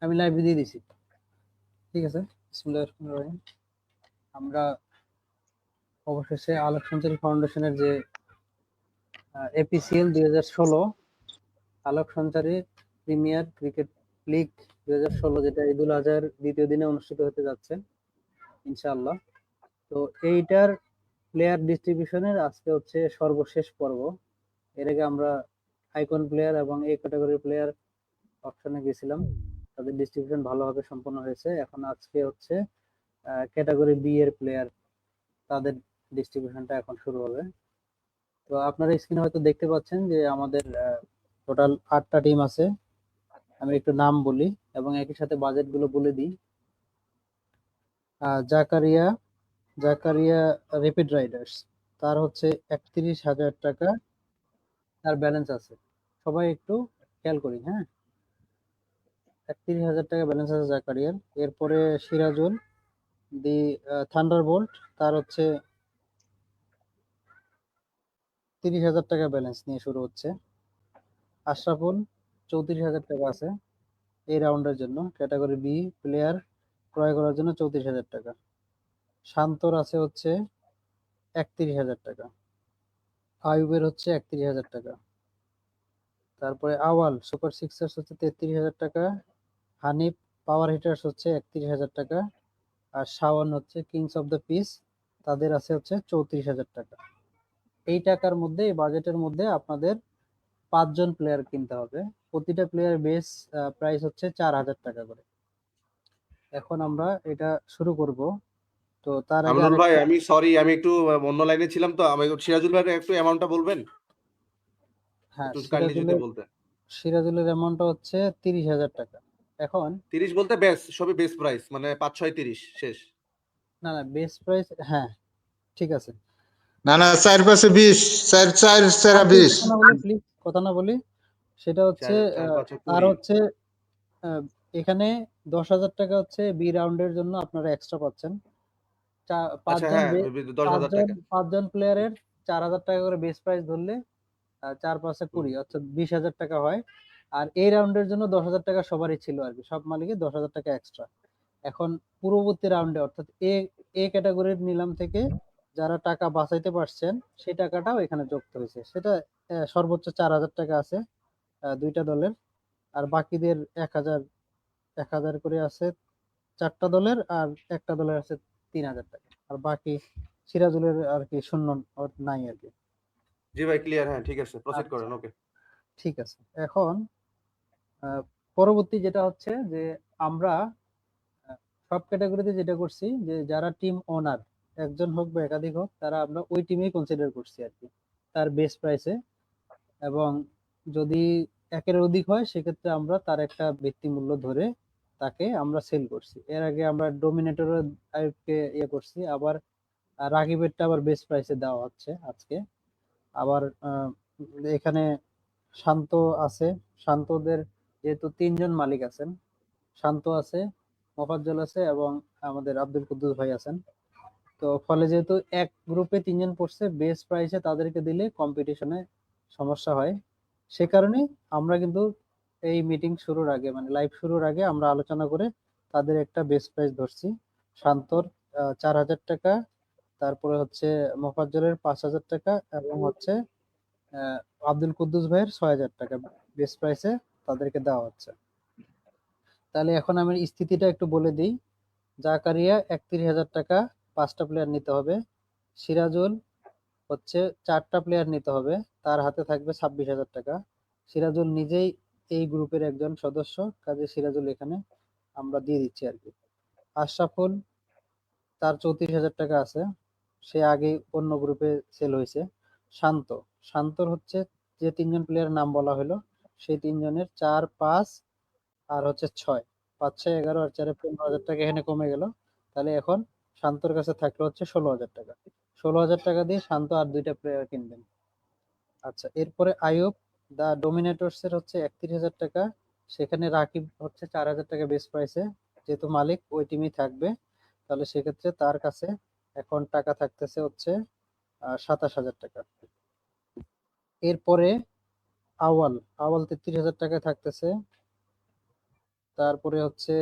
আমি লাইভে দিয়ে দিছি। ঠিক আছে, বিসমিল্লাহির রহমানির রহিম। আমরা অবশেষে আলোক সঞ্চারী ফাউন্ডেশনের যে এপিসিএল 2016 আলোক সঞ্চারী প্রিমিয়ার ক্রিকেট লিগ 2016, যেটা ঈদুল আজহার দ্বিতীয় দিনে অনুষ্ঠিত হতে যাচ্ছে ইনশাআল্লাহ। তো এইটার প্লেয়ার ডিস্ট্রিবিউশনের আজকে হচ্ছে সর্বশেষ পর্ব। এর আগে আমরা আইকন প্লেয়ার এবং এ ক্যাটাগরির প্লেয়ার অপশনে গেছিলাম, তাদের ডিস্ট্রিবিউশন ভালোভাবে সম্পন্ন হয়েছে। এখন আজকে হচ্ছে ক্যাটাগরি বি এর প্লেয়ার, তাদের ডিস্ট্রিবিউশনটা এখন শুরু হবে। তো আপনারা স্ক্রিনে হয়তো দেখতে পাচ্ছেন যে আমাদের টোটাল 8টা টিম আছে। আমি একটু নাম বলি এবং একই সাথে বাজেটগুলো বলে দিই। জাকারিয়া জাকারিয়া র্যাপিড রাইডার্স, তার হচ্ছে 31,000 টাকা তার ব্যালেন্স আছে। সবাই একটু খেয়াল করি, হ্যাঁ, 31,000 টাকা ব্যালেন্স আছে জাকারিয়ার। এরপরে সিরাজুল দি থান্ডারবোল্ট, তার হচ্ছে 30,000 টাকা ব্যালেন্স নিয়ে শুরু হচ্ছে। আশরাফুল 34,000 টাকা আছে এই রাউন্ডের জন্য, ক্যাটাগরি বি প্লেয়ার ক্রয় করার জন্য 34,000 টাকা। শান্তর আছে হচ্ছে 31,000 টাকা। আয়ুবের হচ্ছে 31,000 টাকা। তারপরে আওয়াল সুপার সিক্সার্স হচ্ছে 33,000 টাকা। হানিফ পাওয়ার হিটার্স হচ্ছে 31,000 টাকা। আর শাওন হচ্ছে কিংস অফ দ্য পিস, তাদের আছে হচ্ছে 34,000 টাকা। এই টাকার মধ্যে, এই বাজেটের মধ্যে আপনাদের 5জন প্লেয়ার কিনতে হবে। প্রতিটা প্লেয়ার বেস প্রাইস হচ্ছে 4,000 টাকা করে। এখন আমরা এটা শুরু করব। তো তার আগে আমিনুল ভাই, আরেকটা, আমি সরি, আমি একটু অন্য লাইনে ছিলাম, তো আমি সিরাজুল ভাই একটু অ্যামাউন্টটা বলবেন, হ্যাঁ, একটু কাইন্ডলি যদি সিরাজুলের বলতেন। সিরাজুলের অ্যামাউন্টটা হচ্ছে 30,000 টাকা। এখন 30 বলতে বেস, সবই বেস প্রাইস, মানে 5 6 30 শেষ। না না, বেস প্রাইস, হ্যাঁ ঠিক আছে। না না, 4 5 20, 4 4 4 আমি 20। কথা না বলি, প্লিজ কথা না বলি। সেটা হচ্ছে 4 5 আর 20। হচ্ছে আহ, এখানে 10,000 টাকা হচ্ছে বি রাউন্ডের জন্য আপনারা এক্সট্রা পাচ্ছেন। আচ্ছা, পাঁচজন হ্যাঁ, 10,000 টাকা। পাঁচজন প্লেয়ারের 4,000 টাকা করে বেস প্রাইস ধরলে 4 5 20 অর্থাৎ 20,000 টাকা হয়। আর এই রাউন্ডের জন্য 10,000 টাকা সবারই ছিল আর কি, সব মালিকের 10,000 টাকা এক্সট্রা। এখন পূর্ববর্তী রাউন্ডে অর্থাৎ এ এ ক্যাটাগরির নিলাম থেকে যারা টাকা বাঁচাইতে পারছেন সেই টাকাটাও এখানে যুক্ত হয়েছে। সেটা সর্বোচ্চ 4,000 টাকা আছে দুইটা দলের। আর বাকিদের 1,000 করে আছে 4টা দলের, আর একটা দলের আছে 3,000 টাকা। আর বাকি সিরাজুলের আর কি শূন্য, ওর নাই আর কি। জি ভাই, ক্লিয়ার। হ্যাঁ, ঠিক আছে, প্রসিড আচ্ছা, করেন। ওকে। ঠিক আছে। এখন পরবর্তী যেটা হচ্ছে যে আমরা আহ, সব ক্যাটাগরিতে যেটা করছি যে যারা টিম ওনার, একজন হোক বা একাধিক হোক, তারা আমরা ওই টিমেই কনসিডার করছি আর কি, তার বেস প্রাইসে। এবং যদি একের অধিক হয় সেক্ষেত্রে আমরা তার একটা ভিত্তি মূল্য ধরে তাকে আমরা সেল করছি। এর আগে আমরা ডোমিনেটর আইপকে ইয়ে করছি, আবার রাগিবেরটা আবার বেস্ট প্রাইসে দেওয়া হচ্ছে আজকে। আবার এখানে শান্ত আছে। শান্তদের যেহেতু 3জন মালিক আছেন, শান্ত আছে, মোফাজ্জল আছে এবং আমাদের আব্দুল কুদ্দুস ভাই আছেন। তো ফলে যেহেতু এক গ্রুপে 3জন পড়ছে, বেস্ট প্রাইসে তাদেরকে দিলে কম্পিটিশনে সমস্যা হয়। সে কারণে আমরা কিন্তু এই মিটিং শুরুর আগে, মানে লাইভ শুরুর আগে আমরা আলোচনা করে তাদের একটা বেস্ট প্রাইস ধরছি। শান্তর 4,000 টাকা, তারপরে হচ্ছে মোফাজ্জলের 5,000 টাকা এবং হচ্ছে আহ, আব্দুল কুদ্দুস ভাইয়ের 6,000 টাকা বেস্ট প্রাইসে তাদেরকে দেওয়া হচ্ছে। তাহলে এখন আমি স্থিতিটা একটু বলে দিই। জাকারিয়া 31,000 টাকা, 5টা প্লেয়ার নিতে হবে। সিরাজুল হচ্ছে 4টা প্লেয়ার নিতে হবে, তার হাতে থাকবে 26,000 টাকা। সিরাজুল নিজেই এই গ্রুপের একজন সদস্য, কাজে সিরাজুল এখানে আমরা দিয়ে দিচ্ছি আর কি। আশরাফুল, তার 34,000 টাকা আছে, সে আগেই অন্য গ্রুপে সেল হয়েছে। শান্ত, শান্তর হচ্ছে যে 3জন প্লেয়ারের নাম বলা হলো সেই 3জনের 4 5 আর হচ্ছে 6, 5 6 11 আর 4 15,000 টাকা এখানে কমে গেল। তাহলে এখন শান্তর কাছে থাকলো হচ্ছে 16,000 টাকা। 16,000 টাকা দিয়ে শান্ত আর দুইটা প্লেয়ার কিনবেন। আচ্ছা, এরপরে আইয়ুব দা ডোমিনেটরস এর হচ্ছে 31,000 টাকা। সেখানে রাকিব হচ্ছে 4,000 টাকা বেস প্রাইসে, যেহেতু মালিক ওই টিমই থাকবে, তাহলে সেক্ষেত্রে তার কাছে এখন টাকা থাকতেছে হচ্ছে 27,000 টাকা। এরপরে আওয়াল, আওয়াল 33,000 টাকায় থাকতেছে। তারপরে হচ্ছে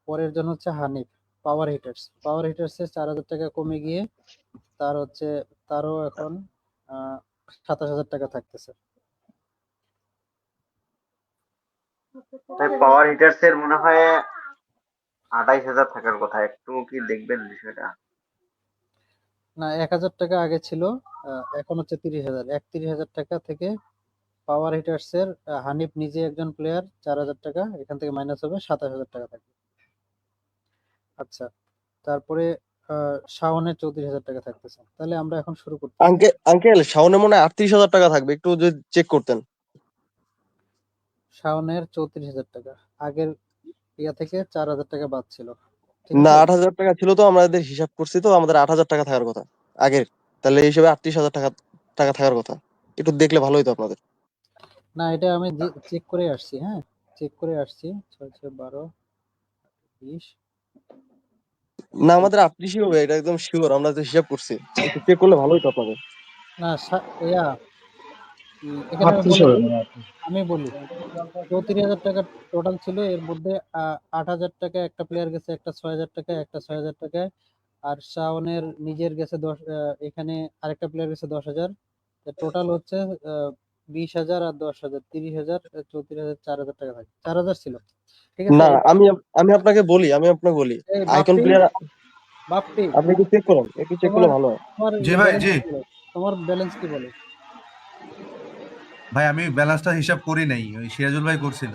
পরের জন হচ্ছে হানিফ, পাওয়ার হিটার্স। পাওয়ার হিটার্সের 4,000 টাকা কমে গিয়ে তার হচ্ছে তারও এখন 27,000 টাকা থাকতেছে। পাওয়ার হিটার্স এর মনে হয় 28,000 থাকার কথা, একটু কি দেখবেন বিষয়টা? না, 1,000 টাকা আগে ছিল, এখন হচ্ছে 30,000। 31,000 টাকা থেকে পাওয়ার হিটার্স এর হানিফ নিজে একজন প্লেয়ার, 4,000 টাকা এখান থেকে মাইনাস হবে, 27,000 টাকা থাকবে। আচ্ছা, তারপরে শাওনের 34,000 টাকা থাকতেছে। তাহলে আমরা এখন শুরু করতেছি। আঙ্কেল শাওনে মনে হয় 38,000 টাকা থাকবে, একটু যদি চেক করতেন। শাওনের 34,000 টাকা আগের ইয়া থেকে 4,000 টাকা বাদ ছিল, ঠিক না, আছে? 8,000 টাকা ছিল তো, আমাদের হিসাব করছি তো, আমাদের 8,000 টাকা থাকার কথা আগের। তাহলে এই হিসেবে 38,000 টাকা টাকা থাকার কথা। একটু দেখলে ভালো হতো আপনাদের। না, এটা আমি চেক করে আসছি। হ্যাঁ, চেক করে আসছি। 6 6 12 20। না, আমাদের 38 হবে, এটা একদম শিওর, আমরা তো হিসাব করছি। একটু চেক করলে ভালো হতো আপনাদের। না, ইয়া এখানে আমি 38 বলে হবে দিই, মনে হয়। আমি বলি। 34,000 টাকা টোটাল ছিল, এর মধ্যে 8,000 টাকা একটা প্লেয়ার গেছে, একটা 6,000 টাকা, একটা 6,000 টাকায়। আর শাওনের নিজের গেছে 10, এখানে আরেকটা প্লেয়ার গেছে 10,000। টোটাল হচ্ছে 20,000 আর 10,000, 30,000, 34,000, 4,000 টাকা থাকে। 4,000 ছিল, ঠিক আছে? না, আমি আপনাকে বলি এই আইকন বাপ্পি, প্লেয়ার। বাপ্পি, আপনি একটু চেক করুন, একটু চেক তোমার করলে ভালো হয়। তোমার জি ভাই, ব্যালেন্স জি কি বলে? তোমার ব্যালেন্স কি বলে? ভাই, আমি ব্যালেন্সটা হিসাব করি নাই, ওই সিরাজুল ভাই করছিল।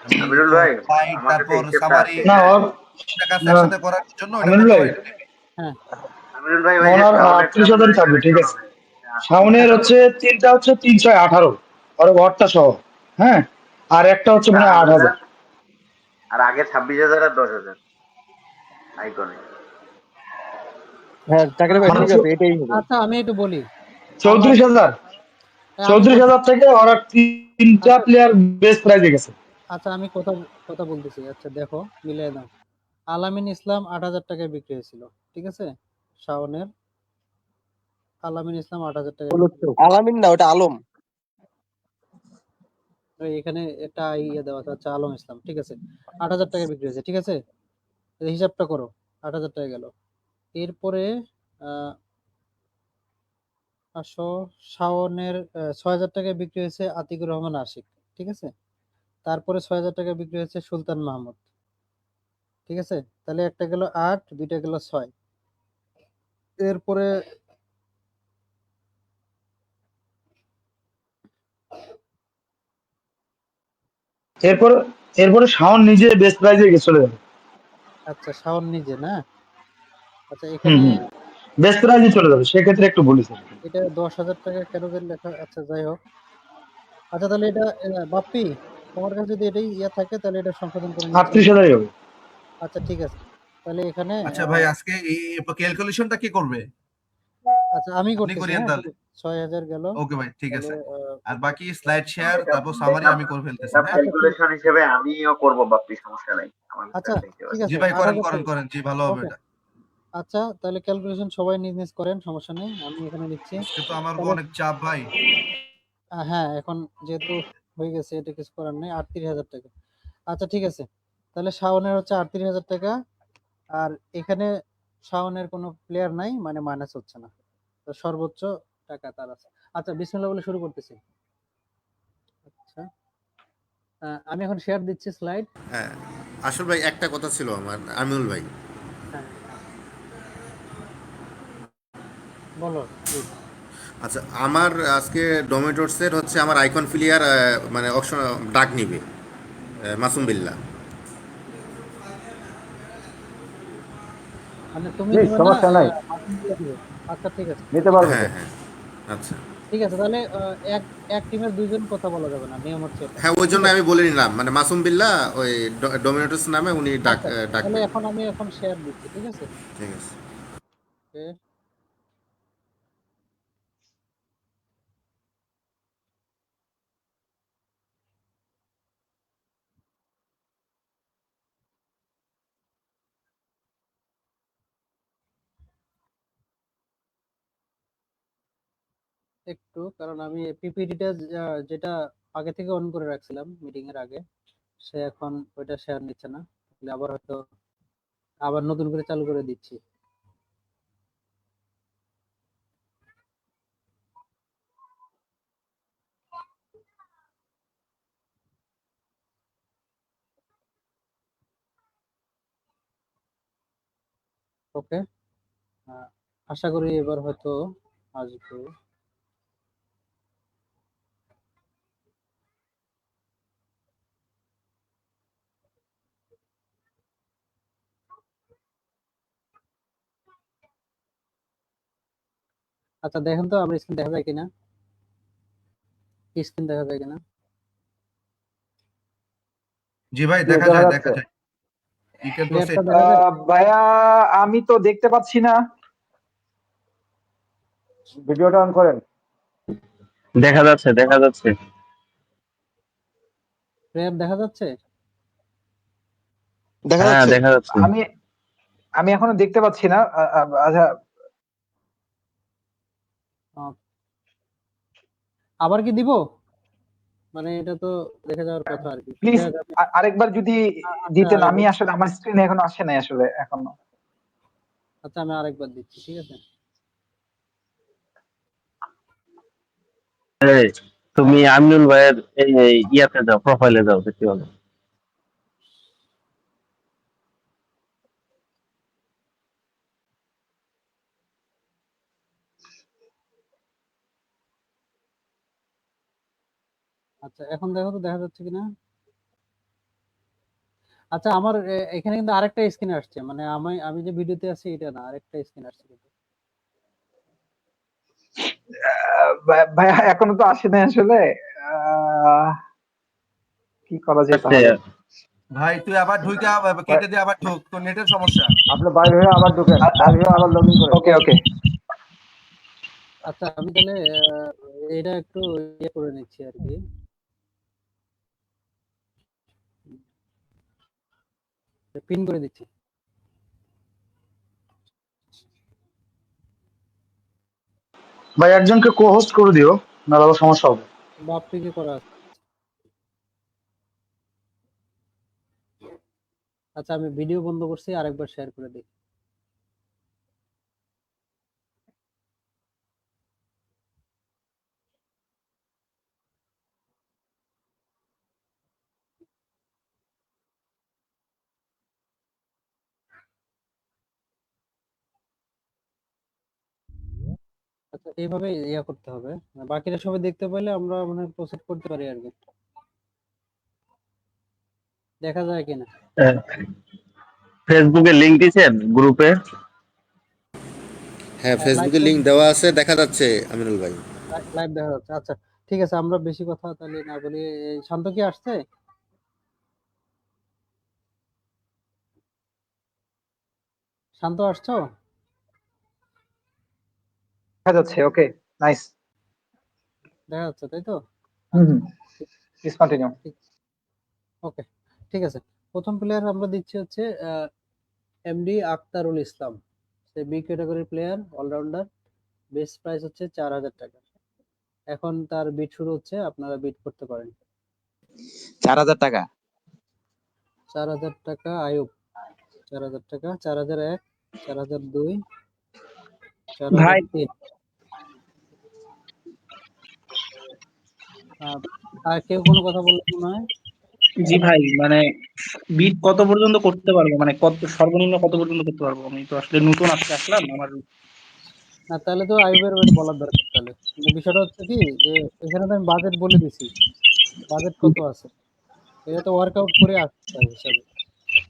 আমি আমিরুল তো ভাই, স্লাইড আমার কাছে তারপর হিসেবটা সামারি আছে, না হ্যাঁ। ওর কাজ না, একসাথে করার জন্য ওটা আমিনুল করতে ভাই, পারি নাই। হ্যাঁ, আমিরুল ভাই, ওই যে ওনার শাওনের 38,000 থাকবে, ঠিক আছে। শাওনের হচ্ছে তিনটা হচ্ছে 318, আর ঘরটা সহ, হ্যাঁ। আর একটা হচ্ছে মানে 8,000। আর আগে 26,000 আর 10,000 আইকনে। হ্যাঁ চাকরি ভাই, মানে ঠিক আছে, এটাই হবে। আচ্ছা আমি একটু বলি। আমার 34,000, আমি বলছি। 34,000 থেকে ওরা তিনটা আচ্ছা, প্লেয়ার বেস্ট প্রাইজে গেছে। আচ্ছা আমি কথা কথা বলতেছি। আচ্ছা দেখো, মিলিয়ে দাও। আলামিন ইসলাম 8,000 টাকায় বিক্রি হয়েছিল, ঠিক আছে? শাওনের আলামিন ইসলাম 8,000 টাকায় বিক্রি হয়েছিল। আলামিন না, ওটা আলম। এখানে একটা ইয়ে দেওয়া আছে, আচ্ছা আলম ইসলাম, ঠিক আছে। 8,000 টাকায় বিক্রি হয়েছে, ঠিক আছে? এই হিসাবটা করো, 8,000 টাকা গেল। এরপরে আহ শাওনের 6,000 টাকায় বিক্রি হয়েছে আতিকুর রহমান আশিক, ঠিক আছে? তারপরে 6,000 টাকায় বিক্রি হয়েছে সুলতান মাহমুদ, ঠিক আছে? তাহলে একটা গেল 8, দুইটা গেল 6। এরপরে এরপর এরপরে শাওন নিজে বেস্ট প্রাইজে চলে যাবে। আচ্ছা, শাওন নিজে না? আচ্ছা, হুম এখানে হুম, বেস্ট প্রাইজে চলে যাবে, সেক্ষেত্রে একটু বলি স্যার। এটা 10,000 টাকা কেন যে লেখা, আচ্ছা যাই হোক। আচ্ছা তাহলে এটা বাপ্পি, তোমার কাছে যদি এটাই ইয়ে থাকে তাহলে এটা সংশোধন করে নিচ্ছি আমি। 38,000 হবে। আচ্ছা ঠিক আছে, তাহলে এখানে আচ্ছা ভাই, আজকে এই ক্যালকুলেশনটা কি করবে? আচ্ছা আমি আপনি করতেছি। করিয়েন হ্যাঁ, তাহলে। 6,000 গেল। ওকে ভাই, ঠিক তাহলে আছে। আর বাকি স্লাইড শেয়ার এটা তারপর সামারি এটা আমি করে ফেলতেছি, এটা হ্যাঁ? আচ্ছা ঠিক আছে, ক্যালকুলেশন হিসেবে আমিও করব বাপ্পি, সমস্যা নাই, আমার কাছে আচ্ছা একটা হিসেব ঠিক আছে। জি আছে, ভাই, করেন 8,000 করেন টাকা। করেন, জি ভালো হবে ওকে, এটা। আচ্ছা তাহলে ক্যালকুলেশন সবাই নিজ নিজ করেন, সমস্যা নেই, আমি এখানে নিচ্ছি। আজকে তো আমার তাহলে অনেক চাপ ভাই। হ্যাঁ, এখন যেহেতু হয়ে গেছে, এটা কিছু করার নেই। 38,000 টাকা। আচ্ছা ঠিক আছে, তাহলে শাওনের হচ্ছে 38,000 টাকা। আর এখানে শাওনের কোনো প্লেয়ার নাই, মানে মাইনাস হচ্ছে না, তো সর্বোচ্চ টাকা তার আছে। আচ্ছা বিসমিল্লাহ বলে শুরু করতেছি। আচ্ছা, আমি এখন শেয়ার দিচ্ছি স্লাইড। হ্যাঁ, আসল ভাই একটা কথা ছিল আমার, আমিনুল ভাই। হ্যাঁ, বলো প্লিজ। আচ্ছা, আমার আজকে ডোমেটোসের হচ্ছে আমার আইকন প্লেয়ার মানে অপশন ডাক নিবে মাসুম বিল্লাহ। মানে তুমি জি, নিবে না, সমস্যা নাই, মাসুম বিল্লাহ দিবে? আচ্ছা ঠিক আছে, নিতে পারবো হ্যাঁ স্যার। হ্যাঁ, আচ্ছা। ঠিক আছে। তাহলে এক এক টিমের দুইজন কথা বলা যাবে না, নিয়ম হচ্ছে এটা, হ্যাঁ, ওই ঠিক জন্য আছে? আমি বলে নিলাম, মানে মাসুম বিল্লাহ ওই ডোমিনেটর্স নামে উনি আচ্ছা তাহলে ডাকবেন। আমি এখন শেয়ার দিচ্ছি, ঠিক আছে? ঠিক আছে। ওকে, একটু কারণ আমি পিপিটিটা যেটা আগে থেকে অন করে রাখছিলাম মিটিং এর আগে, সে এখন ওইটা শেয়ার নিচ্ছে না, তাহলে আবার হয়তো আবার নতুন করে চালু করে দিচ্ছি। ওকে, আশা করি এবার হয়তো আসবে। আচ্ছা দেখেন তো আমার স্ক্রিন দেখা যায় কিনা, স্ক্রিন দেখা যায় কিনা? জি ভাই, জি, দেখা দেখা যায়, যাচ্ছে। দেখা যায়। You can ক্লিয়ারটা proceed. দেখা যায়? ভাইয়া আমি তো দেখতে পাচ্ছি না, ভিডিওটা অন করেন। দেখা যাচ্ছে, দেখা যাচ্ছে। প্রেম দেখা যাচ্ছে? দেখা হ্যাঁ, যাচ্ছে। দেখা যাচ্ছে। আমি আমি এখনো দেখতে পাচ্ছি না। আচ্ছা, আহ, আবার কি দিব? মানে এটা তো দেখে যাওয়ার কথা আর কি। প্লিজ দেখা যাবে। আরেকবার যদি আচ্ছা দিতেন, আমি আসলে আমার স্ক্রিনে এখনো আসে নাই আসলে এখনো। আচ্ছা আমি আরেকবার দিচ্ছি, ঠিক আছে? এই, তুমি আমিনুল ভাইয়ের এই ইয়াতে যাও, প্রোফাইলে যাও, দেখতে পাবে। আচ্ছা এখন দেখো তো দেখা যাচ্ছে কিনা। আচ্ছা আমার এখানে কিন্তু আরেকটা স্ক্রিন আসছে, মানে আমি যে ভিডিওতে আছি এটা না, আরেকটা স্ক্রিন আসছে কিন্তু। ভাইয়া এখনো তো আসে নাই আসলে। আহ, কি করা যায় আচ্ছা, তাহলে? ভাই তুই আবার ঢুইকা কেটে দিয়ে আবার ঢুক, তোর নেটের সমস্যা। আপনি বাইরে হয়ে আবার ঢুকেন, বাইরে হয়ে আবার লগইন করেন। ওকে ওকে। আচ্ছা আমি তাহলে এটা একটু ইয়ে করে নিচ্ছি আর কি। পিন করে দিচ্ছি। ভাই একজনকে কো হোস্ট করে দিও, নাহলে আবার সমস্যা হবে। বাপ্পিকে করা আছে। আচ্ছা আমি ভিডিও বন্ধ করছি, আরেকবার শেয়ার করে দিই। আচ্ছা এইভাবে ইয়া করতে হবে, বাকিরা সবাই দেখতে পাইলে আমরা মানে প্রসিড করতে পারি আর কি। দেখা যায় কিনা? ফেসবুকে লিংক দিছেন গ্রুপে? হ্যাঁ, লাইভ ফেসবুকে লিংক দেওয়া আছে, দেখা যাচ্ছে আমিনুল ভাই। লাইভ দেখা যাচ্ছে। আচ্ছা ঠিক আছে, আমরা বেশি কথা তাহলে না বলি। এই শান্ত কি আসছে? শান্ত আসছো? দেখা যাচ্ছে, ওকে, নাইস। দেখা যাচ্ছে তাই তো? হুম, প্লিজ কন্টিনিউ। ওকে ঠিক আছে। প্রথম প্লেয়ার আমরা দিচ্ছি হচ্ছে এমডি আক্তারুল ইসলাম। সে বি ক্যাটাগরির প্লেয়ার, অলরাউন্ডার। বেস্ট প্রাইস হচ্ছে 4000 টাকা। এখন তার বিট শুরু হচ্ছে, আপনারা বিট করতে পারেন। 4000 টাকা। 4000 টাকা আয়ুব, 4000 টাকা, 4001, 4002, ভাই 4003। আর কেউ কোনো কথা বললে মনে হয়? জি ভাই, মানে বিট কত পর্যন্ত করতে পারবো, মানে কত সর্বনিম্ন কত পর্যন্ত করতে পারবো? আমি তো আসলে নতুন আজকে আসলাম আমার। না তাহলে তো আইয়ুবের ওইটা বলার দরকার তাহলে। কিন্তু বিষয়টা হচ্ছে কি যে এখানে তো আমি বাজেট বলে দিছি, বাজেট কত আছে এটা তো ওয়ার্কআউট করে আসতে হয় হিসাবে।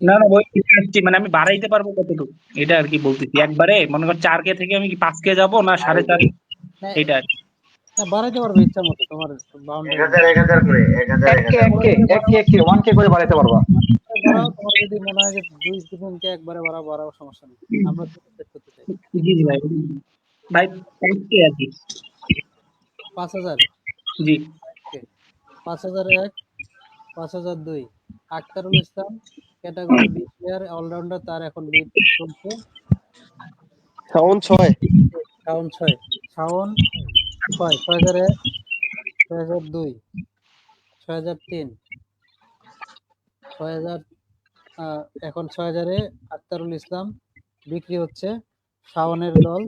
না না ওই আসছি, মানে আমি বাড়াইতে পারবো কতটুকু, এটা আর কি বলতেছি। একবারে মনে কর 4K থেকে আমি কি 5K যাবো, না 4.5? না এটা আর কি। বাড়াইতে পারবে ইচ্ছা মতো, তোমার এক বাউন্ডারি হাজার এক হাজার করে, এক হাজার এক হাজার করে। ওয়ান কে করে বাড়াইতে পারবা। বাড়াও, তোমার যদি মনে হয় যে 2-3 কে একবারে বাড়াও, বাড়াও, সমস্যা নেই। আমরা সেট করতে চাই। জি জি ভাই, ভাই 5K আর কি। 5000, জি। 5001, 5002। আক্তারুল ইসলাম ক্যাটাগরি বি প্লেয়ার, অলরাউন্ডার, তার এখন বিট চলছে। শাওন 6। শাওন 6, শাওন 6, 6001, 6002, 6003, 6000 এখন 6000-এ আক্তারুল ইসলাম বিক্রি হচ্ছে। শাওনের দল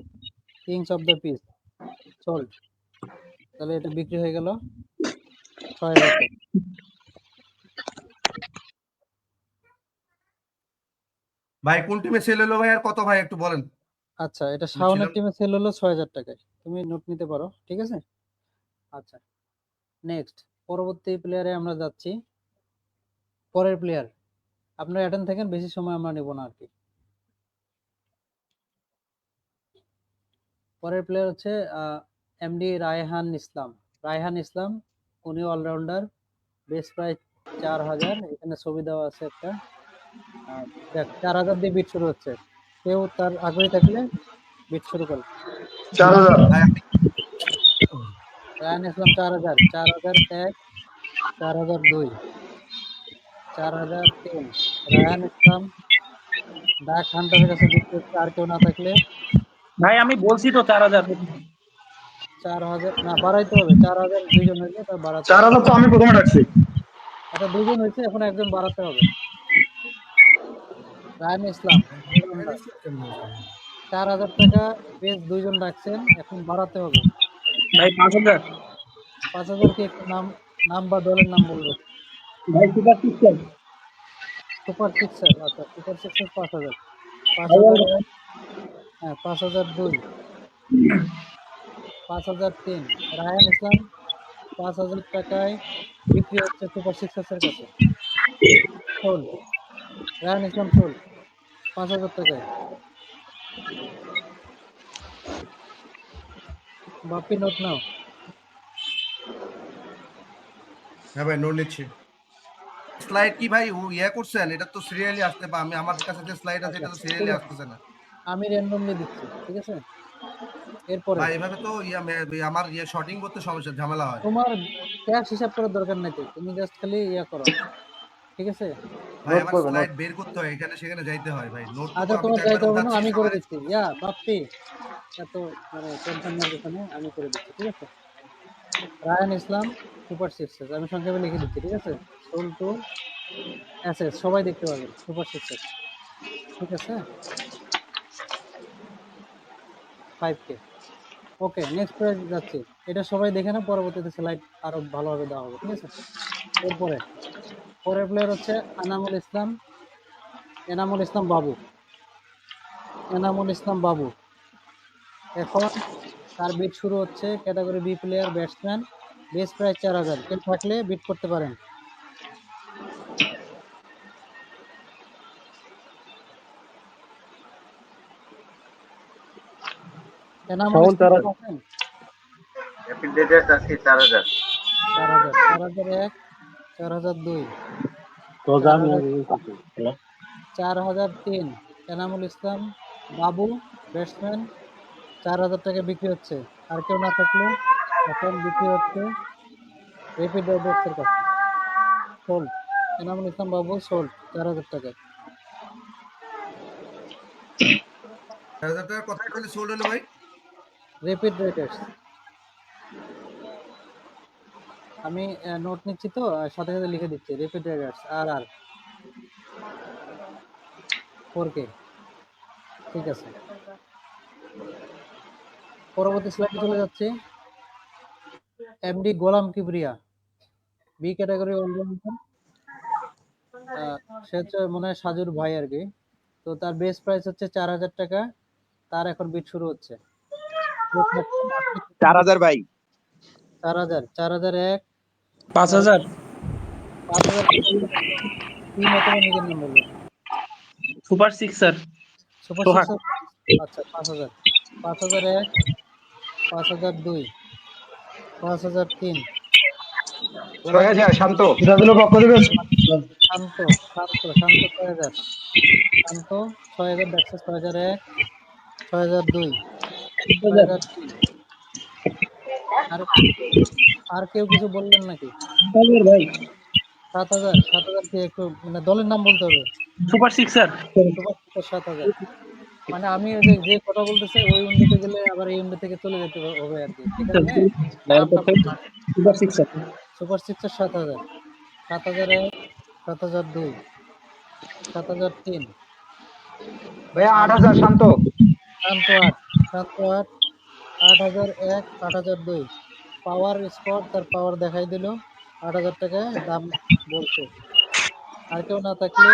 kings of the peace sold. তাহলে এটা বিক্রি হয়ে গেল 6000 টাকা। ভাই কোন টিমে সেল হলো ভাই আর কত ভাই একটু বলেন? আচ্ছা, এটা শাওনের বুঝছিলাম। টিমে সেল হলো 6000 টাকায়। তুমি নোট নিতে পারো, ঠিক আছে? আচ্ছা, নেক্সট পরবর্তী প্লেয়ারে আমরা যাচ্ছি। পরের প্লেয়ার আপনারা অ্যাটেন্ড থাকেন, বেশি সময় আমরা নেব না আর কি। পরের প্লেয়ার হচ্ছে এমডি রায়হান ইসলাম। রায়হান ইসলাম উনি অলরাউন্ডার, বেস প্রাইস 4000। এখানে ছবি দেওয়া আছে একটা। দেখ 4000 দিয়ে বিট শুরু হচ্ছে। কেউ তার আগ্রহী থাকলে বিট শুরু করে। 4000 ভাই রায়হান ইসলাম 4000, 4001, 4002, 4003। রায়হান ইসলাম ডাক হান্টারের কাছে বিট করছে। আর কেউ না থাকলে ভাই আমি বলছি তো 4000। 4000 না, বাড়াইতে হবে। 4000 দুইজন হয়েছে, তার বাড়াতে হবে। 4000 তো আমি প্রথমে ডাকছি। আচ্ছা, দুইজন হয়েছে, এখন একজন বাড়াতে হবে। রায়হান ইসলাম অলরাউন্ডার 4000 টাকা বেশ, দুইজন ডাকছেন, এখন বাড়াতে হবে। ভাই 5000। 5000 কি একটু নাম বা দলের নাম বলবে? ভাই সুপার সিক্সার। সুপার সিক্সার। আচ্ছা, সুপার সিক্সার 5000। 5001, হ্যাঁ 5002, 5003। রায়হান ইসলাম 5000 টাকায় বিক্রি হচ্ছে সুপার সিক্সার্সের কাছে। সোল্ড। রায়হান ইসলাম সোল্ড 5000 টাকায়। বাপ্পি নোট নাও। হ্যাঁ ভাই নোট নিচ্ছি। স্লাইড কি ভাই ও ইয়া করছেন? এটা তো সিরিয়ালি আসতে বা আমি আমার কাছে যে স্লাইড আছে এটা তো আচ্ছা, সিরিয়ালি ঠিক আছে, আসতেছে না। আমি র্যান্ডমলি দিচ্ছি, ঠিক আছে? এরপরে ভাই এভাবে তো আমার শর্টিং করতে সমস্যা ঝামেলা হয়। তোমার ক্যাশ হিসাব করার দরকার নাই তো, তুমি জাস্ট খালি করো, ঠিক আছে? ভাই নোট আমার করবে, নোট। স্লাইড বের করতে হয়, এখানে সেখানে যাইতে হয় ভাই। নোট তো আচ্ছা, আমি তোমার তো যাইতে একবার হবে না, উঠাচ্ছি আমি করে সবাই। দিচ্ছি। বাপ্পি এত টেনশন নেওয়ার কিছু নেই, আমি করে দিচ্ছি, ঠিক আছে? রায়হান ইসলাম সুপার সিক্সার্স, আমি সংক্ষেপে লিখে দিচ্ছি, ঠিক আছে? সোল টু এসএস সবাই দেখতে পাবে, সুপার সিক্সার্স, ঠিক আছে? 5K। ওকে, নেক্সট প্রাইজ যাচ্ছি। এটা সবাই দেখে না, পরবর্তীতে স্লাইড আরো ভালোভাবে দেওয়া হবে, ঠিক আছে? এরপরে পরের প্লেয়ার হচ্ছে এনামুল ইসলাম বাবু। এনামুল ইসলাম বাবু এখন তার বিট শুরু হচ্ছে। Category B player, batsman, base price 4000। কেউ থাকলে বিট করতে পারেন। এনামুল শাওন ইসলাম 4000। আছেন? র্যাপিড রেডার্স আছে 4000। 4000, 4001, 4002, তো আমি 4003। এনামুল ইসলাম বাবু ব্যাটসম্যান, 4000 টাকা বিক্রি হচ্ছে। আর কেউ না থাকলে এখন বিক্রি হচ্ছে রেপিড রাইডার্সের কাছে। সোল্ড। এনামুল ইসলাম বাবু সোল্ড 4000 টাকায়। 4000 টাকা কোথায় তাহলে সোল্ড হলো ভাই? Rapid Riders. আমি নোট নিচ্ছি তো, সাথে সাথে লিখে দিচ্ছি। রেপিড রাইডার্স আর 4K, ঠিক আছে? পরবর্তী স্লাইডে চলে যাচ্ছি। এমডি গোলাম কিবরিয়া, বি ক্যাটাগরি অলরাউন্ডার। সে হচ্ছে মনে হয় সাজুর ভাই আর কি। তো তার বেস প্রাইস হচ্ছে 4000 টাকা। তার এখন বিট শুরু হচ্ছে। 4000 ভাই। 4000, 4001, 5000। 5000 টিম অথবা নিজের নাম বলবেন। সুপার সিক্সার সুপার সোহাগ। সিক্সার। আচ্ছা, 5000, 5001, 5002, 5003। শান্ত সিরাজুলের পক্ষ থেকে শান্ত, শান্ত 6000, শান্ত 6000 ডাকছে। 6001, 6002, 6003। আর আর কেউ কিছু বললেন নাকি? ভাই 7000 কি একটু মানে দলের নাম বলতে হবে? Super sixer. সুপার সিক্সার 7000। মানে আমি ওই যে কথা বলতেছে ওই উইন্ডোতে গেলে আবার এই উইন্ডো থেকে চলে যেতে হবে আর কি, সে কারণে নামটা সুপার সিক্সার। সুপার সিক্সার 7000, 7001, 7002, 7003, ভাইয়া 8,000 শান্ত। শান্ত 8, শান্ত 8, 8001, 8002। পাওয়ার স্পট তার পাওয়ার দেখাই দিল, 8,000 টাকায় দাম বলছে। আর কেউ না থাকলে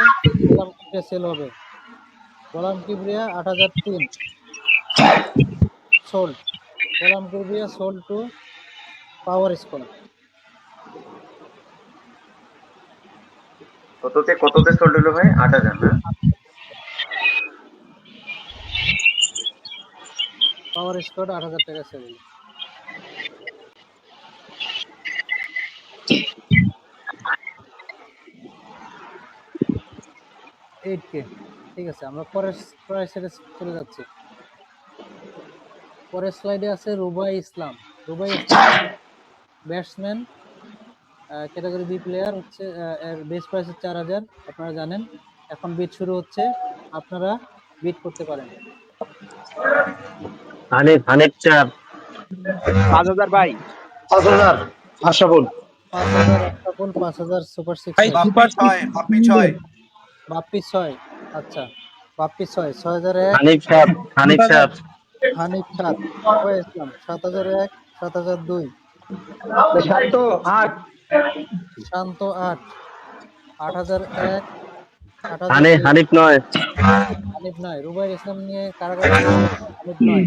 গোলাম কিবরিয়া সেল হবে। গোলাম কিবরিয়া 8003 সোল্ড। গোলাম কিবরিয়া সোল্ড টু পাওয়ার স্কোয়াড। কততে সোল্ড হলো ভাই? 8,000 না? পাওয়ার স্কোয়াড 8,000 টাকা সেল হলো। এইট কে। ঠিক আছে, আমরা পরের প্রাইসে চলে যাচ্ছি। পরের স্লাইডে আছে রুবাই ইসলাম। রুবাই ইসলাম ব্যাটসম্যান, ক্যাটাগরি বি প্লেয়ার, হচ্ছে এর বেস প্রাইস 4,000, আপনারা জানেন। এখন বিট শুরু হচ্ছে, আপনারা বিট করতে পারেন। হানিফ 4 5,000 ভাই। 5,000 আশরাফুল। 5,000 Ashraful, 5,000 super six. ভাই বাপ্পি সুপার 6, বাপ্পি 6। বাপ্পি 6, আচ্ছা বাপ্পি 6, 6001। হানিফ 7 হানিফ 7, রুবাই ইসলাম 7001, 7002। শান্ত 8। শান্ত 8, 8001, 8002। হানিফ 9 হানিফ 9। রুবাই ইসলাম নিয়ে কারাগার ছিল। হানিফ 9,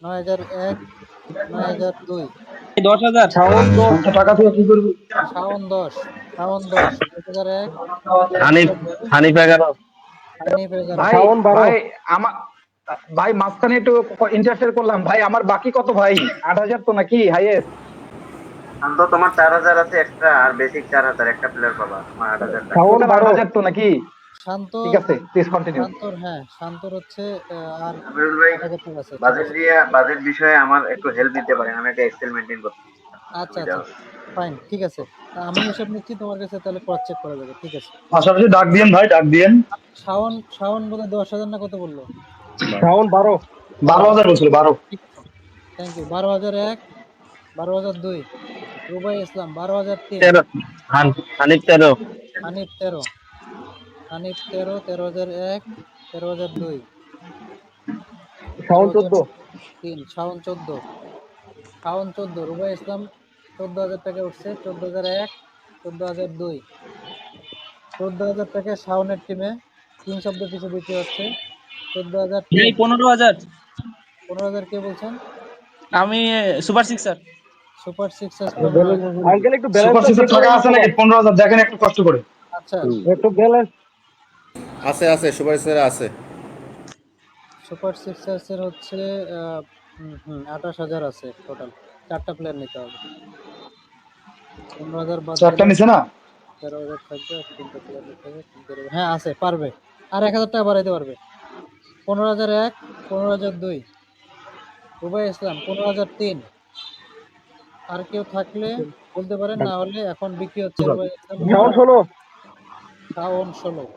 9001, 9002। 10,000। শান্ত টাকা তুই কি করবি? শাওন 10, শাওন 10, 2001, হানিফ 11 হানিফ 11। ভাই ভাই আমার ভাই মাঝখানে একটু ইন্টারফেয়ার করলাম ভাই, আমার বাকি কত ভাই? 8,000 তো নাকি হাইয়েস্ট? শান্ত তোমার 4,000 আছে এক্সট্রা, আর বেসিক 4,000 একটা প্লেয়ার পাবা, তোমার 8,000 টাকা। টোটাল 8,000 তো নাকি? শান্ত, ঠিক আছে, প্লিজ কন্টিনিউ। শান্তর, হ্যাঁ শান্তর হচ্ছে আর আমিরুল ভাই 8,000 টাকা আছে। ঠিক বাজেট আছে, বাজেট বিষয়ে আমার একটু হেল্প দিতে পারেন, আমি একটা এক্সেল মেনটেন করতে চাই। আচ্ছা সুবিধা আচ্ছা, হবে। ফাইন, ঠিক আছে। তা আমি হিসাব নিচ্ছি, তোমার কাছে তাহলে ক্রস চেক করা যাবে। ঠিক আছে। পাশাপাশি ডাক দিয়েন ভাই, ডাক দিয়েন। শাওন, শাওন বোধ হয় 10,000 না কত বললো? 12,000 বলছিল, 12। ঠিক আছে, থ্যাংক ইউ। 12,001, 12,002। রুবাই ইসলাম 12,003। 13 হানিফ 13 হানিফ 13, হানিফ 13, 13,001, 13,002। শাওন 14, শাওন 14, শাওন 14। রুবাই ইসলাম 14,000 টাকা উঠছে। 14,001, 14,002। 14,000 টাকা শাওনের টিমে 3 শব্দ পিছু বিক্রি হচ্ছে। 14,003। ভাই 15,000। 15,000 কে বলছেন? আমি super sixer. Super sixers 15,000। Uncle একটু সুপার ব্যালেন্সটা সিক্সের চেক টাকা করে আছে নাকি? 15,000 দেখেন একটু কষ্ট করে। আচ্ছা, একটু ব্যালেন্স আছে সুপার স্টারে আছে। সুপার সিক্সার্স এর হচ্ছে 28,000 আছে টোটাল। 4টা প্লেয়ার নিতে হবে। 15,000 বাদ 4টা দিলে নিছে না? 13,000 থাকবে। আর 3টা প্লেয়ার নিতে হবে। হ্যাঁ আছে, পারবে। আর 1,000 টাকা বাড়াইতে পারবে। 15,001, 15,002। রুবাই ইসলাম 15,003। আর কেউ থাকলে বলতে পারেন, না হলে এখন বিক্রি হচ্ছে রুবাই ইসলাম। শাওন 16 শাওন 16,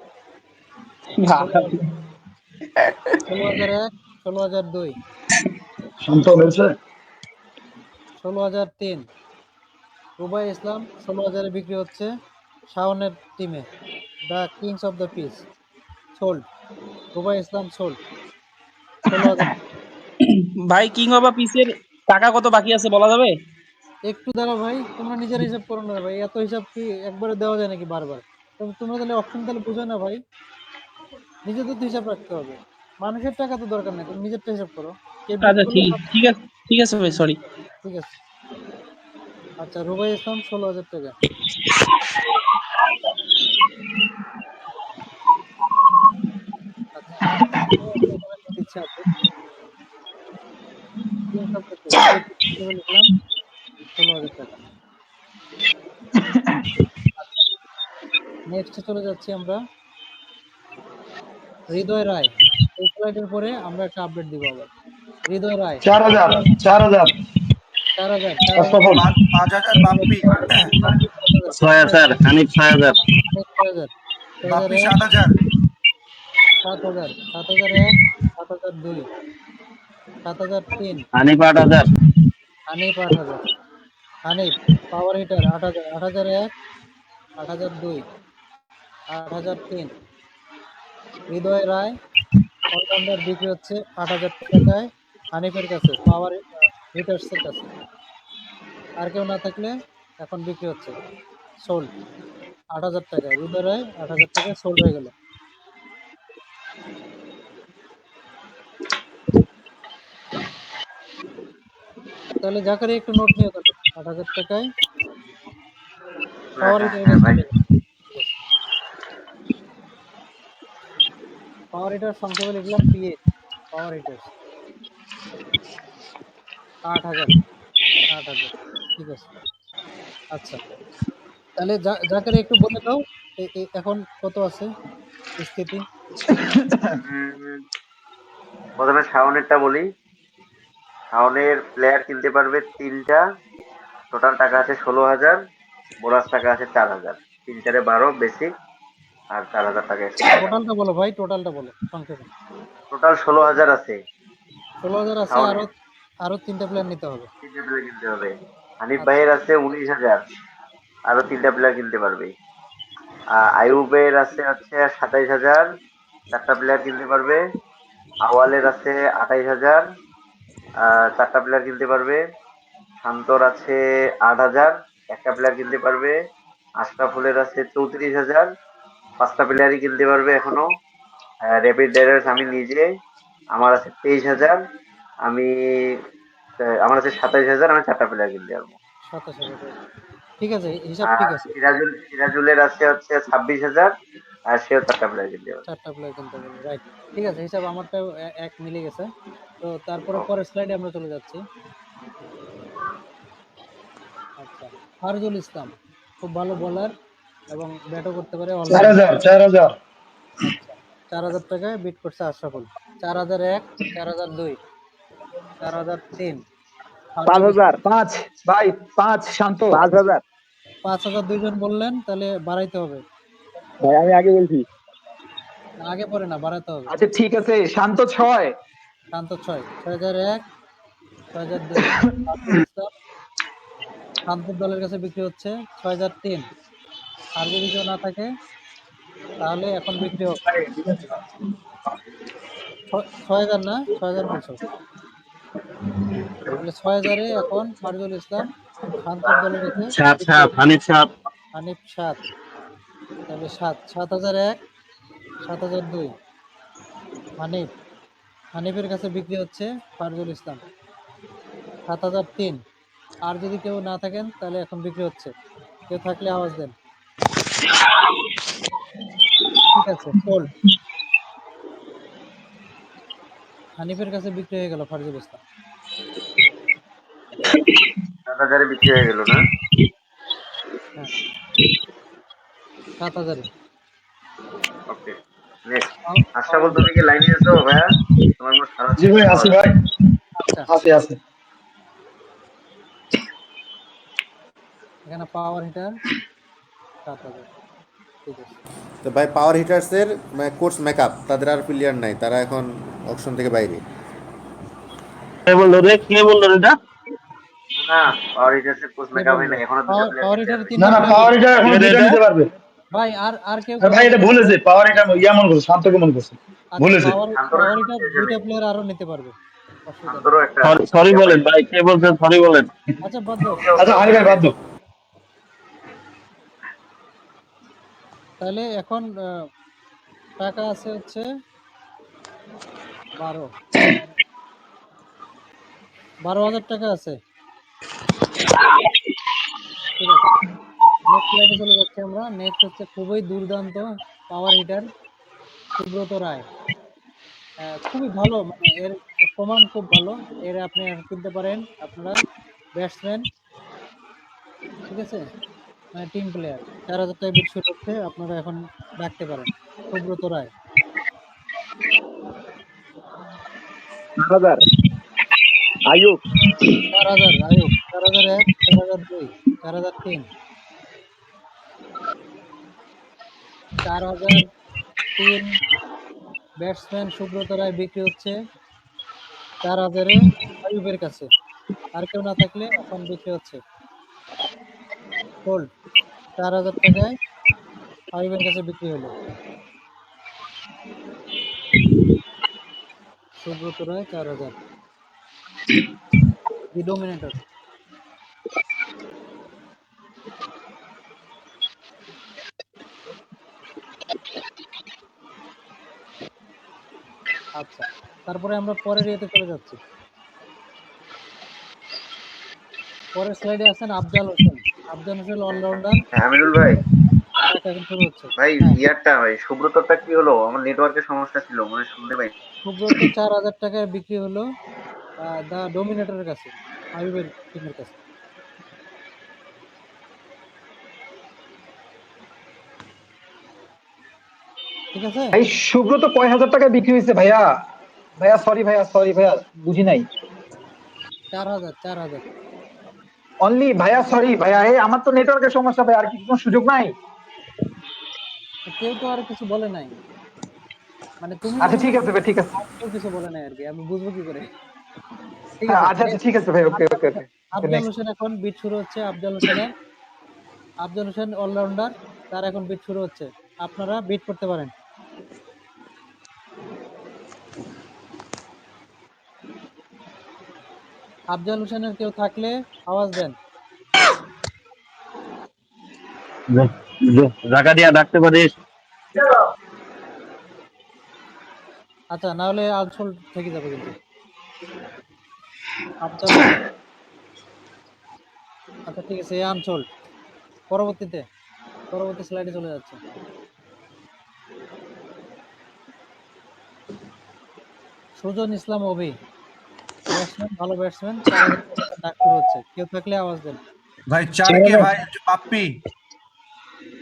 16,001, 16,002, শান্ত হয়েছে। 16,003। রুবাই ইসলাম 16,000 এ বিক্রি হচ্ছে শাওনের টিমে। The kings of the peace sold. Rubai Islam sold 16,000। ভাই কিং অফ পিসের টাকা কত বাকি আছে বলা যাবে? একটু দাঁড়াও ভাই, তোমরা নিজের হিসাব করো না ভাই। এত হিসাব কি একবারে দেওয়া যায় নাকি বারবার? তোমরা তাহলে অপশন তাহলে বুঝো না ভাই। নিজেদের তো হিসাব রাখতে হবে। মানুষের টাকা তো দরকার নেই, তুমি নিজেরটা হিসাব করো। কে বিট আচ্ছা করলে ঠিক আছে, ঠিক আছে ভাই, সরি। ঠিক আছে। আচ্ছা, রুবাই ইসলাম 16,000 টাকা। আচ্ছা, দিচ্ছে আপু। কিংস অফ দ্য পিস লিখলাম 16,000 টাকা। নেক্সট চলে যাচ্ছি আমরা হৃদয় রায়। এই স্লাইডের পরে আমরা একটা আপডেট দিব আবার। হৃদয় রায় 4,000, 4,000 4,000, আশরাফুল। 5,000 বাপ্পি। 6000 হানিফ 6000 6,000, বাপ্পি 6,001, 7,000। 7,000, 7,001, 7,002, 7,003। হানিফ 8000 হানিফ 8,000। Hanif power hitter 8,000, 8,001, 8,002। 8,003। হৃদয় রায় অলরাউন্ডার বিক্রি হচ্ছে 8,000 টাকায় হানিফের কাছে, পাওয়ার হিটার্সের কাছে। আর কেউ না থাকলে এখন বিক্রি হচ্ছে, সোল্ড 8,000 টাকায়। হৃদয় রায় 8,000 টাকায় সোল্ড হয়ে গেল। তাহলে জাকারি একটু নোট নিয়ে তাহলে 8,000 টাকায় পাওয়ার হিটারের হ্যাঁ কাছে ভাই। চলে গেল। ঠিক আছে। পাওয়ার হিটার সংক্ষেপে লিখলাম পিএইচ, পাওয়ার হিটার্স 8,000। ঠিক আছে। আচ্ছা, তাহলে জাকারি একটু বলে দাও এখন কত আছে স্থিতি। প্রথমে শাওনেরটা বলি। শাওনের প্লেয়ার কিনতে পারবে 3টা, টোটাল টাকা আছে 16,000, বোনাস টাকা আছে 4,000। 3 4 12 বেসিক, আর 4,000 টাকা এক্সট্রা টাকা। টোটালটা বলো ভাই, টোটালটা বলো সংক্ষেপে। টোটাল 16,000 আছে 16,000 আছে, শাওনের। আরো 3টা প্লেয়ার নিতে হবে। 3টে প্লেয়ার কিনতে হবে। হানিফ আচ্ছা, ভাইয়ের আছে 19,000, আরো 3টা প্লেয়ার কিনতে পারবে। আইয়ুবের আছে হচ্ছে 27,000, 4টা প্লেয়ার কিনতে পারবে। আওয়ালের আছে 28,000, 4টা প্লেয়ার কিনতে পারবে। শান্তর আছে 8,000, একটা প্লেয়ার কিনতে পারবে। আশরাফুলের আছে 34,000, 5টা প্লেয়ারই কিনতে পারবে এখনো। র্যাপিড রাইডার্স আমি নিজে, আমার আছে 23,000। আমি আমার আছে 27,000, আমি 4টা প্লেয়ার কিনতে পারবো। 27,000। ঠিক আছে, হিসাব আর ঠিক আছে। সিরাজুলের আছে হচ্ছে 26,000, আর সেও 4টা প্লেয়ার কিনতে পারবে। 4টা প্লেয়ার কিনতে পারবে, রাইট। ঠিক আছে, হিসাব আমারটাও এক মিলে গেছে। তো তারপরে ওকে। পরের স্লাইডে আমরা চলে যাচ্ছি। আচ্ছা, ফারজুল ইসলাম খুব ভালো বোলার এবং ব্যাটও করতে পারে, অলরাউন্ডার। 4,000। আচ্ছা, 4,000 টাকায় বিট করছে আশরাফুল। 4,001, 4,002, 4,003 ফারজুল ইসলাম। 5 ভাই, 5 শান্ত 5,000। 5,000 দুইজন বললেন, তাহলে বাড়াইতে হবে। ভাই আমি আগে বলছি। আগে পরে না, বাড়াতে হবে। আচ্ছা ঠিক আছে, শান্ত 6। শান্ত 6, 6,001, 6,002 ফারজুল ইসলাম। শান্তর দলের কাছে বিক্রি হচ্ছে 6,003। আর যদি কেউ না থাকে তাহলে এখন বিক্রি হবে 6,000 না, 6,000 বলছো, তাহলে 6,000-এ এখন ফারজুল ইসলাম শান্তর দলের কাছে সাপ বিক্রি সাপ হচ্ছে। হানিফ সাপ। হানিফ 7, তাহলে 7,001, 7,002 হানিফ। হানিফের কাছে বিক্রি হচ্ছে ফারজুল ইসলাম 7,003। আর যদি কেউ না থাকেন তাহলে এখন বিক্রি হচ্ছে, কেউ থাকলে আওয়াজ দেন। ঠিক আছে, সোল্ড। হানিফের কাছে বিক্রি হয়ে গেল ফারজুল ইসলাম। 7,000 বিক্রি হয়ে গেল না? হ্যাঁ, 7,000-এ। ওকে, নেক্সট। আশরাফুল, তুমি কি লাইনে আছো ভাইয়া? তোমার কোনো সারা জি ভাই, পাওয়া আছি যাচ্ছে ভাই, না। আচ্ছা, আছে। এখানে পাওয়ার হিটার 7,000। ঠিক আছে। তো ভাই পাওয়ার হিটার্সের কোর্স মেকআপ তাদের আর প্লেয়ার নাই, তারা এখন অপশন থেকে বাইরে। কে বললো রে, কে বললো রে এটা? না, পাওয়ার হিটার্স এর কোর্স কে মেকআপ হয় বললো? না, এখনো 2টা প্লেয়ার পাওয়ার নিতে হিটারে হবে। না 3টা না, প্লেয়ার পাওয়ার নিতে হিটার হবে। এখনো কে রে 2টা এটা? নিতে পারবে। ভাই, আর কেউ আর ভাই আগে এটা বলো তো। ভুলেছে, পাওয়ার হিটার ইয়া মনে করছে, শান্তকে মনে করছে, আচ্ছা, ভুলেছে। পাওয়ার হিটার 2টা প্লেয়ার আরো নিতে পারবে, অসুবিধা নেই। শান্তরও একটা সরি ইয়া বলেন পাইছে। ভাই, কে বলছেন সরি বলেন। আচ্ছা, বাদ দাও। ওকে ওকে আচ্ছা হানি ওকে ভাই বাদ দাও। তাহলে এখন টাকা আছে হচ্ছে 12,000 টাকা আছে। ঠিক আছে, নেক্সট স্লাইডে চলে যাচ্ছি আমরা। নেক্সট হচ্ছে খুবই দুর্দান্ত পাওয়ার হিটার সুব্রত রায়। খুবই ভালো, মানে এর প্রমাণ খুব ভালো। এর আপনি কিনতে পারেন আপনারা, ব্যাটসম্যান। ঠিক আছে, মানে টিম প্লেয়ার। 4,000 টাকা বিট শুরু হচ্ছে, আপনারা এখন রাখতে পারেন সুব্রত রায়। 4,000 আয়ুব। 4,000 আয়ুব, 4,001, 4,002, 4,003, 4,003 ব্যাটসম্যান সুব্রত রায় বিক্রি হচ্ছে 4,000-এ আয়ুবের কাছে। আর কেউ না থাকলে এখন বিক্রি হচ্ছে সোল্ড 4,000 টাকায় আইবের কাছে বিক্রি হলো। সুব্রত রায় 4000, দি ডোমিনেটর। আচ্ছা, তারপরে আমরা পরের ইয়েতে চলে যাচ্ছি। পরের স্লাইডে আছেন আফজাল হোসেন। আফজাল হোসেন অলরাউন্ডার, হ্যাঁ আমিনুল ভাই, এখন শুরু হচ্ছে। ভাই হ্যাঁ, ইয়ারটা ভাই সুব্রতটা কি হলো? আমার নেটওয়ার্কের সমস্যা ছিল, মানে শুনতে পাই। সুব্রত 4000 টাকায় বিক্রি হলো দা ডোমিনেটরের কাছে, আইবের টিমের কাছে। ঠিক আছে, ভাই সুব্রত কয় হাজার টাকায় বিক্রি হয়েছে ভাইয়া? ভাইয়া সরি ভাইয়া বুঝি নাই। 4000, 4000। অনলি ভাইয়া সরি ভাইয়া, এই আমার তো নেটওয়ার্কের সমস্যা ভাই, আর কি কোনো সুযোগ নাই? কেউ তো আর কিছু বলে নাই, মানে তুমি আচ্ছা বলো ঠিক নাই, আছে ভাই, ঠিক আছে। আর কেউ কিছু বলে নাই আর কি, আমি বুঝবো কি করে? ঠিক আছে, আচ্ছা ঠিক আছে ভাই, ওকে ওকে ওকে। আফজাল নেক্সট। হোসেন এখন বিট শুরু হচ্ছে। আফজাল হোসেন অলরাউন্ডার, তার এখন বিট শুরু হচ্ছে। আপনারা বিট করতে পারেন। আফজাল হোসেনের কেউ থাকলে আওয়াজ দেন। জায়গা দিয়া ডাকতে পারিস। আচ্ছা, না হলে আনসোল থেকে যাবে কিন্তু। আফজাল হোসেন, আচ্ছা ঠিক আছে, আনসোল্ড। পরবর্তী স্লাইডে চলে যাচ্ছে। সুজন ইসলাম অভি, ব্যাটসম্যান, ভালো ব্যাটসম্যান, 4000 টাকা ডাক শুরু হচ্ছে। কেউ থাকলে আওয়াজ দেন। ভাই 4 কে ভাই, পাপ্পি।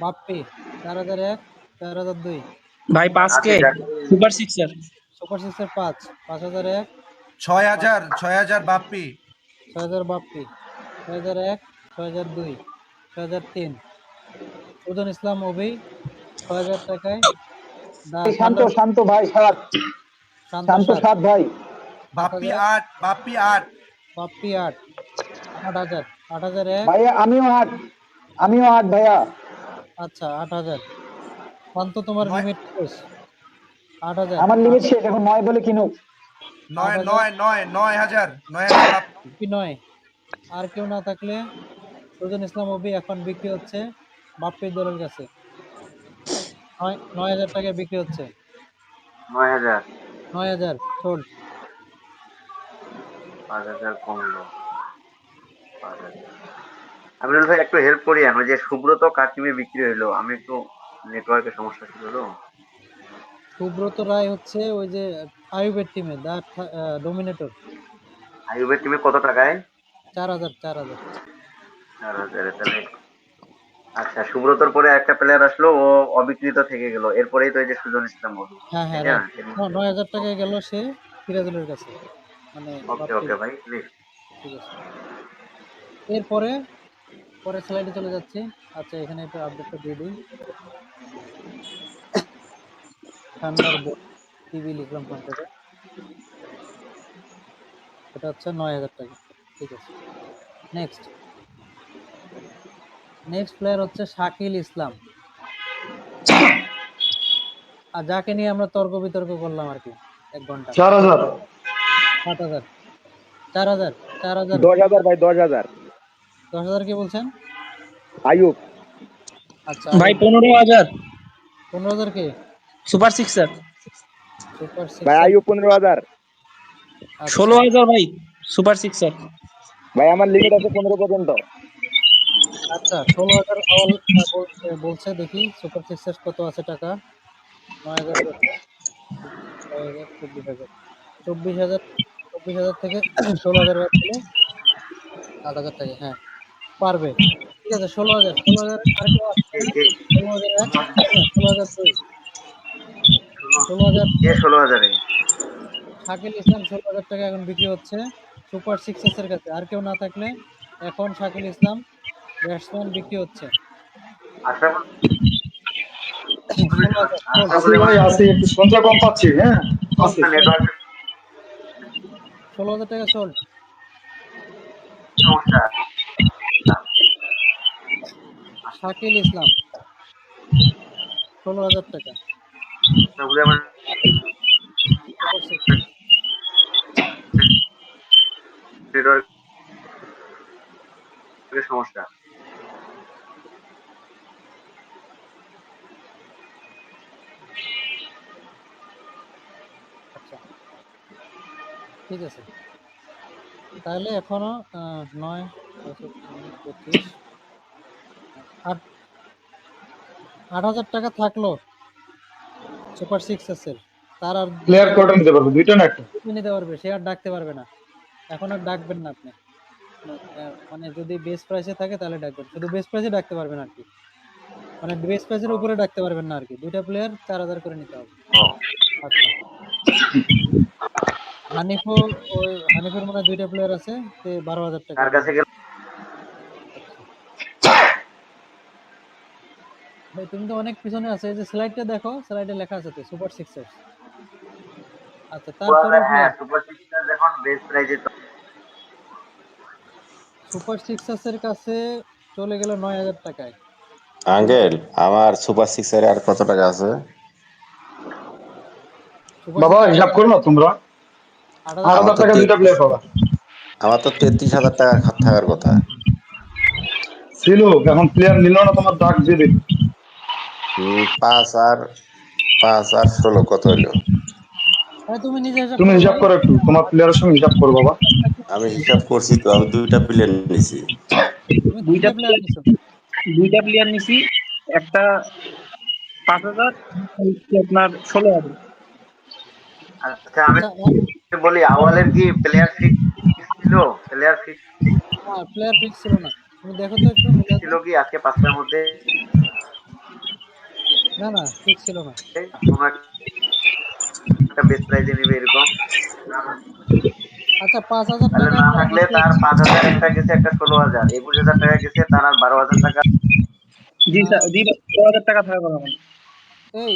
বাপ্পি 4001, 4002। ভাই 5K সুপার সিক্সার। সুপার সিক্সের 5, 5001, 6000 বাপ্পি। 6000 বাপ্পি, 6001, 6002, 6003। সুজন ইসলাম অভি 6000 টাকায় দা শান্ত থান্ডার, শান্ত ভাই, সাত। শান্ত শান্ত 7, সাত ভাই। বাপ্পি 8000, 8, বাপ্পি 8। বাপ্পি 8, 8000, 8001। ভাইয়া আমিও আট, ভাইয়া। আচ্ছা 8000। শান্ত, তোমার 9 লিমিট শেষ। 8000, আমার লিমিট শেষ, এখন 9 বলে কিনুক। 9 8000, 9 9 9000 বাপ্পি। বাপ্পি 9। আর কেউ না থাকলে সুজন ইসলাম অভি এখন বিক্রি হচ্ছে বাপ্পির দলের কাছে। 9000 টাকায় বিক্রি হচ্ছে। 9000, 9000 সোল্ড। 5000 কমলো, 5000। আমিনুল ভাই একটু হেল্প করিয়েন, ওই যে সুব্রত কার টিমে বিক্রি হইলো, আমি একটু নেটওয়ার্কের সমস্যা ছিল তো। সুব্রত রায় হচ্ছে ওই যে আইয়ুবের টিমে দা ডোমিনেটর। আইয়ুবের টিমে কত টাকায়? 4000, 4000। 4000। তাহলে আচ্ছা, সুব্রতর পরে একটা প্লেয়ার আসলো, ও অবিকৃত থেকে গেল, এরপরেই তো এই যে সুজন ইসলাম অভি, হ্যাঁ তাই হ্যাঁ, না? রাইট। 9000 টাকায় গেল সে সিরাজুলের কাছে, মানে ওকে বাপ্পির। ওকে ভাই, প্লিজ। ঠিক আছে, এরপরে পরের স্লাইডে চলে যাচ্ছি। আচ্ছা, এখানে একটু আপডেটটা দিয়ে দিই। থান্ডার বোল্ট টিভি লিখলাম ফ্রন্টে, এটা হচ্ছে 9000 টাকা। ঠিক আছে, নেক্সট প্লেয়ার হচ্ছে শাকিল ইসলাম, আর যাকে নিয়ে আমরা তর্ক বিতর্ক করলাম আর কি 1 ঘন্টা। 4000। 7000, 4000, 4000। 10,000 ভাই, 10,000। 10,000 কি বলছেন? আইয়ুব। আচ্ছা, ভাই আইয়ুব 15,000 15,000 কে? Super sixer. সুপার ভাই সিক্সার। আইয়ুব 15,000। আচ্ছা 16,000 ভাই সুপার সিক্সার। ভাই আমার লিমিট আছে 15 পর্যন্ত। আচ্ছা, 16,000 আওয়াল বলছে, দেখি সুপার সিক্সার কত আছে টাকা। 9,000 করছে, 6,000, 24,000, 24,000, 24,000 থেকে 16,000 বাদ দিলে 8,000 টাকা। হ্যাঁ, পারবে। ঠিক আছে, 16,000, 16,000 আর কেউ আসছে কে না? কে 16,001, 16,002, 16,000। কে 16,000-এ? শাকিল ইসলাম 16,000 টাকা এখন বিক্রি হচ্ছে সুপার সিক্সেসের কাছে। আর কেউ না থাকলে এখন শাকিল ইসলাম ব্যাটসম্যান বিক্রি হচ্ছে আশরাফ 16,000 সোল্ড। আসি আশরাফুল ভাই, ইমাম আসি, একটু সন্ধ্যা কম পাচ্ছি। হ্যাঁ, আসি। নেটওয়ার্ক 16,000 টাকা সোল্ড। সমস্যা। শাকিল ইসলাম 16,000 টাকা। তাহলে আমার সুপার সিক্সার। নেটওয়ার্কের সমস্যা। আচ্ছা, ঠিক আছে। তাহলে এখনো 9 25 8 8,000 টাকা থাকলো সুপার সিক্সার্সের। তার আর প্লেয়ার কয়টা নিতে পারবে, দুইটা না একটা? নিতে পারবে, সে আর ডাকতে পারবে না। এখন আর ডাকবেন না আপনি। মানে যদি বেস প্রাইসে থাকে তাহলে ডাকবেন, শুধু বেস প্রাইসে ডাকতে পারবেন আর কি। মানে বেস প্রাইসের উপরে ডাকতে পারবেন না আর কি। দুইটা প্লেয়ার 4,000 করে নিতে হবে। আচ্ছা, হানিফও হানিফের মনে হয় দুইটা প্লেয়ার আছে, সে 12,000 টাকা তার কাছে নেবে। গেলে আচ্ছা ভাই, তুমি তো অনেক পিছনে আছে, এই যে স্লাইডটা দেখো, স্লাইডে লেখা আছে তো সুপার সিক্সার্স। আচ্ছা, তারপরে হ্যাঁ, সুপার সিক্সার এখন বেস্ট প্রাইজে সুপার সিক্সার্সের কাছে চলে গেল 9,000 টাকায়। আঙ্কেল, আমার সুপার সিক্সারে আর কত টাকা আছে? সুপার বাবা সিক্সার হিসাব করো না তোমরা, 8,000 8,000 টাকা দুইটা প্লেয়ার পাবা। আমার তো 33,000 টাকা থাকার কথা। ছিল, এখন প্লেয়ার নিল না, তোমার ডাক দিয়ে দিল। 5 আর 16 কত হইলো? তুমি নিজে হিসাব তুমি করো হিসাব ভাই। করো একটু, তোমার প্লেয়ারের সঙ্গে হিসাব করো বাবা। আমি হিসাব করছি তো, আমি 2টা প্লেয়ার নিছি। তুমি দুইটা 3টা প্লেয়ার নিছো। দুইটা প্লেয়ার নিছি, একটা 5,000, আপনার 16,000। আচ্ছা, আমি আচ্ছা, বলি আওয়ালের কি প্লেয়ার ফিক্স ছিল? প্লেয়ার ফিক্স প্লেয়ার ফিক্স ছিল না। তুমি দেখো তো একটু মিলাই ছিল দাও। কি আজকে 5টার মধ্যে না না, ফিক্স ছিল না। কোনো একটা বেস্ট প্রাইজে নেবে এরকম? আচ্ছা, 5,000 তাহলে টাকা না প্রাইস থাকলে তার হচ্ছে। 5,000 একটা গেছে, একটা 16,000, 21,000 টাকা গেছে, তার আর 12,000 টাকা। জি স্যার, জি 16,000 টাকা থাকার কথা আমার। এই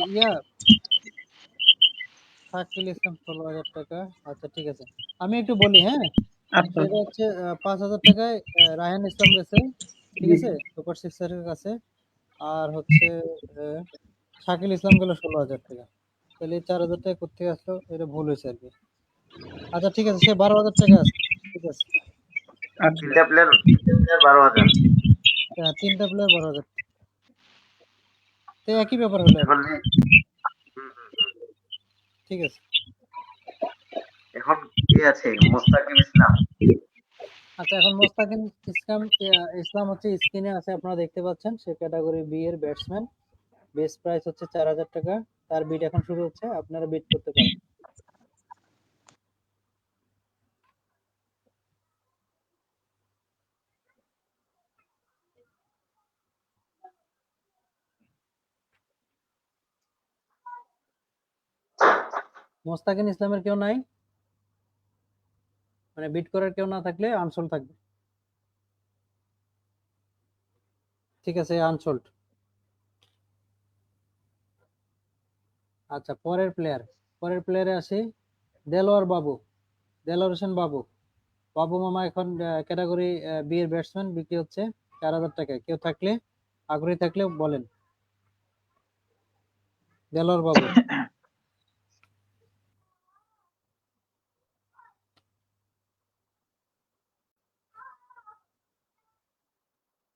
শাকিল ইসলাম 16,000 টাকা। আচ্ছা ঠিক আছে, আমি একটু বলি, হ্যাঁ। আচ্ছা, সেটা হচ্ছে 5,000 টাকায় রায়হান ইসলাম গেছে, ঠিক জি আছে, সুপার সিক্সারের কাছে। আর হচ্ছে আহ, শাকিল ইসলাম গেল 16,000 টাকা। তাহলে এই 4,000 টাকা কোথেকে আসলো, এটা ভুল হয়েছে আর কি। আচ্ছা ঠিক আছে, সে 12,000 টাকা আছে, ঠিক আছে। আচ্ছা। তিনটা প্লেয়ার 12,000। 3টা প্লেয়ার 12,000। তো একই ব্যাপার হলো আর এখন কি। ঠিক আছে। এখন কে আছে? মোস্তাকিম ইসলাম। আচ্ছা, এখন মোস্তাকিম ইসলাম হচ্ছে স্ক্রিনে আছে, আপনারা দেখতে পাচ্ছেন। সে ক্যাটাগরি বি এর ব্যাটসম্যান। বেস প্রাইস হচ্ছে 4,000 টাকা। তার বিড এখন শুরু হচ্ছে, আপনারা বিড করতে পারেন। মোস্তাকিম ইসলামের কেউ নাই, মানে বিড করার কেউ না থাকলে আনসোল্ড থাকবে। ঠিক আছে, আনসোল্ড। আচ্ছা, পরের প্লেয়ারে আসি। দেলোয়ার বাবু, দেলোয়ার হোসেন বাবু। বাবু মামা এখন ক্যাটাগরি বি এর ব্যাটসম্যান, বিক্রি হচ্ছে 4,000 টাকায়। কেউ থাকলে, আগ্রহী থাকলে বলেন। দেলোয়ার বাবু।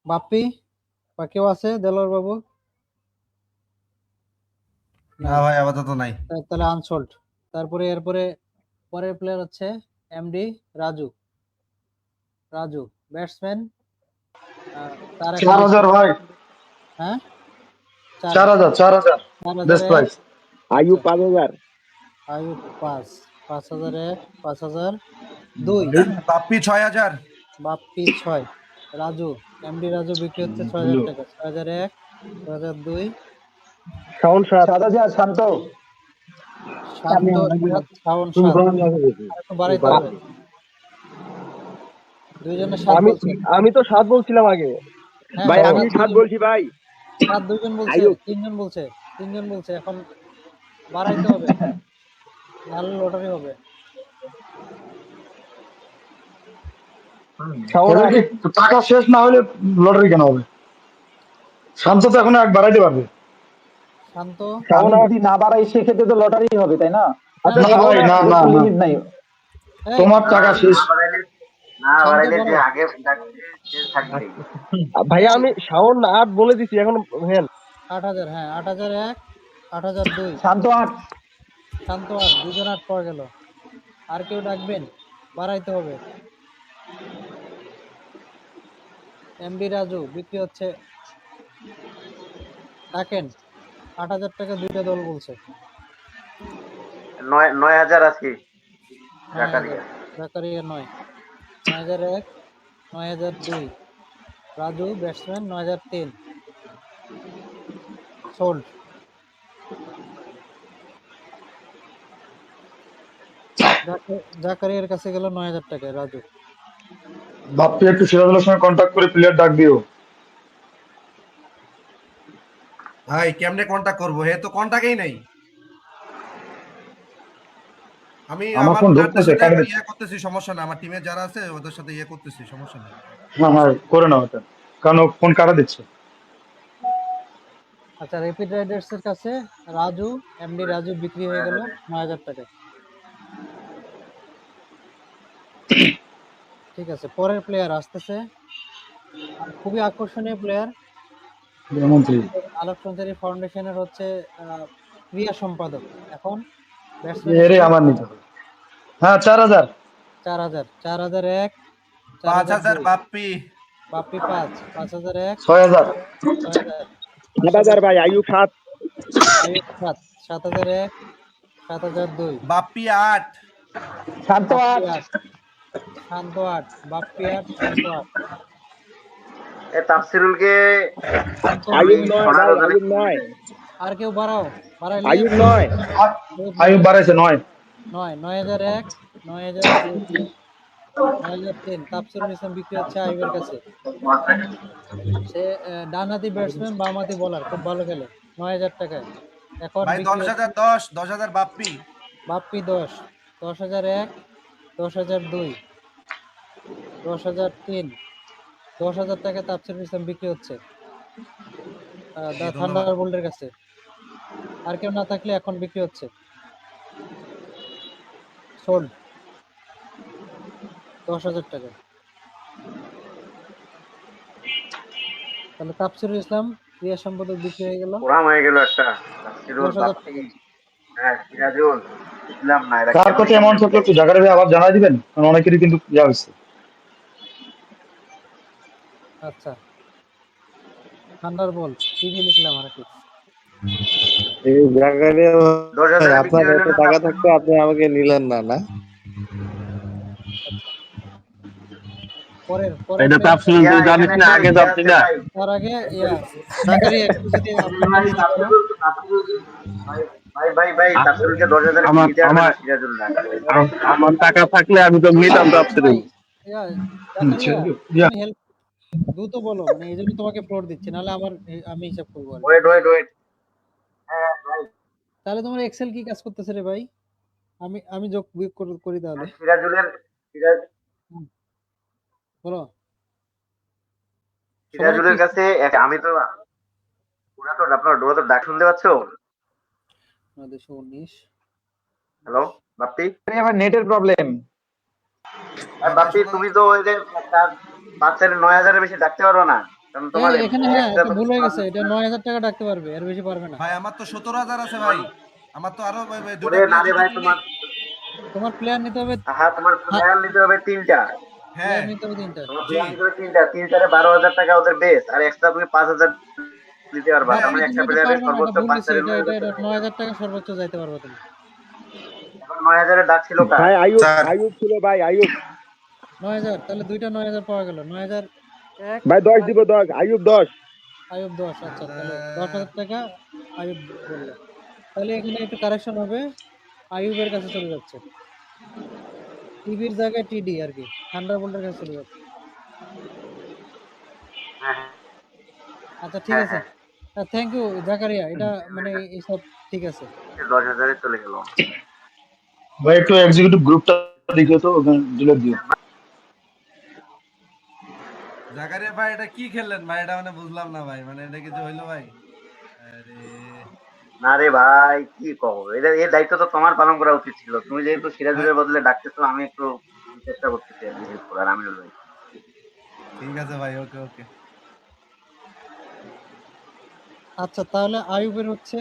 বাপ্পি বা কেউ আছে দেলোয়ার বাবু? না ভাই, আপাতত নাই। তাহলে আনসোল্ড। তারপরে এরপরে পরের প্লেয়ার হচ্ছে এমডি রাজু। রাজু ব্যাটসম্যান। তার এখন 4,000 ভাই, হ্যাঁ 4,000 4,000 বেস্ট 4,001। প্রাইস। আয়ুব আচ্ছা, 5,000। আয়ুব 5,001, 5,002। বাপ্পি 6,000। বাপ্পি 6। রাজু, এমডি রাজু বিক্রি হচ্ছে 6,000 টাকা। 6,001, 6,002। শাওন 7। 7,000 শান্ত। শান্ত 7, শাওন 7। আর একটু বাড়াইতে হবে, দুইজনে 7 আমি বলছে। আমি তো 7 বলছিলাম আগে। হ্যাঁ ভাই ভাই, আমি 7 বলছি ভাই। 7 দুইজন বলছে, আয়ুব। তিনজন বলছে। এখন বাড়াইতে হবে, নাহলে লটারি হবে। শাওন এবার কি 8। টাকা শেষ না হলে লটারি কেন হবে? শান্ত তো এখন এক বাড়াইতে পারবে। শান্ত শাওন যদি না বাড়াই সেক্ষেত্রে তো লটারি হবে তাই না? আচ্ছা না শাওন ভাই, না না না, লিমিট নাই। এই তোমার টাকা শেষ। না শান্ত বাড়াইলে যে বড় আগে ডাকছে সে থাকবেই। ভাইয়া এই আমি শাওন 8 বলে দিছি এখন। হ্যাঁ 8,000, হ্যাঁ 8,001, 8,002, শান্ত 8। শান্ত 8, দুজন 8 পাওয়া গেল। আর কেউ ডাকবেন? বাড়াইতে হবে। এমডি রাজু বিক্রি হচ্ছে, ডাকেন। 8,000 টাকা দুইটা দল বলছে। 9,080 9,000, জাকারিয়া। Zakaria 9, 9,001, 9,002, Raju batsman 9,003, sold. জাকারিয়ার কাছে গেল 9,000 টাকায় রাজু। বাপ্পি একটু সিরাজুলের সঙ্গে কন্ট্যাক্ট করে প্লেয়ার ডাক দিও। ভাই কেমনে কন্টাক্ট করবো, হে তো কন্টাক্টই নাই। আমি আমার আমার ফোন প্লেয়ারদের ঢুকতেছে, সাথে কাটে একটু দিচ্ছে। করতেছি, সমস্যা না, আমার টিমে যারা আছে ওদের সাথে করতেছি, সমস্যা নেই। হ্যাঁ হ্যাঁ, করে নাও এটা, কারণ ও ফোন কাটা দিচ্ছে। আচ্ছা, র্যাপিড রাইডার্স এর কাছে রাজু, এমডি রাজু বিক্রি হয়ে গেল 9,000 টাকায়। ঠিক আছে, পরের প্লেয়ার আসতেছে, খুবই আকর্ষণীয় প্লেয়ার। মন্ত্রী আলোক সঞ্চারী ফাউন্ডেশনের হচ্ছে ক্রিয়া সম্পাদক। এখন ব্যাটসম্যান এরে আমার নিতে হবে। হ্যাঁ 4,000। 4,000, 4,001, 5,000 4,002, বাপ্পি। বাপ্পি 5, 5,001, 6,000। 6,000, 8,000 ভাই, আয়ুব 7। আয়ুব 7, 7,001, 7,002, বাপ্পি 8। শান্ত বাপ্পি 8। 8, শান্ত 8, বাপ্পি 8, শান্ত 8, এ তাফসিরুলকে শান্ত আমি 9 2। ভাই, 16 জনে আয়ুব কিনে 9, দেয়। আর কেউ বাড়াও, বাড়াইলে আয়ুব 9। আয়ুব বাড়াইছে 9। 9, 9,001, 9,002, 9,003, তাফসিরুল ইসলাম বিক্রি হচ্ছে আইবের কাছে। সে ডানহাতি ব্যাটসম্যান, বামহাতি বোলার, খুব ভালো খেলে। 9,000 টাকায় এখন ভাই বিক্রি হচ্ছে। 10,000 বাপ্পি। বাপ্পি 10, 10,001, 10,002, 10,003, 10,000 টাকায় তাফসিরুল ইসলাম বিক্রি হচ্ছে দ্য ধন্যবাদ। থান্ডারবোল্টের কাছে। আর কেউ না থাকলে এখন বিক্রি হচ্ছে, সোল্ড 10,000 টাকা। তাহলে তাফসিরুল ইসলাম ক্রিয়া সম্পাদক বিক্রি হয়ে গেল ওরাম হয়ে গেল একটা। তাফসিরুল 10,000 বাপ্পি, টাকা। হ্যাঁ সিরাজুল, বুঝলাম না এরা কার কত কেমনে অ্যামাউন্ট থাকলো একটু জাকারি ভাই আবার জানাই দিবেন, কারণ অনেকেরই কিন্তু ইয়া হয়েছে। আচ্ছা, থান্ডারবোল্ট টিভি লিখলাম আর কি। এই জায়গায় 10,000 এ বিক্রি আপনার হইলো এত না টাকা তাফসিরুল? থাকতো আপনি আমাকে নিলেন না, না? আচ্ছা, পরের এটা তো প্লেয়ার। আপনি তুই জানিস এখানে না, একটা আগে ইয়ে জানতি আছে না। ভাই। তার আগে জাকারিয়া একটু যদি ভাই আপডেট করো। তাফসিরুল ভাই আ- তাফসিরুলকে 10,000 এ আমার নিতে পারবে আমার না সিরাজুল না। আমার টাকা থাকলে আমি তো নিতাম তো আপনি। ভাই জাকারিয়া, ইয়া, তুমি হেল্প দ্রুত বলো, মানে এই জন্য তোমাকে ফ্লোর দিচ্ছি, নাহলে আমি হিসাব করবো আর কি। ওয়েট। হ্যাঁ ভাই, তাহলে তোমার এক্সেল কি কাজ করতেছে রে ভাই? আমি যোগ বিয়োগ করি তাহলে। সিরাজ হুম, বলো। সবার একটু সিরাজুলের কাছে আমি তো ওরা তো ডাক শুনতে পাচ্ছ? 219, হ্যালো বাপ্পি। আমার নেটের প্রবলেম। আর বাপ্পি তুমি তো ওই যে তার বাচ্চার 9,000 এর বেশি ডাকতে পারো না, কারণ তোমার এখানে হ্যাঁ এক্সট্রা একটা তো ভুল কিছু হয়ে গেছে, আছে। এটা 9,000 টাকা ডাকতে পারবে, এর বেশি পারবে না। ভাই আমার তো 17,000 আছে ভাই, আমার তো আরো দুইটা ওরে না প্লেয়ার রে যদি ভাই, কিনি। তোমার প্লেয়ার নিতে হবে। তোমার প্লেয়ার নিতে হবে 3টা। হ্যাঁ প্লেয়ার নিতে হবে 3টা। তোমার জি, প্লেয়ার নিতে হবে 3টারে 12,000 টাকা ওদের বেস, আর এক্সট্রা তুমি 5,000 দিতে পারবা। ভাই তার আমি মানে একটা তুমি তো প্লেয়ারের পারবে না, এটা সর্বোচ্চ ভুল 5 দিছি, চারে এটা 9,000 এটা এটা টাকা। 9,000 টাকা সর্বোচ্চ যাইতে পারবে তুমি। এখন 9,000 এর ডাক ছিল কার? ভাই আয়ুব স্যার আয়ুব ছিল ভাই, আয়ুব। 9,000, তাহলে দুইটা 9,000 পাওয়া গেল। 9,001, ভাই 10 দিব, 10 আয়ুব 10। আয়ুব 10। আচ্ছা, তাহলে 10,000 টাকা আয়ুব বললো। তাহলে এখানে একটু কারেকশন হবে, আয়ুবের কাছে চলে যাচ্ছে, টিভির জায়গায় টিডি আর কি, থান্ডারবোল্টের কাছে চলে যাচ্ছে। হ্যাঁ আচ্ছা ঠিক হ্যাঁ আছে, হ্যাঁ, থ্যাংক ইউ জাকারিয়া, এটা মানে এইসব ঠিক আছে। 10,000 এ চলে গেল। ভাই একটু এক্সিকিউটিভ গ্রুপটা দেখিও তো, ওখানে ডিলিট দিও। জাকারিয়া ভাই এটা কি খেললেন ভাই, এটা মানে বুঝলাম না ভাই, মানে এটা কিছু হইলো ভাই? আরে না রে ভাই, কি কব, এটা এই দায়িত্ব তো তোমার পালন করা উচিত ছিল। তুমি যেহেতু সিরাজুলের বদলে ডাকতেছো, আমি একটু চেষ্টা করতেছি আর কি হেল্প করার। আমিনুল ভাই, ঠিক আছে ভাই, ওকে ওকে। আচ্ছা, তাহলে আইয়ুবের হচ্ছে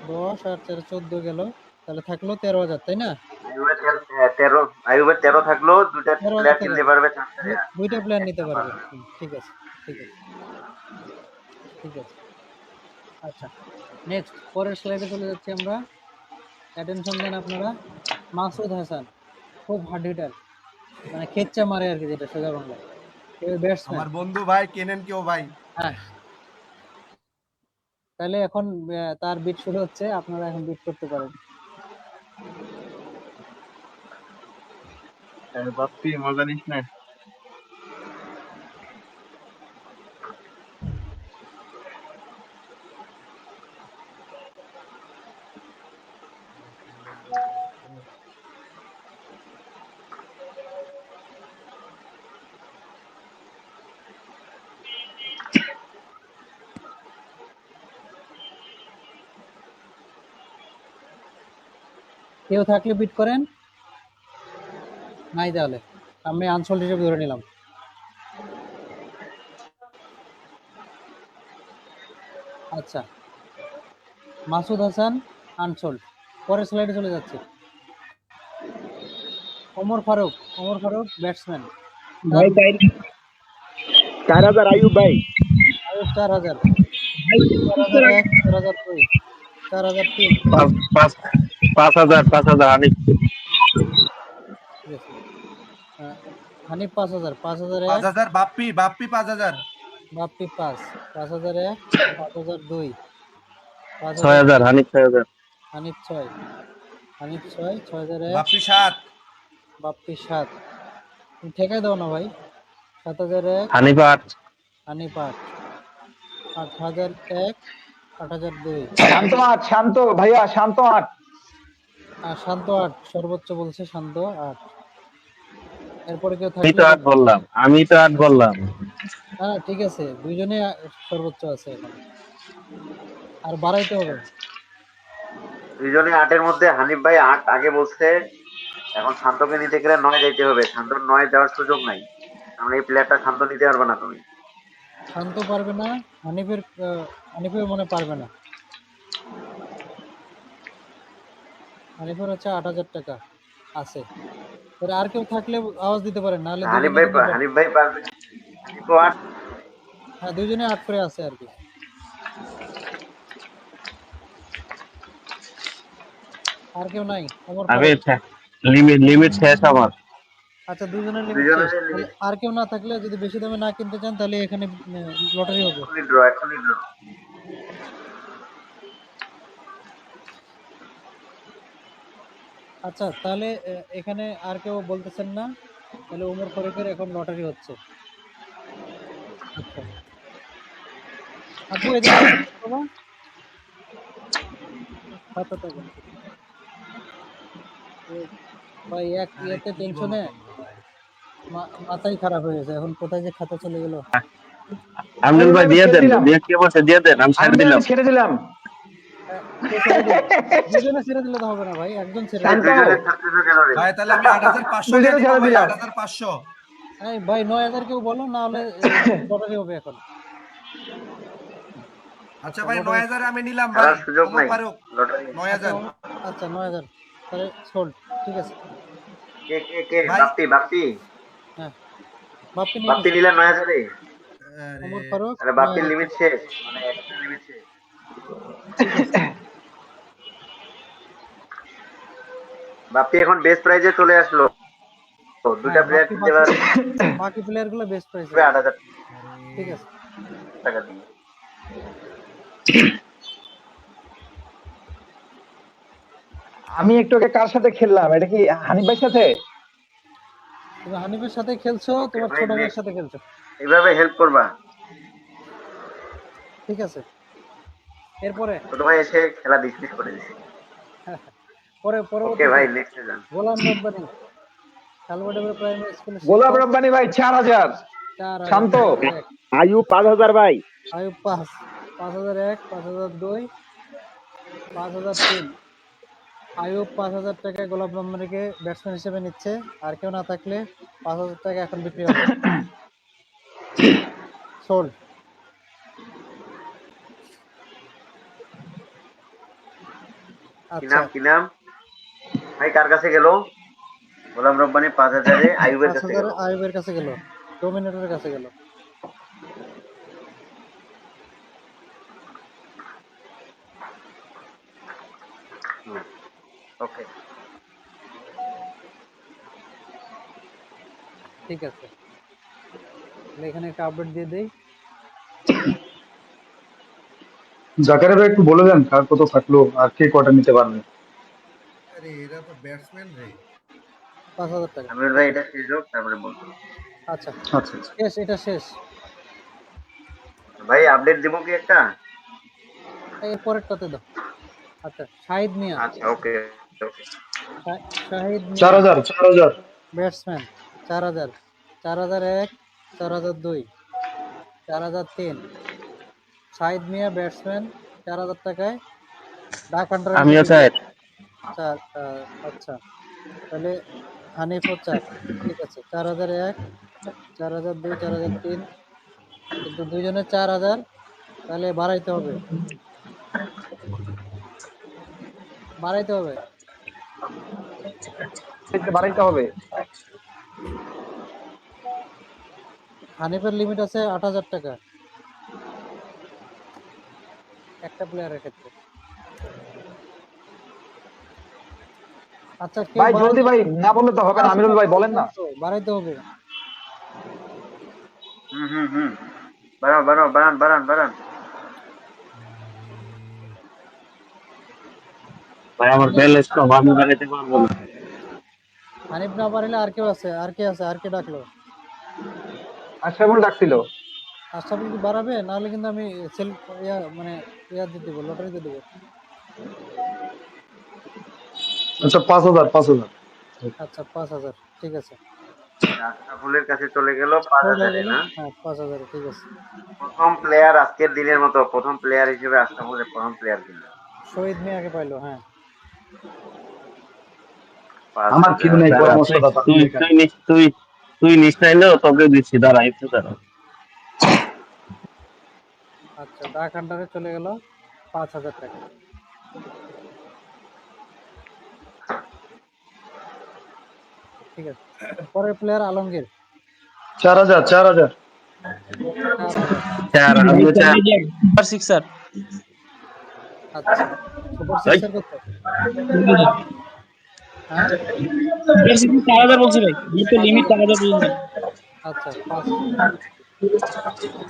10 আর 4 14 গেল, তাহলে থাকলো 13,000, তাই না? আইয়ুবের 13 থাকলো, দুইটা 13,000 প্লেয়ার টাকা কিনতে পারবে 4 দুইটা প্লেয়ার নিতে টাকা। পারবে। ঠিক আছে, ঠিক আছে, ঠিক আছে। আচ্ছা, নেক্সট পরের স্লাইডে চলে যাচ্ছি আমরা। অ্যাটেনশন দেন আপনারা। মাসুদ হাসান, খুব হার্ড হিটার, মানে খেচ্চা মারে আর কি, যেটা সোজা বাংলায়। ব্যাটসম্যান। আমার বন্ধু ভাই, কেনেন কেউ ভাই। হ্যাঁ, তাহলে এখন তার বিট শুরু হচ্ছে, আপনারা এখন বিট করতে পারেন। বাপ্পি মজা নিস না। কেউ থাকলে বিট করেন, নাই তাহলে আমি আনসোল্ড হিসেবে ধরে নিলাম। আচ্ছা, মাসুদ হাসান আনসোল্ড। পরের স্লাইডে চলে যাচ্ছে। ওমর ফারুক, ব্যাটসম্যান। ভাই তাই 4000 আইয়ুব ভাই। আয়ুব 4,000, 4,001, 4,002, 4,003। 5000 হানিফ। ঠিক আছে। হানিফ 5,000, 5,001, 5000 বাপ্পি 5000। বাপ্পি 5, 5,001, 5,002, 6000 হানিফ 6000। হানিফ 6, 6,001, বাপ্পি 7। বাপ্পি 7। তুমি ঠেকাই দাও না ভাই। 7,001, হানিফ 8। হানিফ 8, 8,001, 8,002, শান্ত 8, শান্ত ভাইয়া, শান্ত 8। আর শান্ত 8 সর্বোচ্চ বলছে, শান্ত 8। এরপরে কেউ আমি তো থাকলে 8 বললাম, আমি তো 8 বললাম। না না, ঠিক আছে, দুইজনে সর্বোচ্চ আছে এখন, আর বাড়াইতে হবে। দুইজনে 8-এর মধ্যে হানিফ ভাই 8 আগে বলছে। এখন শান্তকে নিতে গেলে 9 যাইতে হবে। শান্তর 9 যাওয়ার সুযোগ নাই, কারণ এই প্লেয়ারটা শান্ত নিতে পারবে না তুমি। শান্ত পারবে না, হানিফের মনে পারবে না। হানিফের হচ্ছে 8,000 টাকা আছে। এবার আর কেউ থাকলে আওয়াজ দিতে পারেন, নাহলে হানিফ দুইজনে ভাই কিন্তু হানিফ ভাই পারবে। হানিফও 8। হ্যাঁ, দুইজনে 8 করে আছে আর কি। আর কেউ নাই? ওমর আমি ফারুক। লিমিট শেষ আমার। আচ্ছা, দুইজনের লিমিট শেষ। দুইজনের তাহলে লিমিট। আর কেউ না থাকলে, যদি বেশি দামে না কিনতে চান, তাহলে এখানে লটারি হবে। এখনই ড্র, এখনই ড্র। আচ্ছা, তাহলে এখানে আর কেউ বলতেছেন না, তাহলে ওমর ফারুকের এখন লটারি হচ্ছে। আচ্ছা, আপু এদিকে আসো বাবা, খাতাটা দেন। ভাই এক আরে ইয়েতে কি বলো টেনশনে তোমরা ভাই? মাথাই খারাপ হয়ে গেছে, এখন কোথায় যে খাতা চলে গেল। আমিনুল আইয়ুব ভাই আমি দিয়ে ছেড়ে দেন, দিলাম, দিয়ে কে বলছে দিয়ে দেন, আমি ছেড়ে আমি দিলাম। ছেড়ে দিলাম। কে ছেড়ে দিল? দুজনে ছেড়ে দিলে তো হবে না ভাই, একজন ছেড়ে এই দিন। শান্ত, দুইজনে থাকতেছো কেন রে? ভাই তাহলে আমি 8500 দিয়ে দুজনে দিব ছেড়ে ভাই, দিলাম। 8500। এই ভাই 9,000 কেউ বলো, না হলে লটারি হবে এখন। আচ্ছা ভাই, লটারি। 9000 আমি নিলাম ভাই। খেলার সুযোগ ওমর নাই। ফারুক লটারি। 'আচ্ছা, 9000। আচ্ছা 9,000, তাহলে সোল্ড। ঠিক আছে। কে কে কে? ভাই বাপ্পি। হ্যাঁ, বাপ্পি নিয়ে বাপ্পি নিছে। নিলেন 9,000-এ। আরে ওমর ফারুক তাহলে বাপ্পির 9,000 লিমিট টাকা। শেষ, মানে একটা লিমিট শেষ। ঠিক আছে। বাপ্পি এখন বেস্ট প্রাইজে চলে আসলো। দুটা হ্যাঁ, প্লেয়ার কিনতে পারবে বাকি প্লেয়ার গুলো বেস্ট প্রাইসে যাবে। 8,000 ঠিক আছে। টাকা দিয়ে। আমি একটু আগে কার সাথে খেললাম, এটা কি হানিফ ভাইয়ের সাথে? তুমি হানিফের সাথে খেলছো, ওকে তোমার ভাই, ছোট ভাইয়ের নেক্সট। সাথে খেলছো। এইভাবে হেল্প করবা। ঠিক আছে। এরপরে ছোট ভাই এসে খেলা ডিসমিস করে দিছে। ওকে পরবর্তীতে ভাই, নেক্সটে যান। গোলাম রব্বানী, শালবাডাবের প্রাইমারি স্কুলের গোলাপ শিক্ষক। রব্বানি ভাই 4,000। 4,000, শান্ত, 4,001, আইয়ুব 5000 ভাই। আয়ুব 5, 5001, 5002, 5003। আইয়ুব 5,000 টাকায় গোলাপ রহমানকে ব্যাটসম্যান হিসেবে নিচ্ছে। আর কেউ না থাকলে 5,000 টাকা এখন বিক্রি হবে। সোল্ড। কি আচ্ছা, নাম ভাই, কার কাছে গেল? গোলাম রব্বানি 5,000-এ আইয়ুবের কাছে 5,000 গেল। আইয়ুবের কাছে গেল, ডোমিনেটরের কাছে গেল। ওকে, ঠিক আছে, তাহলে এখানে একটা আপডেট দিয়ে দেই। জাকারিয়া ভাই একটু বলে দেন কার কত থাকলো আর কে কটা নিতে পারবে। আরে এরা তো ব্যাটসম্যান রে। 5,000 টাকা। আমির ভাই এটা শেষ হোক তারপরে বলবো। আচ্ছা, আচ্ছা আচ্ছা। শেষ, এটা শেষ। ভাই আপডেট দিব কি একটা? এর পরেরটাতে দাও। আচ্ছা, শাহিদ মিয়া। আচ্ছা, ওকে ওকে। শাহিদ মিয়া 4,000 ব্যাটসম্যান 4,000, 4,001, 4,002, 4,003। শাহিদ মিয়া ব্যাটসম্যান 4,000 টাকায় ডাক আন্ডারের কাছে আমিও বিক্রি। চাই। আচ্ছা, তাহলে হানিফও 4। ঠিক আছে, 4,001, 4,002, 4,003, কিন্তু দুইজনের 4,000, তাহলে বাড়াইতে হবে, বাড়াইতে হবে। বাড়াইতে হবে। হানিফের লিমিট আছে 8,000 টাকা একটা প্লেয়ারের ক্ষেত্রে। আচ্ছা, কেউ ভাই জলদি ভাই, না বললে তো হবে না, আমিরুল ভাই বলেন না। বাড়াইতে হবে। হুম, বাড়ান। ভাই আমার ব্যালেন্স কম, আমি বাড়াইতে পারবো না। হানিফ না পারিলে আর কেউ আছে, আর কে আছে, আর কে ডাকলো? আশরাফুল ডাকছিল। আশরাফুল কি বাড়াবে? নাহলে কিন্তু আমি সেল মানে দিয়ে দেবো, লটারিতে দেবো। আচ্ছা 5,000। আচ্ছা, 5,000, ঠিক আছে। আশরাফুলের কাছে চলে গেল সোল্ড হয়ে 5,000-এ গেল। না? হ্যাঁ, 5,000, ঠিক আছে। প্রথম প্লেয়ার আজকের দিনের মতো প্রথম প্লেয়ার হিসেবে আশরাফুলের প্রথম প্লেয়ার কিনল। শহীদ মিয়াকে পাইলো, হ্যাঁ। আমার কি মনে হয় 5,000। দাঁড়া, পরামর্শদাতা তুই এখানে। তুই নিস তুই তুই নিস নাইলেও তোকে দিচ্ছি, দাঁড়া একটু দাঁড়া। আচ্ছা, ডাক আন্ডারে চলে গেল 5,000 টাকা। ঠিক আছে, পরের প্লেয়ার আলমগীর 4,000। 4,000। চার, আমিও চার। সুপার সিক্সার। আচ্ছা, সুপার ভাই সিক্সার কত? হ্যাঁ, সুপার সিক্সার 4,000 বলছি ভাই, এই তো লিমিট 4,000 পর্যন্ত। আচ্ছা, সুপার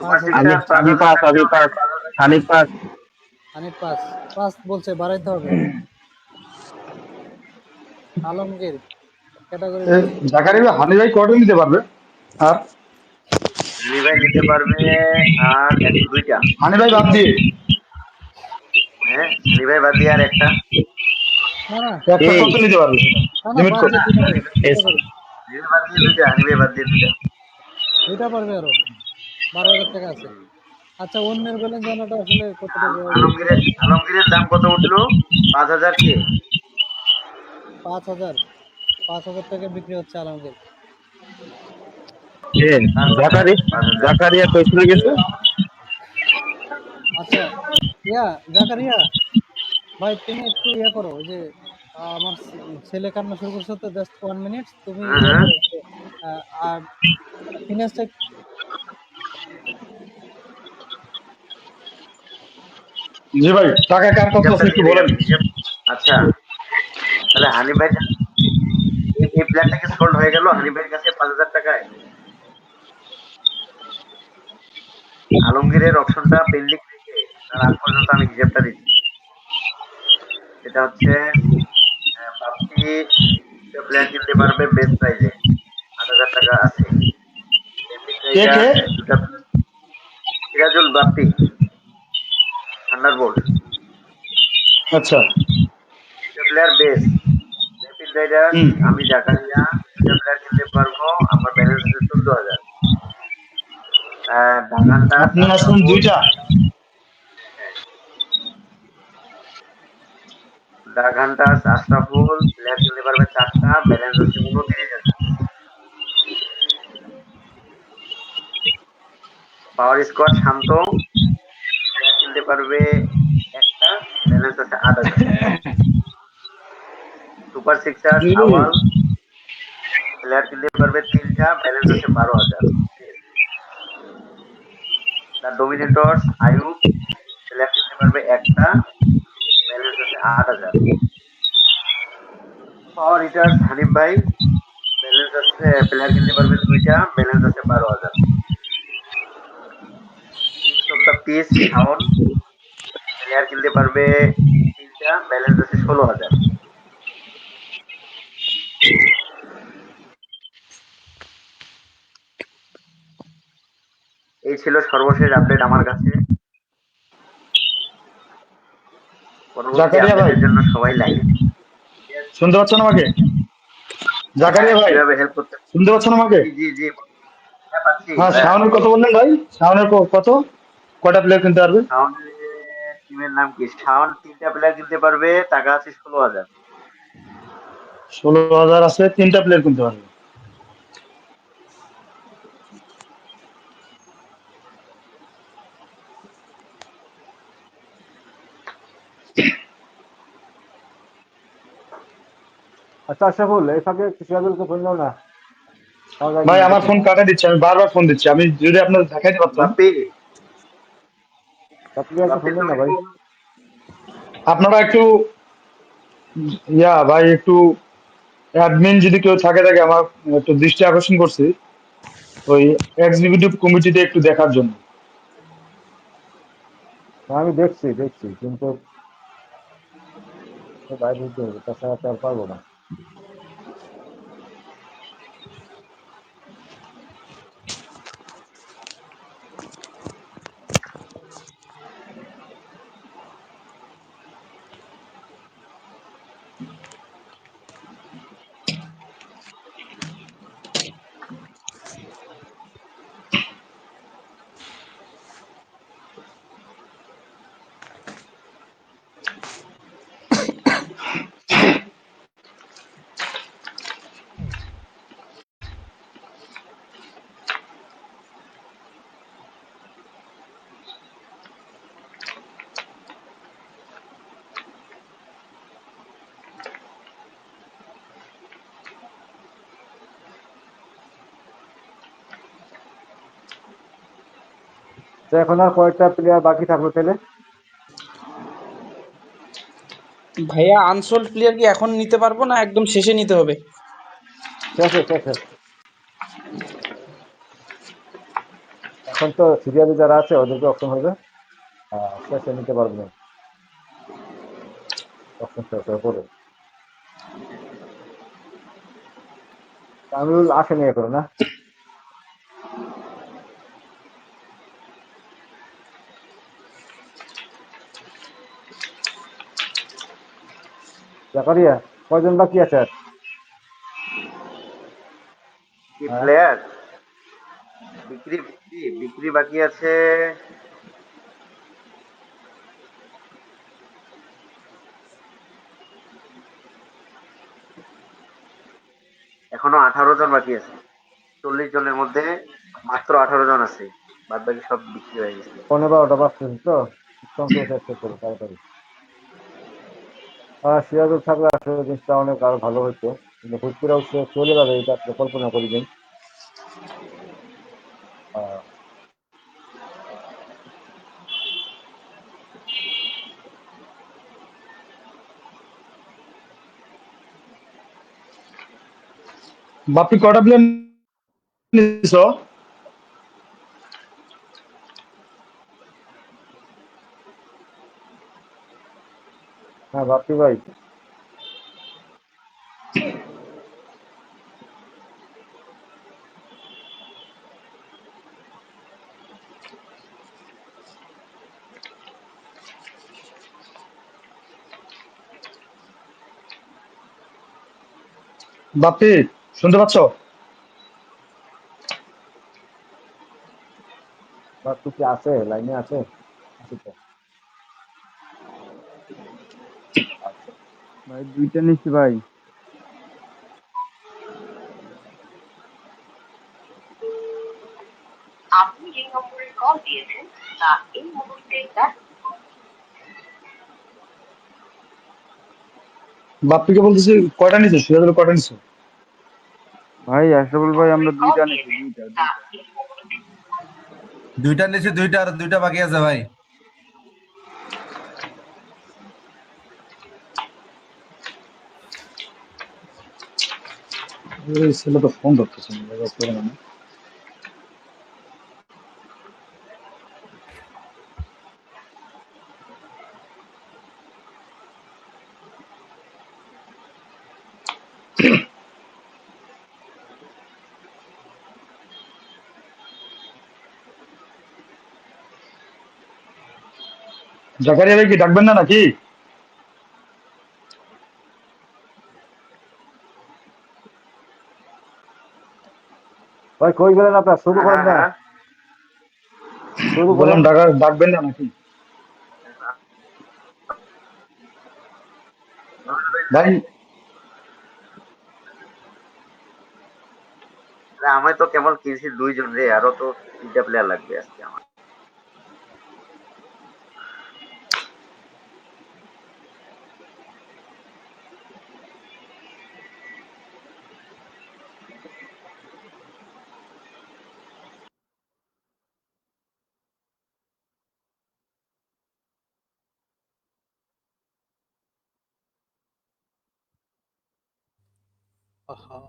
5,000। আমি সিক্সার আমি 5,000 পাস, টাকা। আমি পাস, আমি পাস। হানিফ 5, 5 বলছে, বাড়াইতে হবে। Alamgir category A, B. Zakaria ভাই হানি ভাই কটা নিতে পারবে? আর হানি ভাই নিতে পারবে আর এখন 2টা। হানি ভাই বাদ দিয়ে হ্যাঁ, হানি ভাই বাদ দিয়ে আর একটা। না না একটা এই কত নিতে পারবে সেটা না না, লিমিট বাদ কত? দিয়ে দুইটা করে, দুইটা করে। হানি ভাই বাদ দিয়ে 2টা, হানি ভাই বাদ দিয়ে 2টা। দুইটা পারবে আরো, 12,000 টাকা আছে। আচ্ছা, অন্যের ব্যালেন্স জানাটা আসলে কতটুকু? আলমগীরের দাম কত উঠলো? 5,000 কে? 5,000, 5,000 টাকা বিক্রি হচ্ছে আলমগীর। এ, কার কথা? জাকারি 5,000। জাকারিয়া কই চলে গেছে? আচ্ছা, জাকারিয়া ভাই, তুমি একটু করো, ওই যে আমার ছেলে কান্না শুরু করছে, তো জাস্ট 1 মিনিট তুমি হ্যাঁ হ্যাঁ। করো। আর ফিনান্সটা জি ভাই, টাকা কার কত হিসাবটা আছে একটু দিয়ে দিই বলেন। আমি, হিসাব। আচ্ছা, তাহলে হানি ভাই এই প্লেয়ারটা কি সোল্ড হয়ে গেল হানি ভাইয়ের কাছে 5,000 টাকায়? আলমগীরের অপশনটা পেন্ডিং রেখে তার আগ পর্যন্ত আমি হিসাবটা দিচ্ছি। সেটা হচ্ছে বাপ্পি প্লেয়ার কিনতে পারবে বেস্ট প্রাইজে, 8,000 টাকা আছে। রেপিড কে কে? রাইডার 2টা, সিরাজুল বাপ্পি থান্ডারবোল্ট আচ্ছা। 2টা প্লেয়ার বেস্ট। রেপিড রাইডার হুম। আমি জাকারিয়া 2টা প্লেয়ার কিনতে পারবো, আমার ব্যালেন্স আছে 14,000। ডাক হান্টার আপনি আসুন আশরাফুল 2টা। ডাক হান্টার্স আশরাফুল প্লেয়ার কিনতে পারবে 4টা, ব্যালেন্স আছে 29,000। পাওয়ার স্কোয়াড শান্ত প্লেয়ার কিনতে পারবে 1টা, ব্যালেন্স আছে 8,000। সুপার সিক্সার্স আওয়াল প্লেয়ার কিনতে পারবে 3টা, ব্যালেন্স আছে 12,000। দ্য ডোমিনেটর্স আয়ুব প্লেয়ার কিনতে পারবে 1টা, ব্যালেন্স আছে 8,000। পাওয়ার হিটার্স হানিফ ভাই ব্যালেন্স আছে, প্লেয়ার কিনতে পারবে 2টা, ব্যালেন্স আছে 12,000। Kings of the peace Shaon player কিনতে পারবে 3টা, ব্যালেন্স আছে 16,000। এই ছিল সর্বশেষ আপডেট আমার কাছে। পরবর্তী জাকারিয়া ভাই আপডেটের জন্য সবাই লাইন। শুনতে পাচ্ছেন আমাকে? জাকারিয়া ভাই কিভাবে হেল্প করতে? শুনতে পাচ্ছেন আমাকে? জি জি জি, হ্যাঁ পাচ্ছি হ্যাঁ, ভাইয়া। শাওনের কত বললেন ভাই? শাওনের কত? কয়টা প্লেয়ার কিনতে পারবে? শাওনের টিমের নাম কি? শাওন 3টা প্লেয়ার কিনতে পারবে, টাকা আছে 16,000। 16,000 আছে, 3টা প্লেয়ার কিনতে পারবে। আচ্ছা আশরাফুল, এই ফাঁকে সিরাজুলকে ফোন দাও না। পাওয়া যায় ভাই কিনা আমার দেখি। ফোন কাটা দিচ্ছে, আমি বারবার ফোন দিচ্ছি, আমি যদি আপনার দেখাইতে পারতাম। বাপ্পি প্লেয়ারকে বাপ্পি ফোন দেন তুমি না ভাই। আপনারা একটু ভাই একটু অ্যাডমিন যদি কেউ থাকে আমার একটু দৃষ্টি আকর্ষণ করছি ওই এক্সিকিউটিভ কমিটিতে একটু দেখার জন্য। আমি দেখছি কিন্তু বাইরে দিতে হবে, তাছাড়া তো আর পারবো না। তো এখন আর কয়েকটা প্লেয়ার বাকি থাকলো তাহলে? ভাইয়া আনসোল্ড প্লেয়ার কি এখন নিতে পারবো না একদম শেষে নিতে হবে? শেষে। এখন তো সিরিয়ালে যারা আছে ওদেরকে অপশন হবে, শেষে নিতে পারবো না। অপশন শেষ হয়ে পড়ে। তামিল আসেনি এখনো না? জাকারিয়া, কয়জন বাকি আছে আর? কি হ্যাঁ, প্লেয়ার বিক্রি বিক্রি বিক্রি বাকি আছে? এখনো 18 জন বাকি আছে। 40 জনের মধ্যে মাত্র 18 জন আছে, বাদ বাকি সব বিক্রি হয়ে গেছে। 15টা বাজতেছে তো, কন্ট্রোল শেষ করো তাড়াতাড়ি। সিরাজুল থাকলে আসলে জিনিসটা অনেক আরো ভালো হতো, কিন্তু হুট করে চলে যাবে এটা আপনি কল্পনা করি দিন। বাপি কয়টা প্লেয়ার নিছো? হ্যাঁ বাপ্পি ভাই, বাপি শুনতে পাচ্ছ? বাপ্পি কি আছে, লাইনে আছে? আছে তো। আচ্ছা। ভাই দুইটা নিচ্ছি ভাই। আপনি যে নম্বরে কল দিয়েছেন তা এই মুহূর্তে বাপ্পিকে বলতেছি কয়টা নিছো, সিরাজুল কয়টা নিছো? ভাই আশরাফুল ভাই আমরা দুইটা নিচ্ছি, দুইটা। দুইটা নিচে দুইটা আর দুইটা বাকি আছে ভাই। এই ছেলে তো ফোন ধরতেছে না, এবার করে না। জাকারিয়া ভাই কি ডাকবেন না নাকি? ভাই কই গেলেন আপনার, শুরু করেন না, শুরু করেন। বললাম ডাকবেন না নাকি ভাই? আমি তো কেবল কিনছি 2 জন রে, আরো তো 3টা প্লেয়ার লাগবে আজকে আমার। আহা,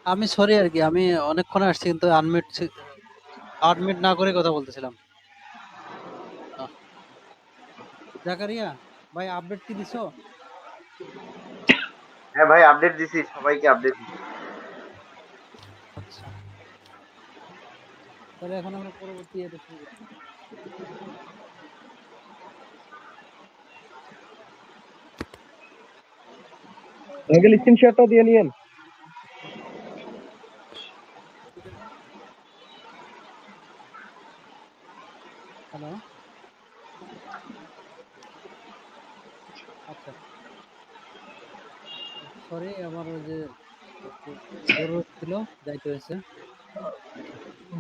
আমি সরি আর কি, আমি অনেকক্ষণ আসছি কিন্তু আনমিউট না করে কথা বলতেছিলাম। জাকারিয়া ভাই আপডেট কি দিছো? হ্যাঁ ভাই আপডেট দিছি, সবাইকে আপডেট দিছি। আচ্ছা, তাহলে এখন আমরা পরবর্তী এটা শুরু করি। আঙ্কেল স্ক্রিন শেয়ারটা দিয়ে নিয়েন। হ্যালো, আচ্ছা সরি, আমার ওই যে একটু জরুরত ছিল, যাইতে হয়েছে।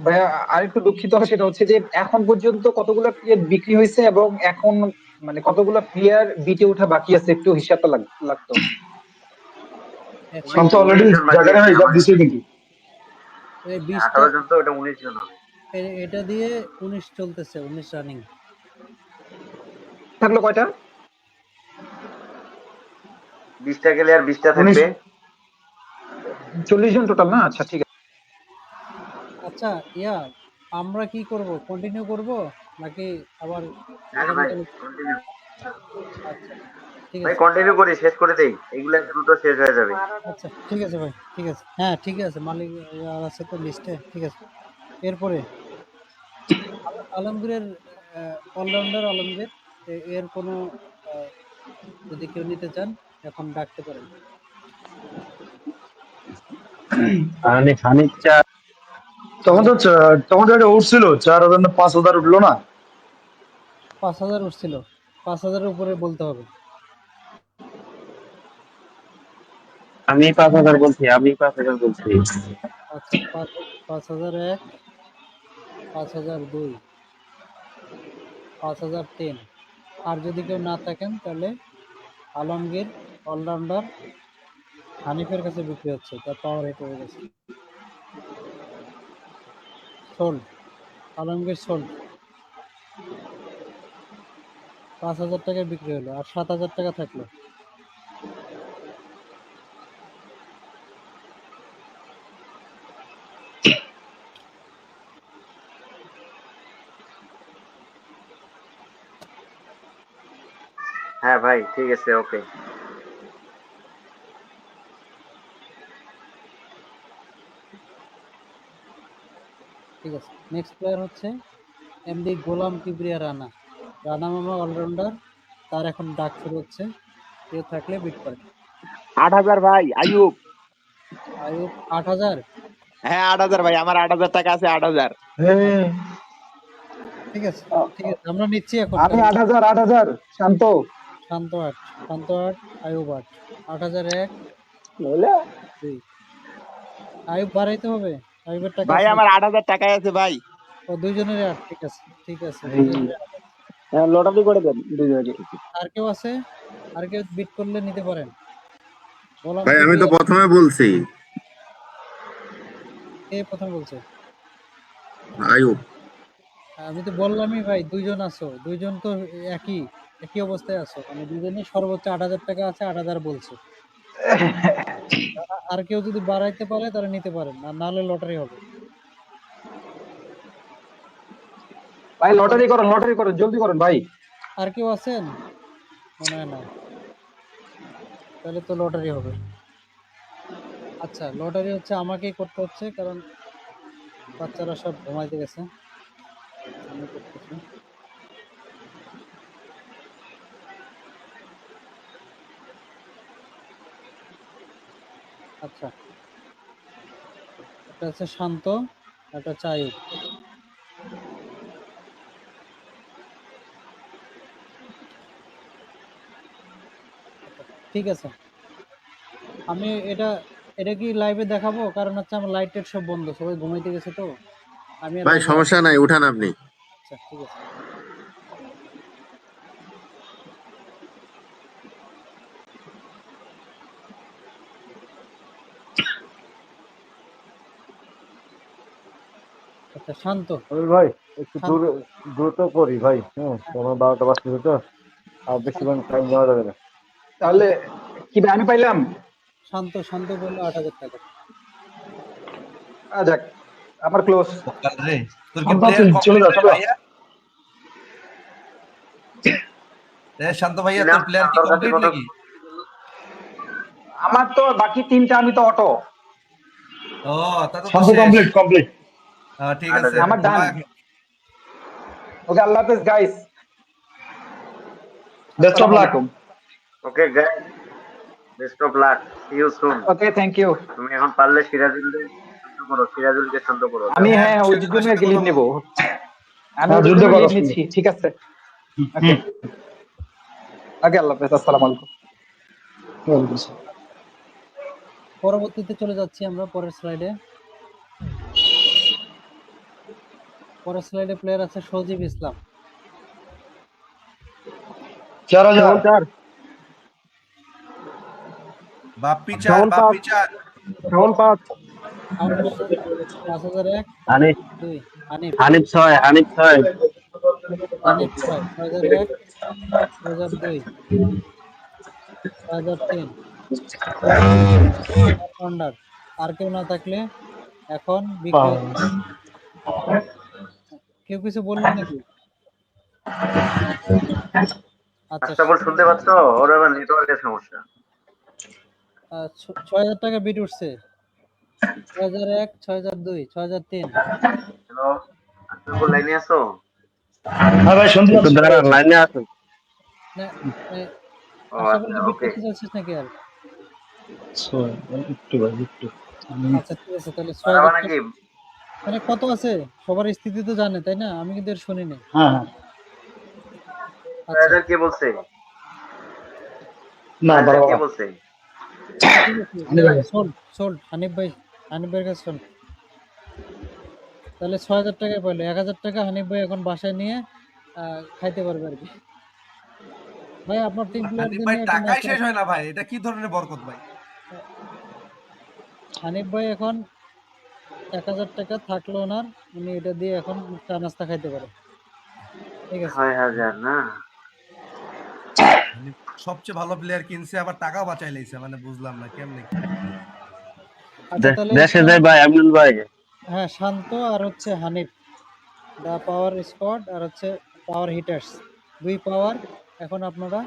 ভাইয়া আরেকটু দুঃখিত, সেটা হচ্ছে যে এখন পর্যন্ত কতগুলো প্লেয়ার বিক্রি হয়েছে এবং এখন মানে কতগুলো প্লেয়ার বিটে ওঠা বাকি আছে, একটু হিসাবটা লাগতো। শান্ত অলরেডি 19 জন বাকি জাকারিয়া আছে ভাই হিসাব আমাদের। দিছে কিন্তু। 18 জন তো, এটা 19 জন হবে। এটা দিয়ে 19 চলতেছে, 19 রানিং। থাকলো কয়টা? 20টা গেলে আর 20টা থাকবে। 40 জন টোটাল না? আচ্ছা ঠিক আছে। আচ্ছা আমরা কি করব, কন্টিনিউ করব নাকি আবার হ্যাঁ ভাই আগামীকাল? কন্টিনিউ, আচ্ছা ঠিক ভাই আছে। কন্টিনিউ করি, শেষ করে দেই, এগুলা দ্রুত শেষ হয়ে যাবে। আচ্ছা ঠিক আছে ভাই, ঠিক আছে, হ্যাঁ ঠিক আছে, মালিক আর আছে তো লিস্টে, ঠিক আছে। এরপরে আলমগীরের অলরাউন্ডার আলমগীর, এর কোনো যদি কেউ নিতে চান এখন ডাকতে পারেন। তখন তো একটা উঠছিল 4,000 না 5,000 উঠলো না? 5,000 উঠছিল, 5,000-এর উপরে বলতে হবে। আমি 5,000 বলছি, আমি 5,000 বলছি। আচ্ছা 5,001, 5,002, 5,003। আর যদি কেউ না থাকেন তাহলে আলমগীর অলরাউন্ডার হানিফের কাছে বিক্রি হচ্ছে, তার পাওয়ার হিট হয়ে গেছে। সোল্ড, আলমগীর সোল্ড, 5,000 টাকায় বিক্রি হলো, আর 7,000 টাকা থাকলো। হ্যাঁ ভাই ঠিক আছে, ওকে। ঠিক আছে, নেক্সট প্লেয়ার হচ্ছে এমডি গোলাম কিবরিয়া রানা। রানা মামা অলরাউন্ডার, তার এখন ডাক শুরু হচ্ছে, কেউ থাকলে বিট করে। 8,000 ভাই আইয়ুব। আয়ুব 8,000। হ্যাঁ 8,000 ভাই, আমার 8,000 টাকা আছে। 8,000। ঠিক আছে ঠিক আছে, আমরা নিচ্ছি এখন। আমি 8,000 শান্ত। শান্ত 8, শান্ত 8, আয়ুব 8, 8001, 2। আয়ুব বাড়াইতে হবে, আয়ুবের টাকা ভাই আছে আমার নাকি? 8,000 টাকায় আছে ভাই। ও দুইজনেরই 8, ঠিক আছে, ঠিক আছে, দুইজনেরই 8 আছে। হ্যাঁ, লটারি করে দেন দুজনে। আর কেউ আছে? আর কেউ বিট করলে নিতে পারেন। বললাম ভাই কে আমি কে তো প্রথমে বলছি কে প্রথম বলছে? আয়ুব। আমি তো বললামই ভাই, দুইজন আছো, দুইজন তো একই একই অবস্থায় আছো, মানে দুইজনই সর্বোচ্চ 8,000 টাকা আছে, 8,000 বলছে। আর কেউ যদি বাড়াইতে পারে তাহলে নিতে পারেন, আর না হলে লটারি হবে। ভাই লটারি করেন জলদি করেন ভাই। আর কেউ আছেন? মনে হয় না, তাহলে তো লটারি হবে। আচ্ছা, লটারি হচ্ছে আমাকেই করতে হচ্ছে, কারণ বাচ্চারা সব ঘুমাইতে গেছে। আমি করতেছি। আচ্ছা, এটা হচ্ছে শান্ত, এটা হচ্ছে আয়ুব। আচ্ছা, ঠিক আছে। আমি এটা এটা কি লাইভে দেখাবো? কারণ হচ্ছে আমার লাইট টাইট সব বন্ধ, সবাই ঘুমাইতে গেছে তো। আমি আর ভাই লাইভে আসি। সমস্যা নাই, উঠান আপনি। আচ্ছা, ঠিক আছে। আচ্ছা, শান্ত। আমির ভাই একটু শান্ত। দ্রুত করি ভাই, হ্যাঁ তোমার 12টা বাজতে তো, আর বেশিক্ষণ টাইম নেওয়া যাবে না। তাহলে কি ভাই আমি পাইলাম? শান্ত শান্ত বললো 8,000 টাকা। যাক আমার ক্লোজ। রে তোর কি প্লেয়ার চলে কমপ্লিট যা রে চলো। ভাইয়া? শান্ত ভাইয়া, কি নাম তোর প্লেয়ার কি তোর কাছে কমপ্লিট কত? নাকি? আমার তো বাকি 3টা, আমি তো অটো। ও, তা তো শান্ত শেষ। কমপ্লিট। ঠিক আছে, 8,000। আমার ডান। ঘুমা এখন। ওকে, আল্লাহ হাফেজ গাইস। বেস্ট অফ আসসালামু লাক। আলাইকুম। Okay guys, best of luck, see you soon. Okay, thank you. তুমি এখন পারলে সিরাজুলকে শান্ত করো, সিরাজুলকে শান্ত করো, আমি যাও। হ্যাঁ, হ্যাঁ ওই আমার জন্য সাথে আর কি কথা লিড বলো। নেব। আমি হ্যাঁ ওটার যুদ্ধ জন্য করো লিড শুরু। নিচ্ছি, ঠিক আছে। ওকে, ওকে, আল্লাহ হাফেজ, আসসালামু আলাইকুম। পরবর্তীতে চলে যাচ্ছি আমরা পরের স্লাইডে। পরের স্লাইডে প্লেয়ার আছে সজীব ইসলাম। 4,000। 4 বাপ্পি চার, 5 বাপ্পি চার। 5 আমার 5,001, হানিফ 2। হানিফ। হানিফ 6, হানিফ 6। হানিফ 6, 6,001, 6,002, 6,003। অলরাউন্ডার। আর কেউ না থাকলে এখন বিক্রি হচ্ছে। কেউ কিছু বললেন নাকি? আচ্ছা, আশরাফুল শুনতে পাচ্ছ? ওর আবার নেটওয়ার্কের সমস্যা। 6,000 টাকা বিট উঠছে। 6,001, 6,002, 6,003। হ্যালো, আশরাফুল লাইনে আছো? হ্যাঁ ভাই শুনতে একটু পাচ্ছি। দাঁড়ান, লাইনে আসুন। না, এ, ও আশরাফুল আচ্ছা, কি বিট ওকে। করতে চাচ্ছিস নাকি আর? একটু ভাই একটু। আচ্ছা, ঠিক আছে, তাহলে বাড়াবা 6,000 টাকা। নাকি? মানে কত আছে সবার স্থিতি তো জানে, তাই না? আমি কিন্তু এর শুনিনি। হ্যাঁ হ্যাঁ। আচ্ছা, 6,000 কে বলছে? না 6,000 কে বাড়াবা। বলছে? আচ্ছা, ঠিক আছে, আনি ভাই। সোল্ড সোল্ড হানিফ ভাই, হানিফ ভাইয়ের কাছে সোল্ড। তাহলে 6,000 টাকায় পাইলো, 1,000 টাকা হানিফ ভাই এখন বাসায় নিয়ে খাইতে পারবে আর কি। ভাই আপনার টিম হানিফ প্লেয়ারদের ভাই নিয়ে একটা টাকাই নাস্তা। শেষ হয় না ভাই, এটা কি ধরনের বরকত ভাই? হানিফ ভাই এখন 1,000 টাকা থাকলো ওনার, উনি এটা দিয়ে এখন চা নাস্তা খাইতে পারে। ঠিক আছে। 6,000 না? হানিফ সবচেয়ে ভালো প্লেয়ার কিনছে, আবার টাকাও বাঁচাই লাইছে, মানে বুঝলাম না কেমনে কি। আচ্ছা, তাহলে দেশে যাই ভাই আমিনুল ভাই। হ্যাঁ, শান্ত আর হচ্ছে হানিফ, দা পাওয়ার স্কোয়াড, আর হচ্ছে পাওয়ার হিটার্স, 2 পাওয়ার। এখন আপনারা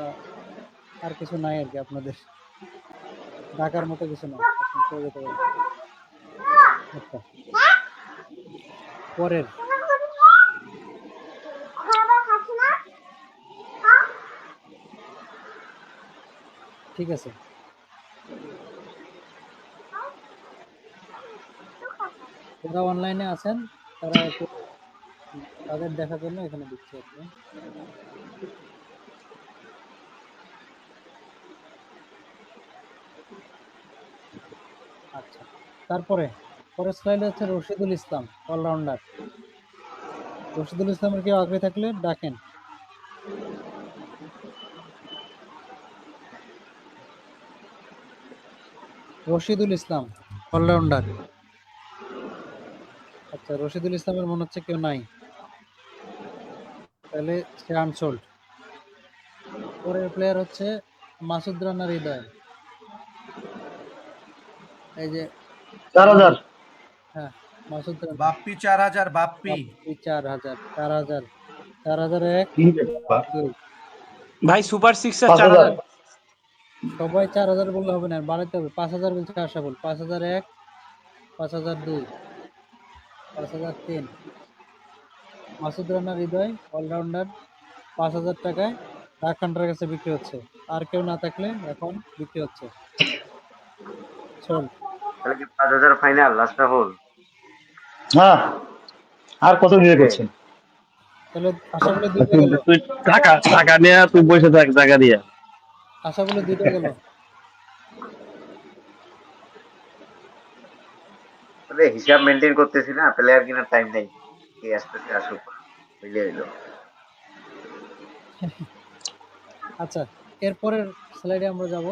আহ, আর কিছু নাই আর কি, আপনাদের ঢাকার মতো কিছু না, আপনি চলে যেতে পারেন। আচ্ছা, পরের। ঠিক আছে, যারা অনলাইনে আছেন তারা একটু তাদের দেখার জন্য এখানে দিচ্ছি আর কি। আচ্ছা, তারপরে পরের স্লাইডে হচ্ছে রশিদুল ইসলাম, অলরাউন্ডার। রশিদুল ইসলামের কেউ আগ্রহী থাকলে ডাকেন। রশিদুল ইসলাম, অলরাউন্ডার। আচ্ছা, রশিদুল ইসলামের মনে হচ্ছে কেউ নাই, তাহলে সে আনসোল্ড। পরের প্লেয়ার হচ্ছে মাসুদ রানা হৃদয়। এই যে 4000 হ্যাঁ, মাসুদ রানা। বাপ্পি 4000, বাপ্পি। বাপ্পি 4000, 4000, 4001, 2। ভাই সুপার সিক্সার 5000 4000। সবাই 4000 বললে হবে না, বাড়াতে হবে। 5000 বলছে আশাফুল, 5001, 5002, 5003। মাসুদ রানা হৃদয়, অলরাউন্ডার, 5000 টাকায় ডাক হান্টারের কাছে বিক্রি হচ্ছে। আর কেউ না থাকলে এখন বিক্রি হচ্ছে। চল, তাহলে কি 5000 ফাইনাল আশরাফুল? হ্যাঁ, আর কত বিয়ে করছেন? তাহলে আশাফুলের দুইটা গেল, তুই টাকা টাকা নিয়ে তুই বসে থাক টাকা দিয়ে। আশাফুলের দুইটা গেল। তবে হিসাব মেনটেন করতেছি না, প্লেয়ার কিনার টাইম নেই। কে আসতেছে আসুক, বুঝলে হইলো। আচ্ছা, এরপরের স্লাইডে আমরা যাব।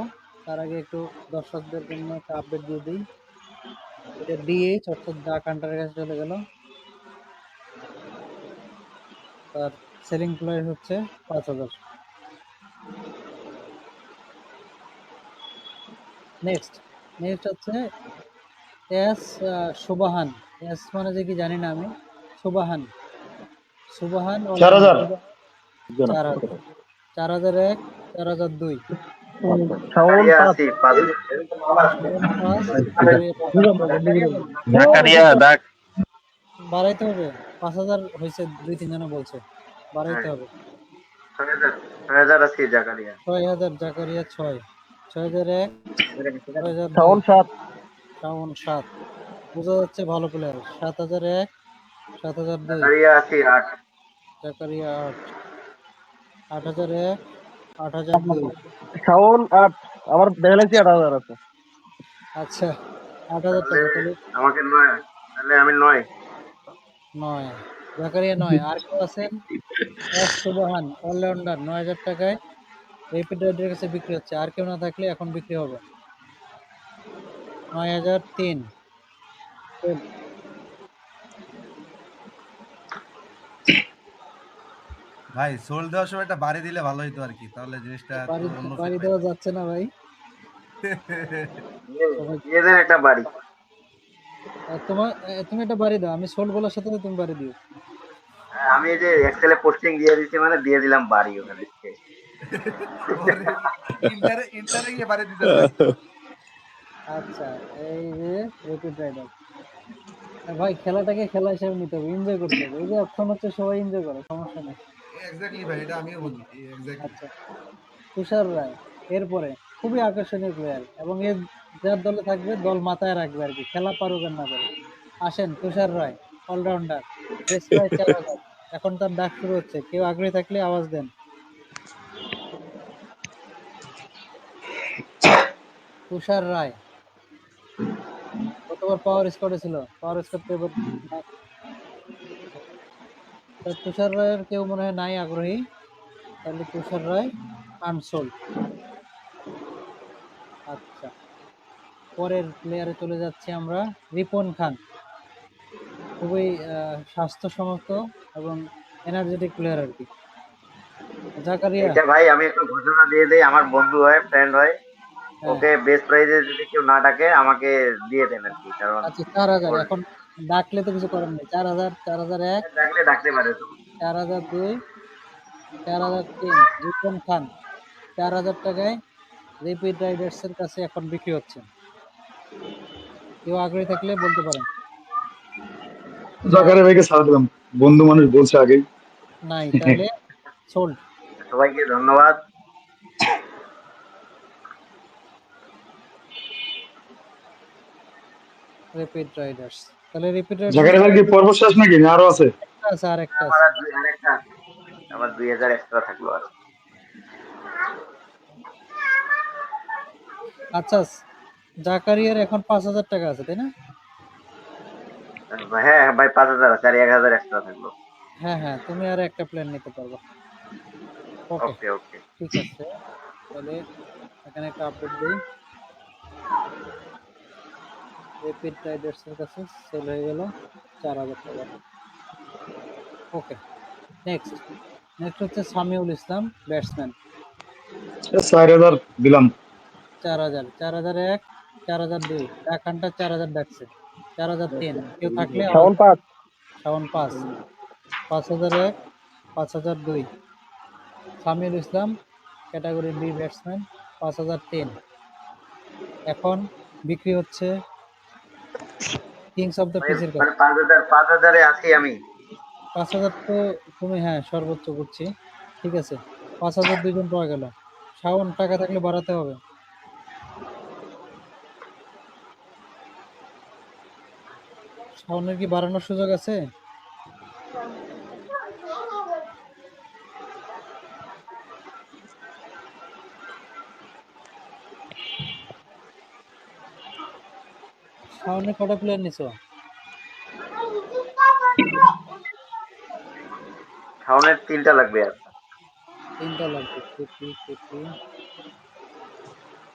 তার আগে একটু দর্শকদের জন্য একটা আপডেট দিয়ে দিই। এটা ডিএইচ অর্থাৎ ডাক হান্টারের কাছে চলে গেল। তার সেলিং প্রাইস হচ্ছে 5000। নেক্সট নেক্সট হচ্ছে এস সুবাহান। এস মানে যে কি জানি না আমি। সুবাহান, সুবাহান 4000 4000, 4001, 4002, শাওন জাকারিয়া 5। আছি 5। জাকারিয়া ডাক। বাড়াইতে হবে। 5000 হয়েছে, 2-3 জনে বলছে বাড়াইতে হবে। 6000 আছি জাকারিয়া। 6000 জাকারিয়া 6, 6001, 6002, শাওন 7। শাওন 7। বোঝা যাচ্ছে ভালো প্লেয়ার। 7001, 7002, জাকারিয়া আছি 8। জাকারিয়া 8, 8001, 8002। শাওন 8। আমার ব্যালেন্সই 8000 আছে। আচ্ছা, 8000 তাহলে টাকা। তাহলে আমাকে 9, তাহলে আমি 9। 9, জাকারিয়া 9। আর কেউ আছেন? এস সুবাহান, অলরাউন্ডার, 9000 টাকায় রেপিড রাইডের কাছে বিক্রি হচ্ছে। আর কেউ না থাকলে এখন বিক্রি হবে। 9003। ভাই সোল দেওয়ার সময় একটা বাড়ি দিলে ভালো হতো আর কি, তাহলে জিনিসটা একটু বাড়ি অন্য বাড়ি ফিল দেওয়া পাইতো। যাচ্ছে না ভাই। সবাই দিয়ে দেন একটা বাড়ি। তুমি একটা বাড়ি দাও, আমি সোল্ড বলার সাথে সাথে তুমি বাড়ি দিও। আমি এই যে এক্সেলে পোস্টিং দিয়ে দিচ্ছি, মানে দিয়ে দিলাম বাড়ি ওখানে। ইন্টারে ইন্টারে গিয়ে বাড়ি দিতে ভাই। আচ্ছা, এই যে রেপিড রাইডার ভাই, খেলাটাকে খেলা হিসেবে নিতে হবে, এনজয় করতে হবে। এই যে অপশন হচ্ছে সবাই এনজয় করে, সমস্যা নেই। এক্স্যাক্টলি ভাই, এটা আমিও বলি এক্স্যাক্টলি। আচ্ছা, তুষার রায় এরপরে খুবই আকর্ষণীয় প্লেয়ার, এবং এর যার দলে থাকবে দল মাথায় রাখবে আর কি, খেলা পারুক আর না পারুক। আসেন, তুষার রায়, অলরাউন্ডার, বেস্ট প্রাইস 4000। এখন তার ডাক শুরু হচ্ছে, কেউ আগ্রহী থাকলে আওয়াজ দেন। তুষার রায় গতবার পাওয়ার স্কোয়াডে ছিল, পাওয়ার স্কোয়াড তো এবার নাই। তা তুষার রায়ের কেউ মনে হয় নাই আগ্রহী, তাহলে তুষার রায় আনসোল্ড। আচ্ছা, পরের প্লেয়ারে চলে যাচ্ছি আমরা। রিপন খান, খুবই স্বাস্থ্যসম্মত এবং এনার্জেটিক প্লেয়ার আর কি। জাকারিয়া, এইটা ভাই আমি একটু ঘোষণা দিয়ে দেই, আমার বন্ধু হয়, ফ্রেন্ড হয়। হ্যাঁ। ওকে বেস্ট প্রাইজে যদি কেউ না ডাকে আমাকে দিয়ে দেন আর কি, কারণ আচ্ছা, 4000 এখন ডাকলে তো কিছু করার নেই। 4000, 4001, ডাকলে ডাকতে পারে তো। 4002, 4003। রিপন খান 4000 টাকায় রেপিড রাইডার্স এর কাছে এখন বিক্রি হচ্ছে। কেউ আগ্রহী থাকলে বলতে পারেন। জাকারিয়া ভাইকে ছাড় দিলাম, বন্ধু মানুষ বলছে আগেই। নাই, তাহলে সোল্ড। সবাইকে ধন্যবাদ। রেপিড রাইডার্স, তাহলে রেপিড রাইডার্স জাকারিয়া ভাই কি পর্ব শেষ নাকি, না আরো আছে? আছে, আর একটা আমার আছে। আরেকটা আছে। আমার 2000 এক্সট্রা থাকলো আর। আচ্ছা, জাকারিয়ার এখন 5,000 টাকা আছে, তাই না? হ্যাঁ ভাই 5,000 আছে আর 1,000 এক্সট্রা থাকলো। হ্যাঁ হ্যাঁ, তুমি আর একটা প্ল্যান নিতে পারবা। ওকে, ওকে ওকে। ঠিক আছে। তাহলে এখানে একটা আপডেট দিই। রেপিড রাইডার্স এর কাছে সেল হয়ে গেল 4,000 টাকা। ওকে, নেক্সট হচ্ছে সামিউল ইসলাম, ব্যাটসম্যান। 4,000 দিলাম। 4,000, 4,001, 4,002, ডাকানটা 4,000 ডাকছে, 4,003। কেউ থাকলে আওয়াজ। শাওন 5। শাওন 5, 5,001, 5,002। সামিউল ইসলাম, ক্যাটাগরি বি ব্যাটসম্যান, 5,003। এখন বিক্রি হচ্ছে কিংস অফ দ্য পিসের কাছে। 5,000 এ আছি আমি। 5,000 তো তুমি, হ্যাঁ সর্বোচ্চ করছি, ঠিক আছে। 5,000 দুইজন পাওয়া গেল। শাওন, টাকা থাকলে বাড়াতে হবে। শাওনের কি বাড়ানোর সুযোগ আছে? শাওনের কটা প্লেয়ার নিছো? শাওনের 3টা লাগবে আর। 3টা লাগবে।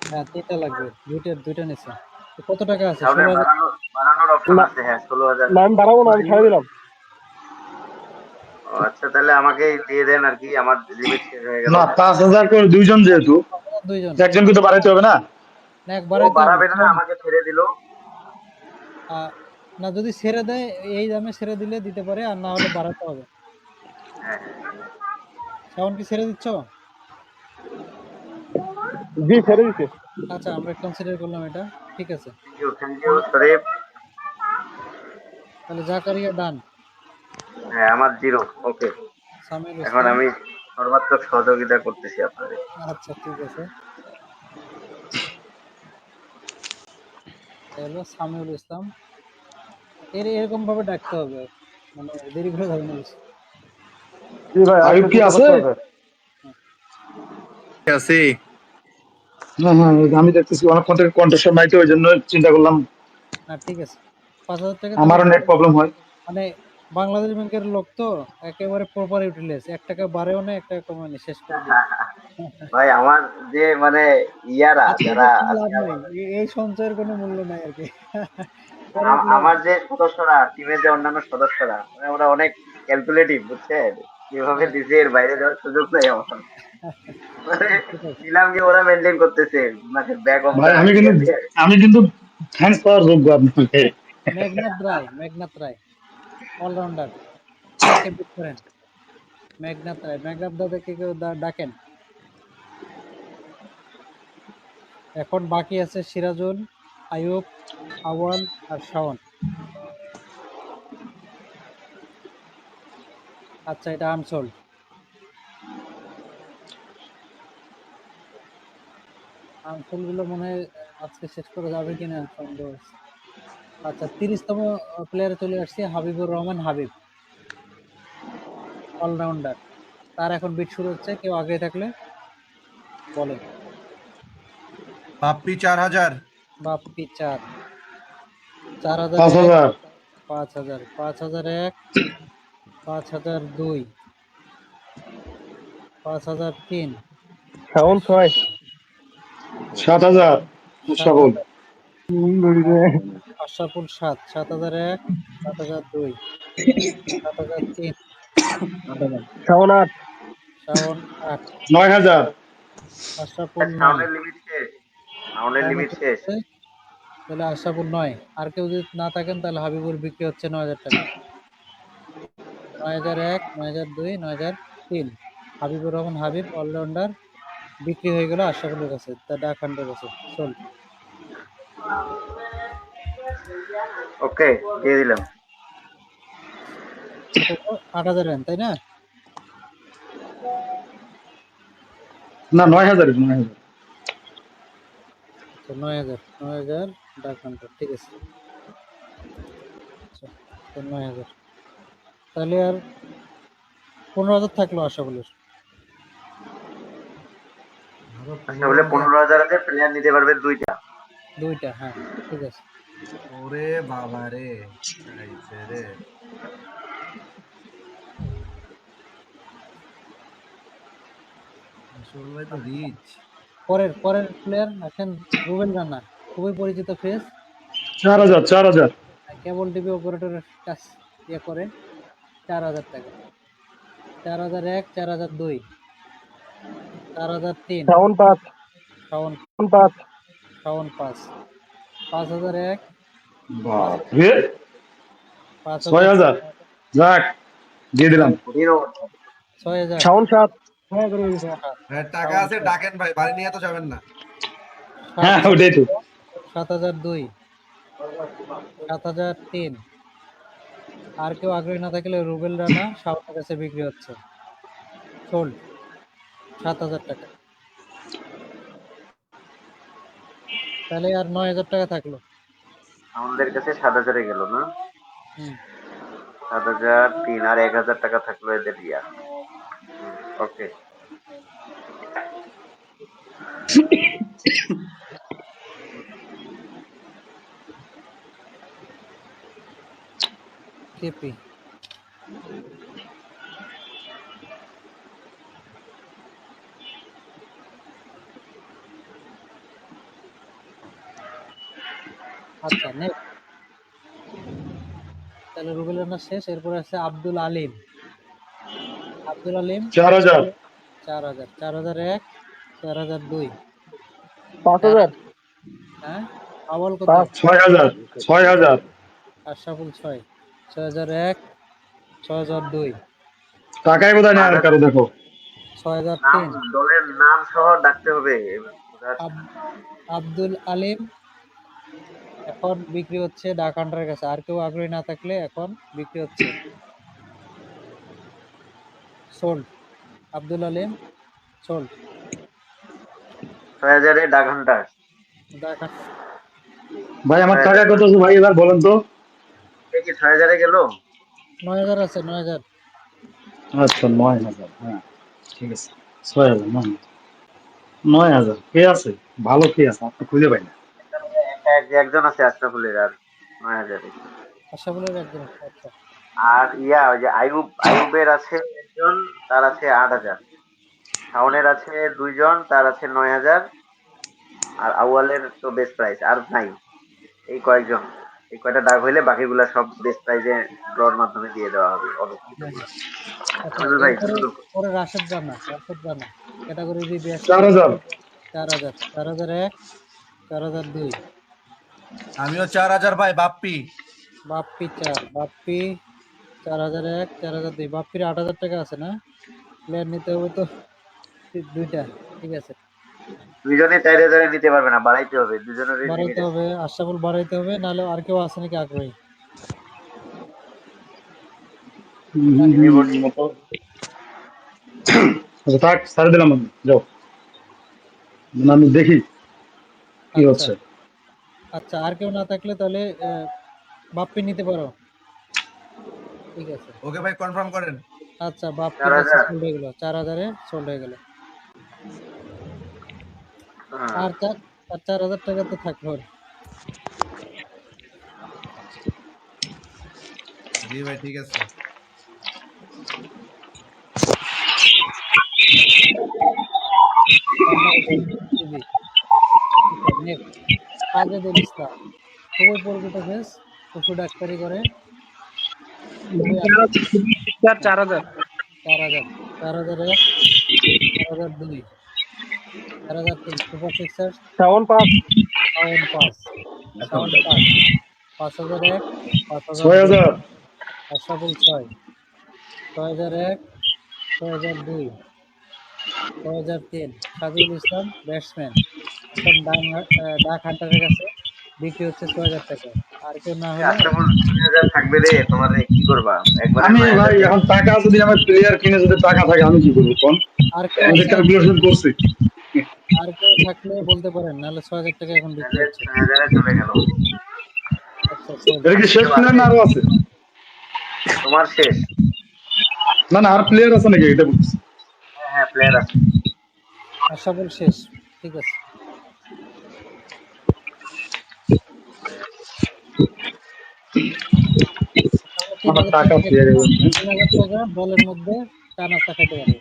হ্যাঁ 3টা লাগবে, দুইটা নিছো। তো কত টাকা আছে? শাওনের 16,000। বাড়ানোর অপশন আছে, হ্যাঁ 16,000। না আমি বাড়াবো না, আমি ছাড়ে দিলাম। আচ্ছা তাহলে আমাকে দিয়ে দেন আর কি, আমার লিমিট শেষ হয়ে গেল। না 5,000 করে দুইজন, যেহেতু দুইজন, একজনকে তো বাড়াইতে হবে না। না এক ও বাড়াইতে হবে। বাড়াবে না, আমাকে ছেড়ে দিল। না যদি ছেড়ে দেয়, এই দামে ছেড়ে দিলে দিতে পারে, আর না হলে বাড়াতে হবে। হ্যাঁ শাওন কি ছেড়ে দিচ্ছ? জি ছেড়ে দিছে। আচ্ছা, আমরা কনসিডার করলাম এটা, ঠিক আছে। থ্যাংক ইউ শরীফ। তাহলে জাকারিয়া ডান। হ্যাঁ আমার 0। ওকে, সামিউল এখন ইসলাম। আমি সর্বাত্মক সহযোগিতা করতেছি আপনাদের। আচ্ছা ঠিক আছে, হলো সামিউল ইসলাম। এরকম ভাবে ডাকতে হবে, মানে দেরি করে যাবে না বেশি। জি ভাই, আয়ুব আজকে কি যেটা আছে? করতে হবে। আছে। হ্যাঁ হ্যাঁ, আমি দেখতেছি অনেকক্ষণ থেকে কন্টেস্ট নাই তো, ওই জন্য চিন্তা করলাম। না ঠিক আছে, 5,000 টাকা তাহলে। আমারও নেট প্রবলেম হয়। মানে বাংলাদেশ ব্যাংকের লোক তো একেবারে প্রপার ইউটিলাইজ, 1 টাকা বাড়েও না 1 টাকা কমে না, শেষ করে দিয়ে। ভাই আমার যে মানে ইয়ারা আজকে তো যারা কোনো লাভ আজকে নাই, আমার এই সঞ্চয়ের কোনো মূল্য নাই আর কি। পরে আমার যে সদস্যরা, টিমের যে অন্যান্য সদস্যরা, মানে ওরা অনেক ক্যালকুলেটিভ, বুঝছেন? যেভাবে দিছে এর বাইরে যাওয়ার সুযোগ নাই আমার। মানে নিলাম কি ওরা মেনটেন করতেছে, মানে ব্যাক অফ ভাই দা আমি কিন্তু থ্যাঙ্কস পাওয়ার যোগ্য আপনাকে। মেঘনাথ রায় অলরাউন্ডার, কাকে বিট করেন? মেঘনাথ দাদাকে কেউ ডাকেন? এখন বাকি আছে সিরাজুল, আয়ুব, আওয়াল আর শাওন। আচ্ছা, এটা আনসোল্ড। আনসোল্ড গুলো মনে হয় আজকে শেষ করে যাবে কিনা সন্দেহ আছে। আচ্ছা, 30তম প্লেয়ারে চলে আসছে হাবিবুর রহমান হাবিব, অলরাউন্ডার। তার এখন বিট শুরু হচ্ছে, কেউ আগে থাকলে বলেন। বাপ্পি 4,000। বাপ্পি 4, 4,001, 5,000, 5,000, 5,001, 5,002, 5,003, শাওন 6। 7,000 সবল। 7,000, আশরাফুল 7, 7,001, 7,002, 7,003, শাওন 8। শাওন 8, 9,000। আশরাফুল 9। সাউন্ডের লিমিট শেষ, সাউন্ডের লিমিট শেষ। তাহলে আশরাফুল 9। আর কেউ যদি না থাকেন তাহলে হাবিবুর বিক্রি হচ্ছে 9,000 টাকা। 9,001, 9,002, 9,003। হাবিবুর রহমান হাবিব অলরাউন্ডার বিক্রি হয়ে গেল আশরাফুলের কাছে, তার ডাক হান্ডের কাছে সোল্ড। ওকে, দিয়ে দিলাম। 8,000 রান, তাই না? না 9,000, 9,000। আচ্ছা 9,000 ডাক হান্ডার, ঠিক আছে। আচ্ছা, তো 9,000, তাহলে আর 15,000 থাকলো আশরাফুলের। আচ্ছা বলে 15,000 প্লেয়ার নিতে পারবে 2টা। দুইটা, হ্যাঁ ঠিক আছে। ওরে বাবা রে, খাইছে রে। আসল ভাই তো রিচ। পরের প্লেয়ার আছেন রুবেল রানা, খুবই পরিচিত ফেস। 4000 কেবল টিভি অপারেটরের কাজ ইয়ে করে। 4000 টাকা। 4001, 4002, 4003, শাওন 5, শাওন 5, শাওন 5, 5001, বাপ রে 5000, 6000 যাক দিয়ে দিলাম। 6000, শাওন 7, হ্যাঁ, টাকা শাওন আছে 7, ডাকেন ভাই, বাড়ি নিয়ে তো যাবেন না। হ্যাঁ ওটাই তো। 7002, 7003। আর কেউ আগ্রহী না থাকলে রুবেল রানা শাওনের কাছে বিক্রি হচ্ছে, সোল্ড 7000 টাকা। তাহলে আর 9000 টাকা থাকলো। আমাদের কাছে 7000-এ গেল না? হুম 7000, 3 আর 1000 টাকা থাকলো এদের ইয়া। ওকে। কেপি। আচ্ছা নেক্সট, তাহলে রুবেল রানা শেষ। এরপরে আছে আব্দুল আলিম। আব্দুল আলিম 4000 4000, 4001, 4002, 5000, হ্যাঁ আওয়াল কত? 6000 আশরাফুল 6, 6001, 6002, টাকাই বোধহয় নেই আর কারো দেখো। 6003। দলের নাম সহ ডাকতে হবে। আব্দুল আলিম এখন বিক্রি হচ্ছে ডাক হান্টারের কাছে। আর কেউ আগ্রহী না থাকলে এখন বিক্রি হচ্ছে, সোল্ড। আব্দুল আলিম সোল্ড। 6000-এ ডাক হান্টার। ডাক হান্টার ভাই আমার টাকা কত আছে ভাই এবার বলেন তো। কি 6000-এ গেল? 9000 আছে, 9000। আচ্ছা 9000, হ্যাঁ ঠিক আছে। 6000 9000 কে আছে, ভালো কে আছে আপনি খুঁজে পাই না। একজন আছে আশরাফুলের আর 9000-এ। আশরাফুলের একজন আছে, আচ্ছা। আর ইয়া ওই যে আইয়ুবের আছে একজন, তার আছে 8000। শাওনের আছে 2 জন, তার আছে 9000। আর আউয়ালের তো বেস্ট প্রাইস আর নাই। এই কয়েকজন, এই কয়টা ডাক হইলে বাকিগুলা সব বেস্ট প্রাইজে ড্রর মাধ্যমে দিয়ে দেওয়া হবে হ্যাঁ, অবশ্যই। আচ্ছা ভাই এরপরে দ্রুত। পরে রাশেদ রানা ক্যাটাগরি বিবি আছে 4000 4000, 4001, 4002, আমিও 4000 ভাই, বাপ্পি। বাপ্পি 4, বাপ্পি 4001, 4002। বাপ্পির 8000 টাকা আছে না? প্লেয়ার নিতে হবে তো দুইটা, ঠিক আছে। দুইজনে 4000-এ নিতে পারবে না, বাড়াইতে হবে, দুজনেরই লিমিট বাড়াইতে আছে। হবে, আশরাফুল বাড়াইতে হবে, নাহলে আর কেউ আছে নাকি আগ্রহী? আচ্ছা থাক ছাড়ে দিলাম আমি, যাও আমি দেখি কি আচ্ছা হচ্ছে। আচ্ছা, আর কেউ না থাকলে তাহলে বাপ্পি নিতে পারো, ঠিক আছে। ওকে ভাই, কনফার্ম করেন। আচ্ছা বাপ্পির কাছে 4000। সোল্ড হয়ে গেল, 4000-এ সোল্ড হয়ে গেল। হ্যাঁ। আর 4000 টাকা তো থাকলো। জি ভাই, ঠিক আছে। সাজেদুল ইসলাম, খুবই পরিচিত ফেস, পশু ডাক্তারি করে। খুবই 4000, 4000, 4001, 4002, 4003, সুপার সিক্সার শাওন 5, শাওন 5, শাওন 5, 5001, 5002, 6000 আশরাফুল 6, 6001, 6002, 6003, সাজিদুল ইসলাম ব্যাটসম্যান এখন ডাক হান্টারের কাছে বিক্রি হচ্ছে 6000 টাকা। আর কেউ না হলে আশরাফুল 6000 থাকবে রে, তোমার কি করবা একবারে আমি 9000 ভাই দিয়ে? এখন টাকা যদি আমার প্লেয়ার কিনে যদি টাকা থাকে আমি কি করবো কোন, আর কেউ আমি আছে, ক্যালকুলেশন করছি। আর কেউ থাকলে বলতে পারেন, নাহলে 6000 টাকা এখন বিক্রি তাহলে হচ্ছে। 6000-এ চলে গেল। আচ্ছা সোল্ড। এটা কি শেষ প্লেয়ার না আরো আছে? তোমার শেষ। না না আর প্লেয়ার আছে নাকি এটা বলছি। হ্যাঁ হ্যাঁ, প্লেয়ার আছে। আশরাফুল শেষ, ঠিক আছে। তাহলে আমার টাকা পেয়ে গেলাম। 3,000 টাকা দলের মধ্যে চা নাস্তা খাইতে পারবে।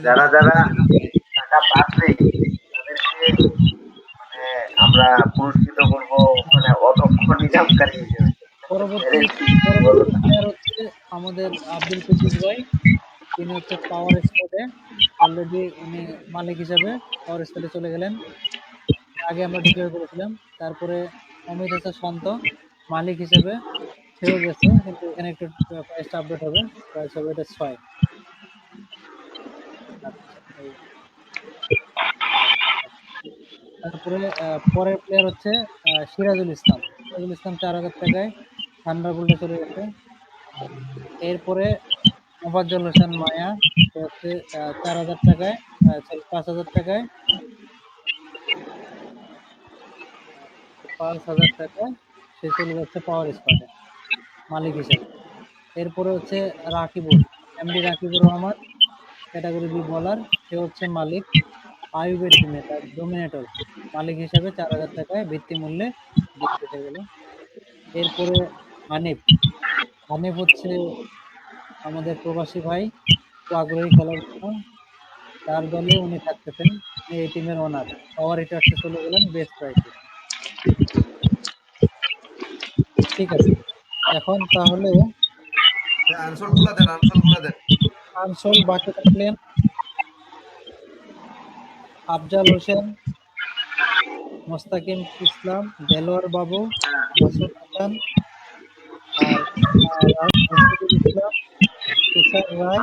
যারা যারা টাকা পাচ্ছে তাদেরকে মানে আমরা পুরস্কৃত করব মানে অদক্ষ নিজামকারী হিসেবে। পরবর্তী চ্যালেঞ্জ বলো না। প্লেয়ার হচ্ছে আমাদের আব্দুল কুদ্দুস ভাই। তিনি হচ্ছে পাওয়ার স্কোয়াডে অলরেডি উনি মালিক হিসাবে পাওয়ার স্কোয়াডে চলে গেলেন। আগে আমরা ডিক্লেয়ার করেছিলাম। তারপরে অমিত হাসান শান্ত মালিক হিসেবে সেও গেছে, কিন্তু এখানে একটু প্রাইসটা আপডেট হবে। প্রাইস হবে এটা 6। আচ্ছা, এই তারপরে পরের প্লেয়ার হচ্ছে সিরাজুল ইসলাম। সিরাজুল ইসলাম 4,000 টাকায় থান্ডারবোল্টে চলে গেছে। এরপরে মোফাজ্জল হোসেন মায়া, সে হচ্ছে 4,000 টাকায়, সরি 5,000 টাকায়, 5,000 টাকায় সে চলে যাচ্ছে পাওয়ার স্কোয়াডে মালিক হিসেবে। এরপরে হচ্ছে Rakibul, MD Rakibur Rahman, category B বলার, সে হচ্ছে মালিক আইউবের টিমে, তার ডোমিনেটর মালিক হিসাবে 4,000 টাকায় ভিত্তি মূল্যে বিক্রি হয়ে গেল। এরপরে হানিফ, হানিফ হচ্ছে আমাদের প্রবাসী ভাই, খুব আগ্রহী খেলার জন্য, তার দলে উনি থাকতেছেন, উনি এই টিমের ওনার। পাওয়ার হিটার্সে চলে গেলেন বেস্ট প্রাইসে। ঠিক আছে, এখন তাহলে আনসোল গুলা দেন, আনসোল গুলা দেন। আনসোল বাকি থাকলেন আফজাল হোসেন, মোস্তাকিম ইসলাম, দেলোয়ার বাবু, মাসুদ হাসান, আর রাশিদুল ইসলাম, তুষার রায়।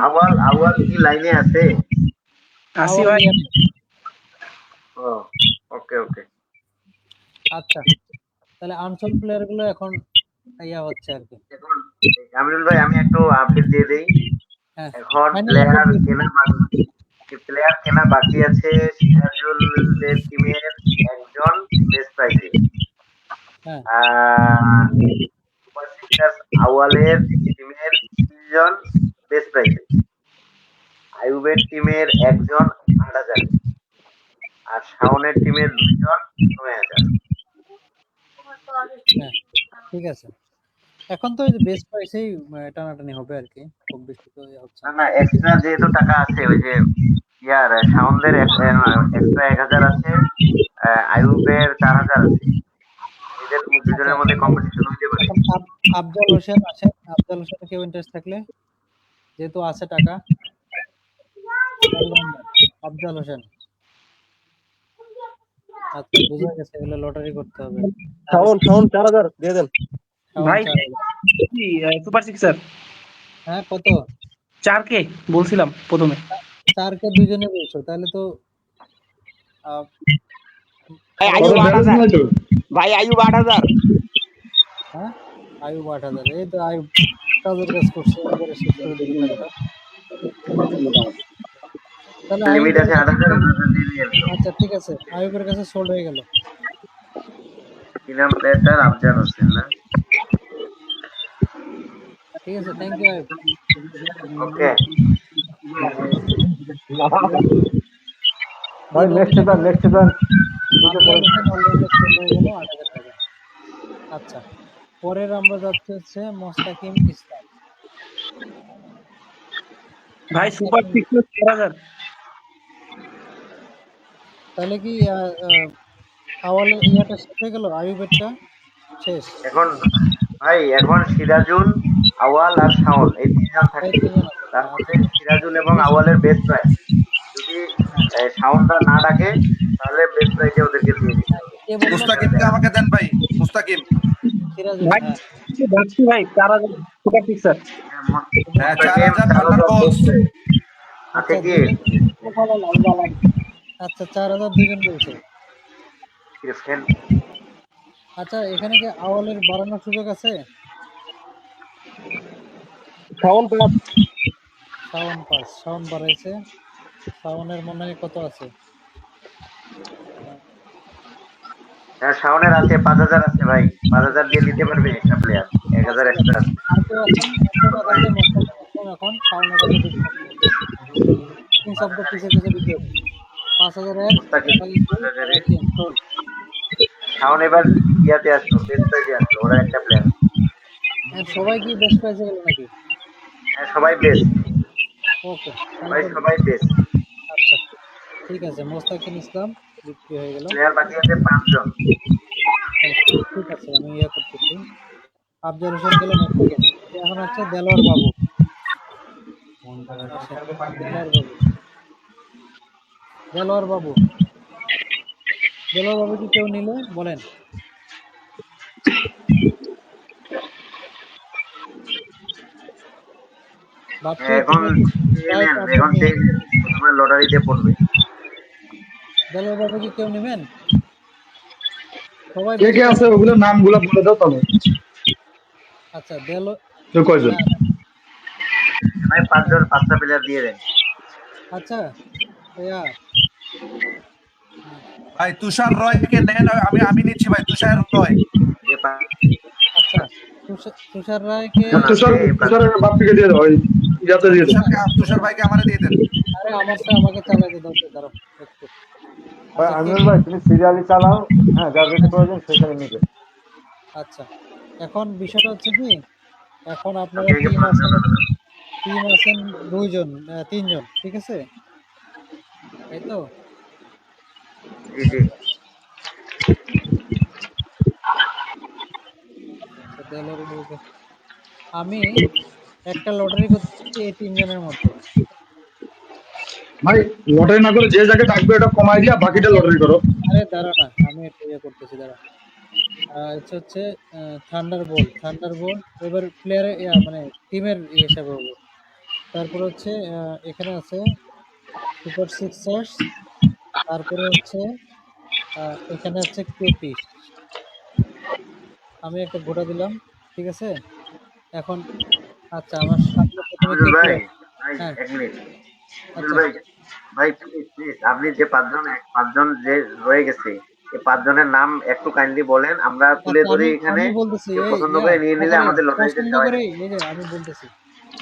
আওয়াল কি লাইনে আছে? আসি ভাই। ও ওকে ওকে। আচ্ছা, তাহলে আনসোল প্লেয়ার গুলো এখন ইয়া হচ্ছে আর কি। এখন আমিরুল ভাই আমি একটু আপডেট দিয়ে দেই। হ্যাঁ, এখন ফাইনাল প্লেয়ার কেনা বাকি আছে সিরাজুলদের টিমের একজন বেস্ট প্রাইজে, হ্যাঁ, সুপার সিক্সার্স আওয়ালের টিমের 3জন বেস্ট প্রাইজে, আইয়ুবের টিমের একজন 8,000, আর শাওনের টিমের 2জন 9,000। হ্যাঁ, ঠিক আছে। এখন তো বেস্ট প্রাইসেই টানাটানি হবে আর কি, খুব বেশি তো ইয়ে হচ্ছে না না, এক্সট্রা যেহেতু টাকা আছে, ওই যে ইয়ার শাওনদের এক্সট্রা 1,000 আছে, আইয়ুবের 4,000 আছে, এদের দুজনের মধ্যে কম্পিটিশন হইতে পারে। আফজাল হোসেন আছেন, আফজাল হোসেন কেউ ইন্টারেস্ট থাকলে, যেহেতু আছে টাকা, আফজাল হোসেন। আচ্ছা, বুঝা গেছে, এগুলো লটারি করতে হবে। শাওন 4,000 দিয়ে দেন ভাই। সুপার সিক্সার হ্যাঁ, কত? 4K বলছিলাম প্রথমে। 4K দুইজনে বলছো, তাহলে তো ভাই আয়ুব 8,000। ভাই আয়ুব 8,000। হ্যাঁ, আয়ুব 8,000। এই তো আয়ুব কাজের কাজ করছে, একবারে শেষ করে দিল টাকাটা। তাহলে লিমিট আছে 8,000। আচ্ছা, ঠিক আছে, আয়ুবের কাছে সোল্ড হয়ে গেল। কি নাম প্লেয়ারটার? আফজাল হোসেন না? ঠিক আছে, থ্যাংক ইউ আয়ুব। ওকে ভাই নেক্সট দেন, নেক্সট দেন। আচ্ছা, পরের আমরা যাচ্ছি হচ্ছে মোস্তাকিম ইসলাম। ভাই সুপার সিক্সার 4,000। তাহলে কি আওয়ালের ইয়াটা শেষ হয়ে গেল, আয়ুবেরটা শেষ। এখন ভাই এখন সিরাজুল, আওয়াল আর শাওন এই 3জন থাকবে। তার মধ্যে সিরাজুল এবং আওয়ালের বেস্ট প্রাইস, যদি শাওনটা না ডাকে তাহলে বেস্ট প্রাইসে ওদেরকে দিয়ে দিতে হবে। মুস্তাকিমকে আমাকে দেন ভাই, মুস্তাকিম। ভাই বাকি ভাই 4,000 সুপার সিক্সার। হ্যাঁ, 4,000 থান্ডারবোল্টস আছে কি? আচ্ছা, 4,000 দুজন বলছে। আচ্ছা, এখানে কি আওয়ালের বাড়ানোর সুযোগ আছে? শাওন 5। শাওন বাড়াইছে। শাওনের মনে হয় কত আছে? হ্যাঁ, শাওনের আছে 5,000 আছে ভাই, 5,000 দিয়ে নিতে পারবে একটা প্লেয়ার, 1,000 এক্সট্রা আছে। এখন শাওনের কাছে বিক্রি করছে, 3 শব্দ পিছে পিছে বিক্রি করছে। 5,000 এক, শাওন এবার ইয়াতে আসলো, বেস্ট প্রাইজে আসলো, ওরা একটা প্লেয়ার। সবাই কি বেস্ট প্রাইজে গেল নাকি? হ্যাঁ সবাই বেস্ট ওকে, তাহলে ভাই, তো সবাই বেস্ট। আচ্ছা ঠিক আছে, মোস্তাকিন ইসলাম বিক্রি হয়ে গেল। প্লেয়ার বাকি আছে 5 জন। ঠিক আছে, আমি ইয়ে করতেছি। আফজাল হোসেন গেল, মোস্তাকিন। এখন হচ্ছে দেলোয়ার বাবু। আচ্ছা, দেলোয়ার বাবু কি কেউ নিলে বলেন? বাপ্পি, এখন এখন তোমার লটারিতে পড়বে। দেলোয়ার বাবু কি কেউ নেবেন? সবাই কে কে আছে ওগুলো নামগুলো বলে দাও তাহলে। আচ্ছা, দেলো তো কয়জন? ভাই 5 জন, 5টা প্লেয়ার দিয়ে দেন। আচ্ছা ইয়া ভাই তুষার রয়কে নেন, আমি নিচ্ছি ভাই তুষার রয়। আচ্ছা, তুষার রায়কে তুষারের বাপ্পিকে দিয়ে দাও, ওই ইয়াতে দিয়ে দাও। তুষার ভাইকে আমারে দিয়ে দেন। আরে আমাকে চালাতে দাও দাঁড়াও একটু। ভাই আমিনুল ভাই তুমি সিরিয়ালি চালাও, হ্যাঁ যার যেটা প্রয়োজন সেখানে নিবে। আচ্ছা, এখন বিষয়টা হচ্ছে কি, এখন আপনারা টিম আছেন 2 জন 3 জন, ঠিক আছে? এই তো জি জি। আমি একটা লটারি করতেছি এই 3 জনের মধ্যে। ভাই লটারি না করে যে জায়গায় থাকবে এটা কমাই দিয়া বাকিটা লটারি করো। আরে দাঁড়া না, আমি একটু ইয়ে করতেছি, দাঁড়া। এটা হচ্ছে থান্ডারবোল্ট এবার প্লেয়ারের মানে টিমের হিসাবে হলো। তারপরে হচ্ছে এখানে আছে সুপার সিক্সার্স, তারপরে হচ্ছে এখানে আছে কেপি। আমি একটা গোটা দিলাম, ঠিক আছে? এখন আচ্ছা, আমার সামনে প্রথমে আব্দুল ভাই, হ্যাঁ এক মিনিট। আচ্ছা ভাই প্লিজ আপনি যে 5 জন যে রয়ে গেছে, এই 5 জনের নাম একটু কাইন্ডলি বলেন, আমরা তুলে ধরি এখানে। আমি বলতেছি, কেউ পছন্দ করে নিয়ে নিলে আমাদের লটারিতে পছন্দ করে, এই যে আমি বলতেছি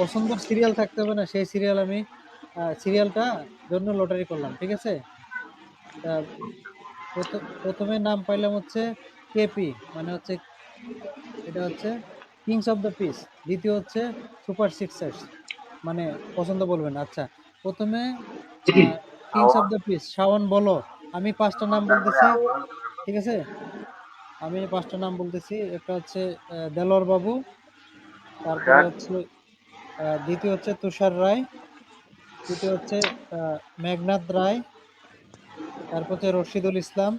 পছন্দের সিরিয়াল থাকতে হবে না, সেই সিরিয়াল আমি সিরিয়ালটা জন্য লটারি করলাম, ঠিক আছে? তা প্রথমে নাম পাইলাম হচ্ছে কেপি, মানে হচ্ছে এটা হচ্ছে কিংস অফ দ্য পিস। দ্বিতীয় হচ্ছে সুপার সিক্সার্স, মানে পছন্দ বলবেন। আচ্ছা, প্রথমে kings of the peace Shaon বলো। আমি 5টা নাম বলতেছি, ঠিক আছে? আমি 5টা নাম বলতেছি। একটা হচ্ছে দেলোয়ার বাবু, তারপরে হচ্ছে দ্বিতীয় হচ্ছে তুষার রায়, তৃতীয় হচ্ছে মেঘনাথ রায়, তারপর হচ্ছে রশিদুল ইসলাম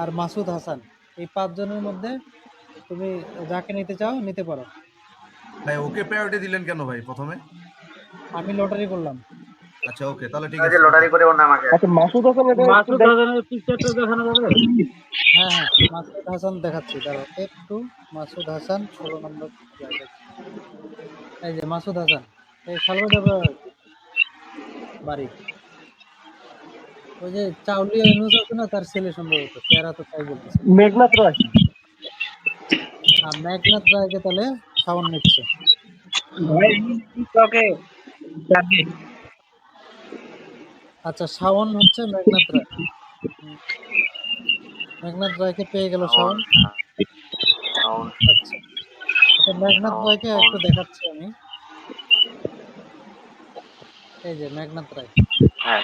আর মাসুদ হাসান। এই 5 জনের মধ্যে তুমি যাকে নিতে চাও নিতে পারো। ভাই ওকে প্রায়োরিটি দিলেন কেন ভাই প্রথমে? আমি লটারি করলাম। আচ্ছা ওকে, তাহলে ঠিক আছে। লটারি করে ওর নাম আগে। আচ্ছা মাসুদ হাসানের পিকচারটা দেখানো যাবে? হ্যাঁ মাসুদ হাসান দেখাচ্ছি, দাঁড়াও একটু। মাসুদ হাসান 16 নম্বর জায়গায়। এই যে মাসুদ হাসান, এই সালভেডর বাড়ি, ওই যে চাউলিয়া ইউনুস আছে না, তার ছেলে সম্ভবত, তেরা তো তাই বলতেছে। মেঘনাথ রায়। মেঘনাথ রায়কে তাহলে শাওন নিচ্ছে। আচ্ছা, শাওন হচ্ছে মেঘনাথ রায়। মেঘনাথ রায়কে পেয়ে গেল শাওন। আচ্ছা, মেঘনাথ রায়কে একটু দেখাচ্ছি আমি। এই যে মেঘনাথ রায়। হ্যাঁ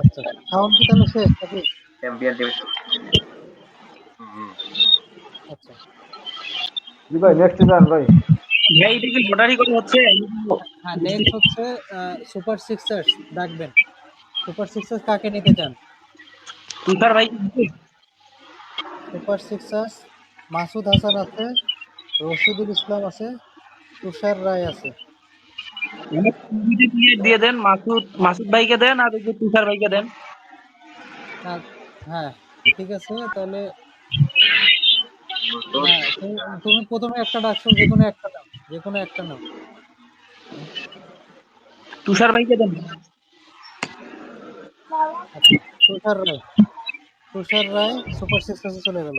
আচ্ছা, শাওন কি তাহলে শেষ নাকি? Champion team. আচ্ছা জি ভাই নেক্সট যান ভাই। ভাই এটা কি লটারি করে হচ্ছে? হ্যাঁ, নেক্সট হচ্ছে সুপার সিক্সার্স ডাকবেন। সুপার সিক্সার্স কাকে নিতে চান? তুষার ভাই। সুপার সিক্সার্স মাসুদ হাসান আছে, রশিদুল ইসলাম আছে, তুষার রায় আছে। দিয়ে দেন, মাসুদ ভাইকে দেন আর তুষার ভাইকে দেন। হ্যাঁ ঠিক আছে, তাহলে তুমি প্রথমে একটা ডাকছো, যেকোনো একটা নাও। তুষার ভাইকে দেন। তুষার রায় সুপার সিক্সার্সে চলে গেল।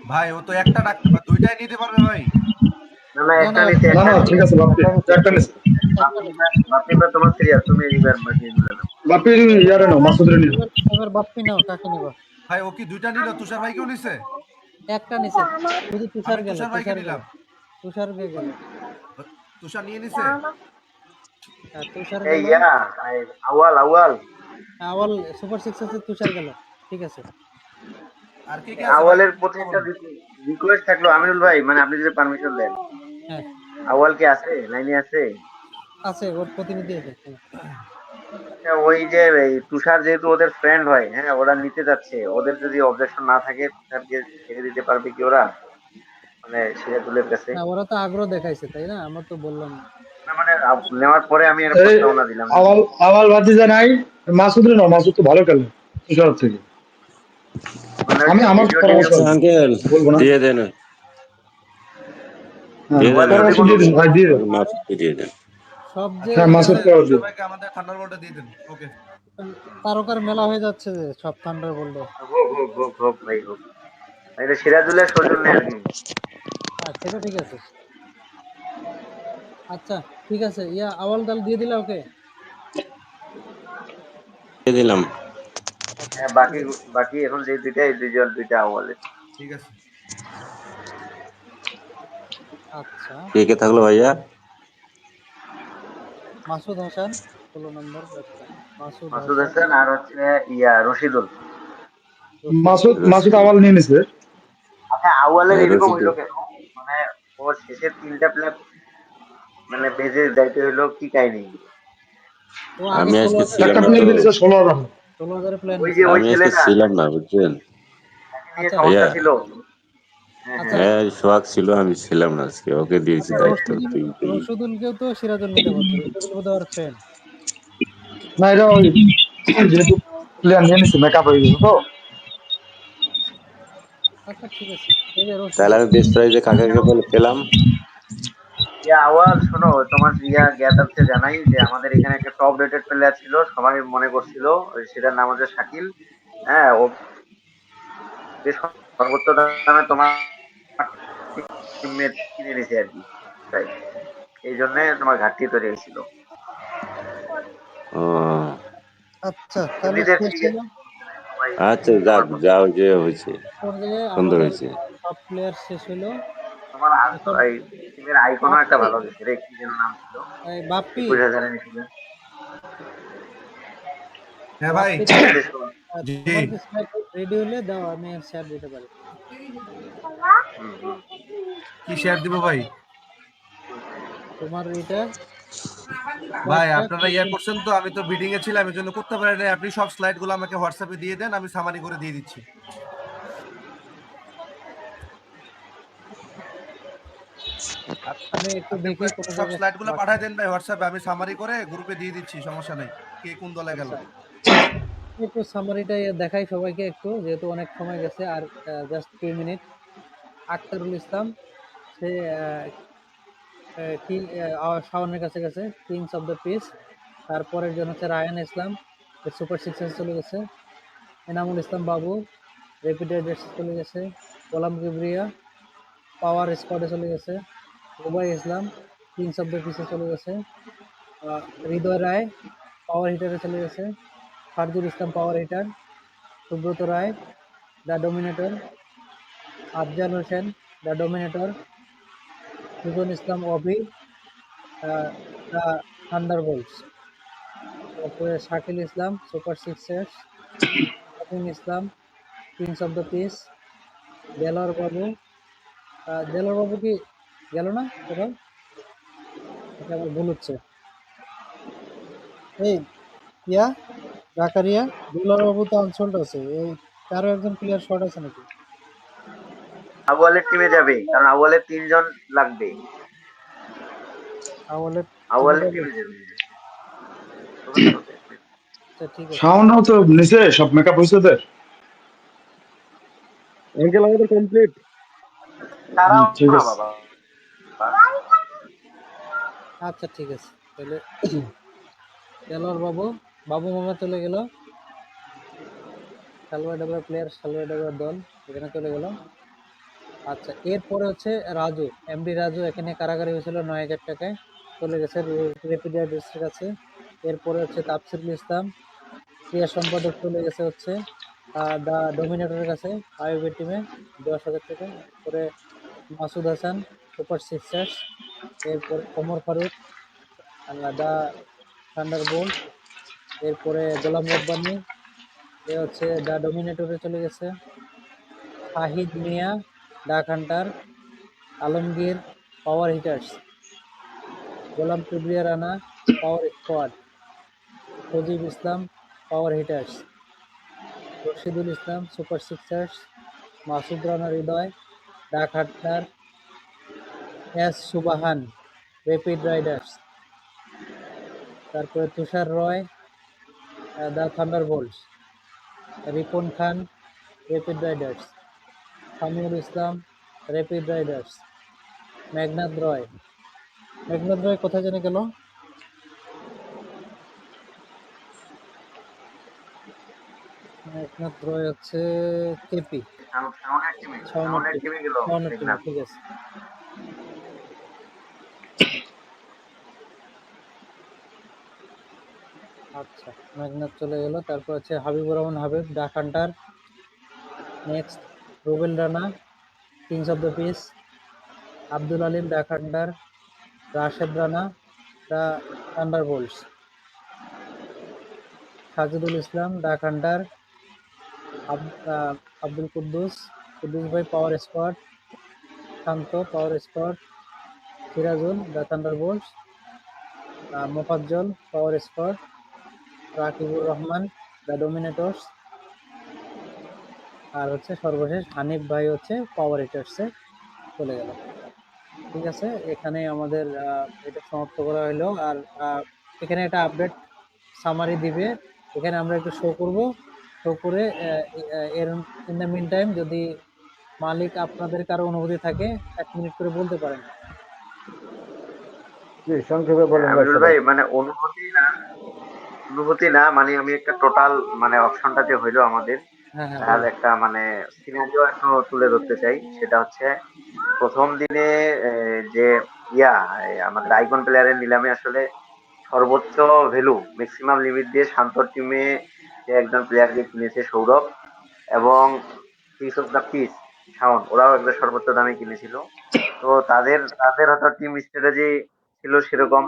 ভাই ও তো একটা ডাকতে পারে, দুইটাই নিতে পারবে ভাই। না একটা নিতে। না ঠিক আছে বাপ্পি একটা নিছে। বাপ্পি তোমার সিরিয়াল, তুমি এইবার বাকি দিলে না। বাপ্পি ইয়ারে নাও, মাসুদরে নিও। এবার বাপ্পি নাও, কাকে নিবা? ভাই ও কি দুইটা নিল? তুষার ভাই কেউ নিছে? একটা নিচে, শুধু তুষার আমি গেল, তুষার ভাইকে তুষার গেল, নিলাম। তুষার গেল। তুষার নিয়ে নিছে? হ্যাঁ, তুষার এই গেল। আউয়াল আওয়াল সুপার সিক্স আছে, তুষার গেল। ঠিক আছে। আর কে কে আছে ভাই? আউয়ালের প্রতি একটা রিকোয়েস্ট থাকলো আমিনুল ভাই, মানে আপনি যদি পারমিশন দেন, হ্যাঁ, আউয়াল কি আছে, লাইনে আছে? আছে, ওর প্রতিনিধি আছে। আচ্ছা, ওই যে এই তুষার যেহেতু ওদের ফ্রেন্ড হয়, হ্যাঁ ওরা নিতে যাচ্ছে, ওদের যদি অবজেকশন না থাকে তুষারকে ছেড়ে দিতে পারবে কি ওরা, মানে সিরাজুলের কাছে? না, ওরা তো আগ্রহ দেখাইছে, তাই না? আমরা তো বললাম। না, মানে নেওয়ার পরে আমি একটা এই প্রস্তাবনা দিলাম। আওয়াল আওয়াল ভাতিজা নাই, মাসুদ রে নাও, মাসুদ তো ভালো খেলে তুষার থেকে। মানে আমি আমার ভিডিও পরামর্শ টিডিও আঙ্কেল বলবো না। দিয়ে দেন, হ্যাঁ, দিয়ে দেন পরামর্শ আঙ্কেল, দিয়ে দিন ভাই, দিয়ে দেন। মাফকে দিয়ে দেন। সব যে হ্যাঁ, মাসুদ আছে, পরামর্শ সবাইকে আমাদের থান্ডারবোল্টে দিয়ে দেন। ওকে। তারকার মেলা হয়ে যাচ্ছে যে সব থান্ডার বললে। হোক ভাই হোক। এটা সিরাজুলের সৌজন্যে আর কি। হ্যাঁ, সেটা ঠিক আছে। আচ্ছা, ঠিক আছে, আওয়াল দাল দিয়ে দিলে ওকে। দিয়ে দিলাম। হ্যাঁ, ঠিক আছে, বাকি এখন যে দুইটা, এই দুইটা আউয়ালের। ঠিক আছে। আচ্ছা। কে কে থাকলো ভাইয়া? মাসুদ হাসান 16 নম্বর ব্যাটসম্যান। মাসুদ মাসুদ হাসান, হাসান আর হচ্ছে রশিদুল। মাসুদ আওয়াল নিয়ে নিছে। আচ্ছা, আউয়ালের এরকম রশিদ, হইলো কেন? মানে ওর শেষের তিনটা প্লেয়ার মানে বেজে যাইতে হইলো, কি কাহিনী? ও আগে আমি আজকে 16,000 ছিলাম একটা না প্লেয়ার তো, দিয়ে দিছে 16,000। 16,000 প্ল্যান ওই নিছে। যে ওই আমি আজকে ছেলেটা ছিলাম না বুঝছেন যাকে নিয়ে আচ্ছা, সমস্যা ভাইয়া। ছিল। হ্যাঁ আচ্ছা, হ্যাঁ। হ্যাঁ সোহাগ ছিল, আমি ছিলাম না আজকে, ওকে দিয়েছি আচ্ছা। দায়িত্ব। রশিদুল, তুই তুই রশিদুলকেও তো সিরাজুল নিতে পারতো। রশিদুল বোধহয় ওর ফ্রেন্ড। না, এটা ওই যেহেতু প্লেয়ার নিয়ে নিছে, মেকআপ হয়ে গেছে তো। আচ্ছা, ঠিক আছে। এই যে তাহলে রশিদুল। আমি বেস্ট প্রাইজে কাকে পেলাম? আউয়াল শোনো, তোমার জ্ঞাতার্থে জানাই যে আমাদের এখানে একটা টপ রেটেড প্লেয়ার ছিল, সবাই মনে করছিল, সেটার নাম হচ্ছে শাকিল। হ্যাঁ, ওকে সর্বোচ্চ দামে তোমার টিমমেট কিনে নিছে আর কি, তাই এই জন্য তোমার ঘাটতি তৈরি হয়েছিল। ও আচ্ছা, তাহলে এমনিতে শেষ ঠিক হলো। আছে, সমস্যা নাই, সবাই আচ্ছা, নিতে যাক পারবো। যাও যে হয়েছে, পর্যায়ে সুন্দর আমাদের হয়েছে। সব প্লেয়ার শেষ হলো। তোমার এখন এই টিমের আইকনও একটা বাপ্পি, ভালো গেছে রে, কি যেন নাম ছিল, বাপ্পি, 21,000 নিছিল। হ্যাঁ ভাই। বাপ্পি, ঠিক আছে, শোন। জি। তোমার কি স্যার রেডি হলে দাও, আমি শেয়ার দিতে পারি। হুম। কি শেয়ার দিব ভাই? তোমার এটা ভাই স্কোয়াডটা আপনারা করছেন তো, আমি তো বিডিং এ ছিলাম, এই জন্য করতে পারি নাই। আপনি সব স্লাইড গুলো আমাকে হোয়াটসঅ্যাপে দিয়ে দেন, আমি সামারি করে দিয়ে দিচ্ছি। আমি একটু আপনি দেখি কোন সব জায়গায় স্লাইড গুলো বাকি। পাঠাই দেন ভাই হোয়াটসঅ্যাপে, আমি সামারি করে গ্রুপে দিয়ে দিচ্ছি, সমস্যা নাই। কে কোন দলে গেল? আচ্ছা, একটু সামারিটা দেখাই সবাইকে একটু, যেহেতু অনেক সময় গেছে। আর জাস্ট 2 মিনিট। আক্তারুল ইসলাম, সে কিং শাওনের কাছে গেছে, কিংস অফ দ্য পিস। তারপরের জন হচ্ছে রায়ান ইসলাম, সুপার সিক্সেস চলে গেছে। এনামুল ইসলাম বাবু, রেপিড এড্রেসে চলে গেছে। গোলাম কিবরিয়া, পাওয়ার স্কোয়াডে চলে গেছে। Rubai Islam, kings of the পিসে চলে গেছে। হৃদয় রায়, পাওয়ার হিটারে চলে গেছে। Farzul Islam, power hitter. Subrata Roy, the dominator. Afzal Hossain, the dominator. Sujon Islam, Ovi, the thunderbolts. তারপরে Shakil Islam, super sixers. Shahin Islam, kings of the peace. Delowar Babu, Delowar বাবু কি গেল না কোথাও? এটা আমার ভুল হচ্ছে। এই জাকারিয়া, দেলোয়ার বাবু তো আনসোল্ড আছে। এই কারো একজন প্লেয়ার শর্ট আছে নাকি? আউয়ালের টিমে যাবে, কারণ আউয়ালের 3 জন লাগবে। আওয়ালের টিমে আউয়ালের যাবে? টিমে যাবে। সমস্যা কোথায়? আচ্ছা, ঠিক আছে। শাওনও তো নিচে, সব মেকআপ হয়েছে ওদের। আঙ্কেল আমাদের কমপ্লিট। তারাও ঠিক না আছে। বাবা। আচ্ছা, ঠিক আছে। তাহলে দেলোয়ার বাবু, বাবু মামা চলে গেল। সালওয়ার ডাবরা প্লেয়ার, সালওয়ার ডাবরা দল এখানে চলে গেল। আচ্ছা, এরপরে হচ্ছে রাজু, এমডি রাজু, এখানে কারাগারি হয়েছিল 9,000 টাকায়, চলে গেছে রেপিড অ্যাড্রেসের কাছে। এরপরে হচ্ছে তাফসিরুল ইসলাম, ক্রিয়া সম্পাদক চলে গেছে হচ্ছে দা ডোমিনেটরের কাছে আইউবের টিমে 10,000 টাকা। এরপরে মাসুদ হাসান সুপার সিক্সার্স, এরপরে ওমর ফারুক দা থান্ডারবোল্ট, এরপরে গোলাম রব্বানি এ হচ্ছে দা ডোমিনেটরে চলে গেছে। শাহিদ মিয়া ডাক হান্টার, আলমগীর পাওয়ার হিটার্স, গোলাম কিবরিয়া রানা পাওয়ার স্কোয়াড, সজীব ইসলাম পাওয়ার হিটার্স, রশিদুল ইসলাম সুপার সিক্সার্স, মাসুদ রানা হৃদয় ডাক হান্টার, এস সুবাহান রেপিড রাইডার্স, তারপরে তুষার রয় দা থান্ডারবোল্টস, রিপন খান রেপিড রাইডার্স, সামিউল ইসলাম রেপিড রাইডার্স, মেঘনাদ রয় কোথায় জানি গেল? মেঘনাদ রয় হচ্ছে কেপি সাউন্ডের টিমে গেল মেঘনাদ। ঠিক আছে। আচ্ছা, মেঘনাদ চলে গেল। তারপর আছে Habibur Rahman Habib duck hunter, next Rubel Rana kings of the peace, Abdul Alim duck hunter, Rashed Rana the thunderbolts, Sajidul Islam duck hunter, Abdul Kuddus ভাই power squad, Shanto power squad, Sirajul the thunderbolts, Mofazzal power squad, Rakibur Rahman the dominators, আর হচ্ছে সর্বশেষ হানিফ ভাই হচ্ছে পাওয়ার হিটার্সে চলে গেল। ঠিক আছে, এখানে আমাদের এটা সমাপ্ত করা হলো। আর এখানে একটা আপডেট সামারি দিবে, এখানে আমরা একটু শো করব, শো করে এর ইন দ্য মিন টাইম যদি মালিক আপনাদের কারো অনুভূতি থাকে 1 মিনিট করে বলতে পারেন। জি সংক্ষেপে বলেন আমিরুল ভাই, মানে অনুভূতি না, মানে আমি একটা টোটাল মানে অপশনটা যে হইলো আমাদের, তার একটা মানে সিনারিও একটু তুলে ধরতে চাই। সেটা হচ্ছে প্রথম দিনে যে আমাদের আইকন প্লেয়ারের নিলামে আসলে সর্বোচ্চ ভ্যালু ম্যাক্সিমাম লিমিট দিয়ে শান্তর টিমে যে একজন প্লেয়ারকে কিনেছে সৌরভ, এবং piece of the peace Shaon, ওরাও একটা সর্বোচ্চ দামে কিনেছিল। তো তাদের হয়তো টিম স্ট্র্যাটেজি ছিল সেরকম।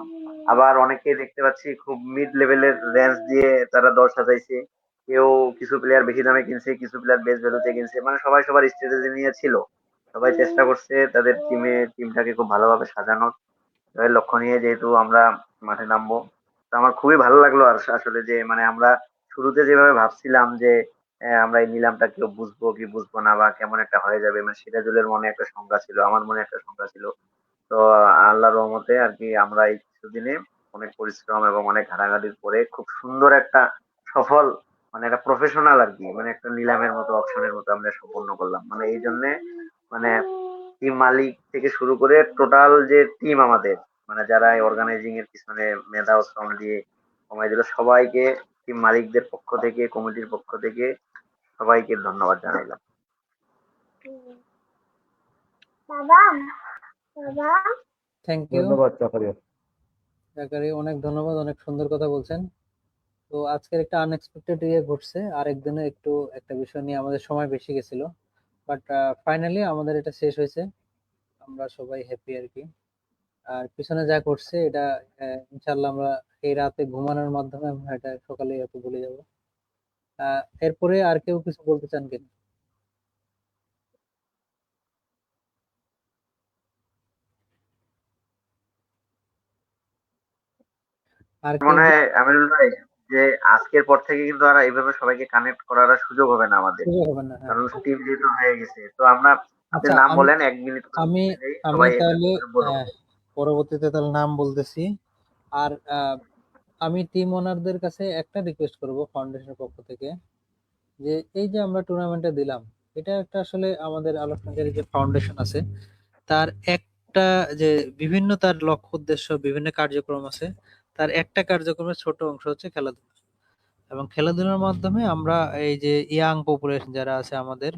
আবার অনেকেই দেখতে পাচ্ছি খুব মিড লেভেলের রেঞ্জ দিয়ে তারা দল সাজাইছে। কেউ কিছু প্লেয়ার বেশি দামে কিনছে, কিছু প্লেয়ার বেশ ভ্যালুতে কিনছে, মানে সবাই সবার স্ট্র্যাটেজি নিয়ে ছিল। সবাই চেষ্টা করছে তাদের টিমটাকে খুব ভালোভাবে সাজানোর। জয়ের লক্ষ্য নিয়ে যেহেতু আমরা মাঠে নামবো, তো আমার খুবই ভালো লাগলো। আর আসলে যে মানে আমরা শুরুতে যেভাবে ভাবছিলাম যে আমরা এই নিলামটা কেউ বুঝবো কি বুঝবো না, বা কেমন একটা হয়ে যাবে, মানে সিরাজুলের মনে একটা শঙ্কা ছিল, আমার মনে একটা শঙ্কা ছিল। তো আল্লাহর রহমতে আর কি আমরা এই কিছুদিনে অনেক পরিশ্রম এবং অনেক ঘাটাঘাটির পরে খুব সুন্দর একটা সফল, মানে একটা প্রফেশনাল আর কি, মানে একটা নিলামের মতো অপশনের মতো আমরা সম্পন্ন করলাম। মানে এই জন্যে মানে টিম মালিক থেকে শুরু করে টোটাল যে টিম আমাদের, মানে যারা অর্গানাইজিং এর পিছনে মেধা ও শ্রম দিয়ে সময় দিল, সবাইকে টিম মালিকদের পক্ষ থেকে, কমিটির পক্ষ থেকে সবাইকে ধন্যবাদ জানাইলাম। থ্যাংক ইউ ধন্যবাদ জাকারিয়া। অনেক ধন্যবাদ, অনেক সুন্দর কথা বলছেন। তো আজকের একটা আনএক্সপেক্টেড ঘটছে, আরেকদিনে একটু একটা বিষয় নিয়ে আমাদের সময় বেশি গেছিল, বাট ফাইনালি আমাদের এটা শেষ হয়েছে, আমরা সবাই হ্যাপি আর কি। আর পিছনে যা করছে এটা ইনশাল্লাহ আমরা এই রাতে ঘুমানোর মাধ্যমে আমরা এটা সকালে হয়তো ভুলে যাব। এরপরে আর কেউ কিছু বলতে চান কিনা? আর মনে হয় আমিরুল ভাই যে আজকের পর থেকে কিন্তু আর এইভাবে সবাইকে কানেক্ট করার আর সুযোগ হবে না আমাদের, কারণ টিম যেহেতু হয়ে গেছে। তো আমরা আপনি নাম বলেন 1 মিনিট আমি সবাই তাহলে পরবর্তীতে তাহলে নাম বলতেছি। আর আমি টিম ওনারদের কাছে একটা রিকোয়েস্ট করব ফাউন্ডেশনের পক্ষ থেকে, যে এই যে আমরা টুর্নামেন্টে দিলাম, এটা একটা আসলে আমাদের আলোচনাকারী যে ফাউন্ডেশন আছে তার একটা যে বিভিন্ন তার লক্ষ্য উদ্দেশ্য বিভিন্ন কার্যক্রম আছে, তার একটা কার্যক্রমের ছোট অংশ হচ্ছে খেলাধুলা। এবং খেলাধুলার মাধ্যমে আমরা এই যে ইয়াং পপুলেশন যারা আছে আমাদের,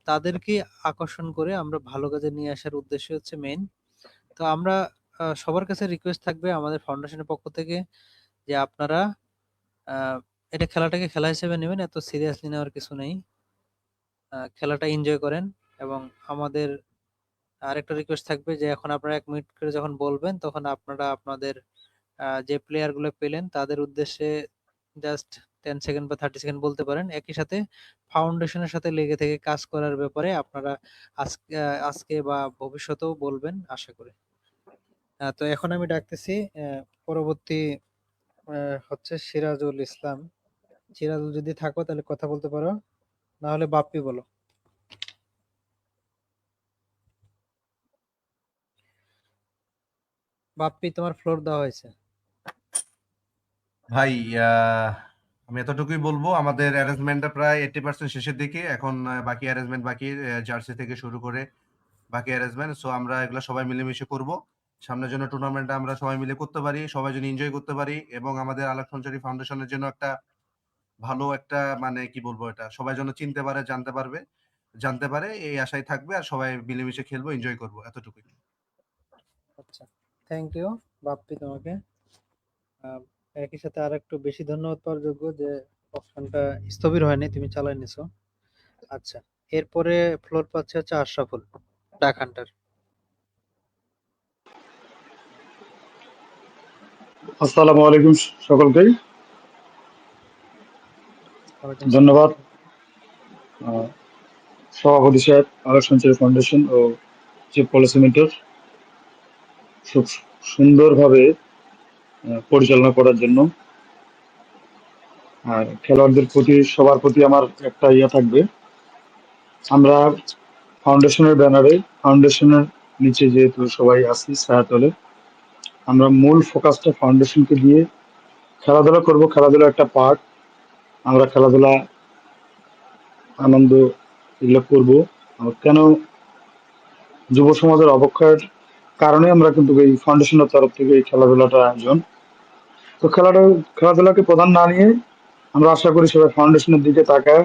তাদেরকে আকর্ষণ করে আমরা ভালো কাজে নিয়ে আসার উদ্দেশ্য হচ্ছে মেইন। তো আমরা সবার কাছে রিকোয়েস্ট থাকবে আমাদের ফাউন্ডেশনের পক্ষ থেকে যে আপনারা এটা খেলাটাকে খেলা হিসেবে নেবেন, এত সিরিয়াসলি নেওয়ার কিছু নেই। খেলাটা এনজয় করেন। এবং আমাদের আরেকটা রিকোয়েস্ট থাকবে যে এখন আপনারা 1 মিনিট করে যখন বলবেন তখন আপনারা আপনাদের যে প্লেয়ার গুলো পেলেন তাদের উদ্দেশ্যে জাস্ট 10 সেকেন্ড বা 30 সেকেন্ড বলতে পারেন। একই সাথে ফাউন্ডেশনের সাথে লেগে থেকে কাজ করার ব্যাপারে আপনারা আজকে বা ভবিষ্যতেও বলবেন আশা করি। তো এখন আমি ডাকতেছি পরবর্তী হচ্ছে সিরাজুল ইসলাম। সিরাজুল যদি থাকো তাহলে কথা বলতে পারো, না হলে বাপ্পি বলো। বাপ্পি, তোমার ফ্লোর দেওয়া হয়েছে। ভাই আমি এতটুকুই বলবো, আমাদের অ্যারেঞ্জমেন্টটা প্রায় 80% শেষের দিকে। এখন বাকি অ্যারেঞ্জমেন্ট বাকি, জার্সি থেকে শুরু করে বাকি অ্যারেঞ্জমেন্ট। সো আমরা এগুলো সবাই মিলেমিশে করব। সামনের জন্য টুর্নামেন্টটা আমরা সবাই মিলে করতে পারি, সবাই যেন এনজয় করতে পারি, এবং আমাদের আলোক সঞ্চারী ফাউন্ডেশনের জন্য একটা ভালো একটা মানে কি বলবো, এটা সবাই যেন চিনতে পারে, জানতে পারে, এই আশায় থাকবে। আর সবাই মিলেমিশে খেলবো, এনজয় করবো, এতটুকুই। আচ্ছা, থ্যাংক ইউ বাপ্পি তোমাকে। একই সাথে আর একটু বেশি ধন্যবাদ পাওয়ার যোগ্য যে অপশনটা স্থবির হয়নি, তুমি চালাই নিছো। আচ্ছা, এরপরে ফ্লোর পাচ্ছে হচ্ছে আশরাফুল, ডাক হান্টার। আসসালামু আলাইকুম সকলকেই ওয়ালাইকুম আসসালাম। ধন্যবাদ সভাপতি সাহেব, আলোক সঞ্চারী ফাউন্ডেশন ও চিফ পলিসি মেন্টর খুব সুন্দরভাবে পরিচালনা করার জন্য। আর খেলোয়াড়দের প্রতি, সবার প্রতি আমার একটা ইয়ে থাকবে, আমরা ফাউন্ডেশনের ব্যানারে, ফাউন্ডেশনের নিচে যেহেতু সবাই আছি ছায়াতলে, আমরা মূল ফোকাসটা ফাউন্ডেশনকে দিয়ে খেলাধুলা করব। খেলাধুলা একটা পার্ট, আমরা খেলাধুলা আনন্দ এগুলো করবো। কেন যুব সমাজের অবক্ষয়ের কারণে আমরা কিন্তু এই ফাউন্ডেশনের তরফ থেকে এই খেলাধুলাটা আয়োজন। তো খেলাধুলাকে প্রধান না নিয়ে আমরা আশা করি সবাই ফাউন্ডেশনের দিকে তাকায়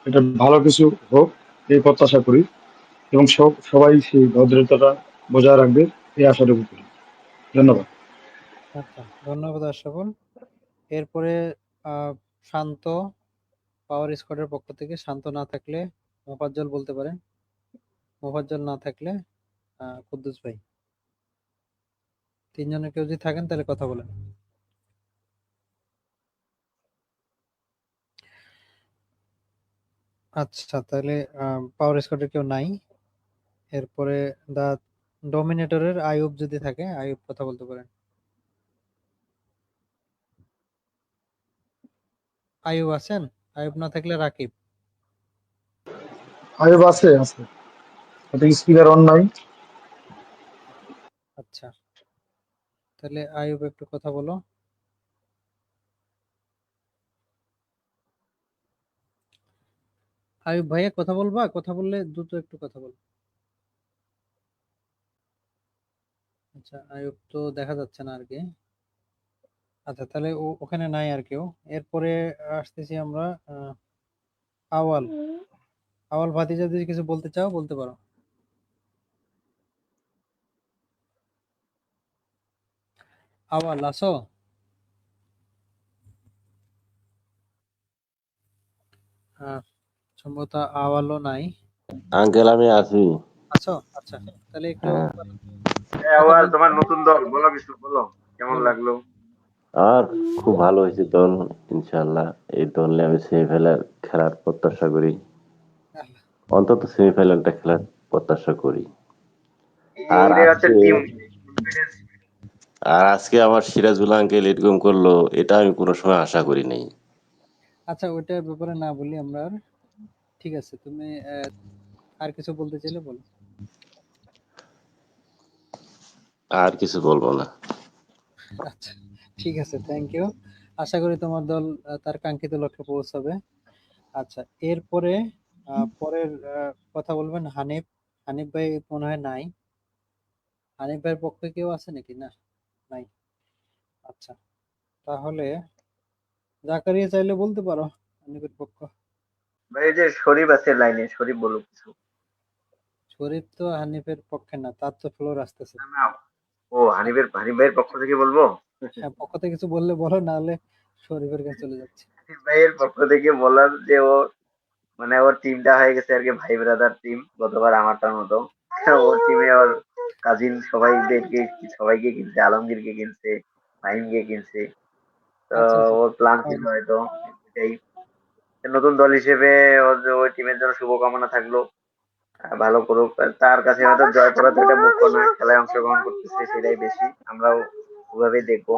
এটা ভালো কিছু হোক, এই প্রত্যাশা করি, এবং সবাই সেই ভদ্রতাটা বজায় রাখবে এই আশাটুকু করি। ধন্যবাদ। আচ্ছা, ধন্যবাদ আশরাফুল। এরপরে শান্ত, পাওয়ার স্কোয়াডের পক্ষ থেকে। শান্ত না থাকলে মোফাজ্জল বলতে পারেন, মোফাজ্জল না থাকলে কুদ্দুস ভাই। তিনজনের কেউ যদি থাকেন তাহলে কথা বলেন। আচ্ছা, তাহলে পাওয়ার স্কোয়াডের কেউ নাই। এরপরে দা ডমিনেটরের আইয়ুব যদি থাকে, আইয়ুব কথা বলতে পারেন। আইয়ুব আছেন? আইয়ুব না থাকলে রাকিব। আয়ুব আছে, স্পিকার অন নাই। আচ্ছা, তাহলে আইয়ুব একটু কথা বলো। আইয়ুব ভাইয়া কথা বলবা? কথা বললে দ্রুত একটু কথা বল। আচ্ছা, আইয়ুব তো দেখা যাচ্ছে না আর কি। আচ্ছা, তাহলে ওখানে নাই আর কেউ। এরপরে আসতেছি আমরা আওয়াল। আওয়াল ভাতিজা, যদি কিছু বলতে চাও বলতে পারো। আওয়াল আসো? সম্ভবত আওয়ালও নাই। আঙ্কেল আমি আছি। আছো? আচ্ছা, তাহলে একটু হ্যাঁ। কথা আওয়াল, বল। তোমার নতুন দল, বলো কিছু, বলো কেমন বলো। লাগলো? আর খুব ভালো হয়েছে দল, ইনশাল্লাহ এই দলে আমি সেমিফাইনাল খেলার প্রত্যাশা করি, অন্তত সেমিফাইনালটা খেলার প্রত্যাশা করি। আর এইটাই হচ্ছে আজকে টিম কনফিডেন্স। আজকে আমার সিরাজুল আঙ্কেল এরকম করলো, এটা আমি কোনো সময় আশা করি নাই। আচ্ছা, ওইটার ব্যাপারে না বলি আমরা আর। ঠিক আছে, তুমি আর কিছু বলতে চাইলে বলো। আর কিছু বলবো না। আচ্ছা, ঠিক আছে, থ্যাংক ইউ। আশা করি তোমার দল তার কাঙ্ক্ষিত লক্ষ্যে পৌঁছাবে। আচ্ছা, এরপরে পরের কথা বলবেন হানিফ। হানিফ ভাই মনে হয় নাই। হানিফ ভাইয়ের পক্ষে কেউ আছে নাকি? না, নাই। আচ্ছা, তাহলে জাকারিয়া চাইলে বলতে পারো হানিফের পক্ষ। ভাই এই যে শরীফ আছে লাইনে, শরীফ বলো কিছু। শরীফ তো হানিফের পক্ষে না, তার তো ফ্লোর আসতেছে। না, ও হানিফ ভাইয়ের পক্ষ থেকে বলবো। হ্যাঁ, পক্ষ থেকে কিছু বললে বলো, না হলে শরীফের কাছে চলে যাচ্ছে। আসিফ ভাইয়ের পক্ষ থেকে বলার যে ও মানে ওর টিমটা হয়ে গেছে আর কি ভাই ব্রাদার টিম, গতবার আমারটার মতো। ওর টিমে ওর কাজিন সবাইকে কিনছে, আলমগীরকে কিনছে, ফাহিমকে কিনছে। তো আচ্ছা আচ্ছা, ওর প্ল্যান ছিল তাহলে হয়তো এটাই। নতুন দল হিসেবে ওই টিমের জন্য শুভকামনা থাকলো। ভালো করুক। তার কাছে হয়তো জয় পরাজয়টা মুখ্য নয়, খেলায় অংশগ্রহণ করতেছে সেটাই বেশি। আমরাও ওভাবেই দেখবো।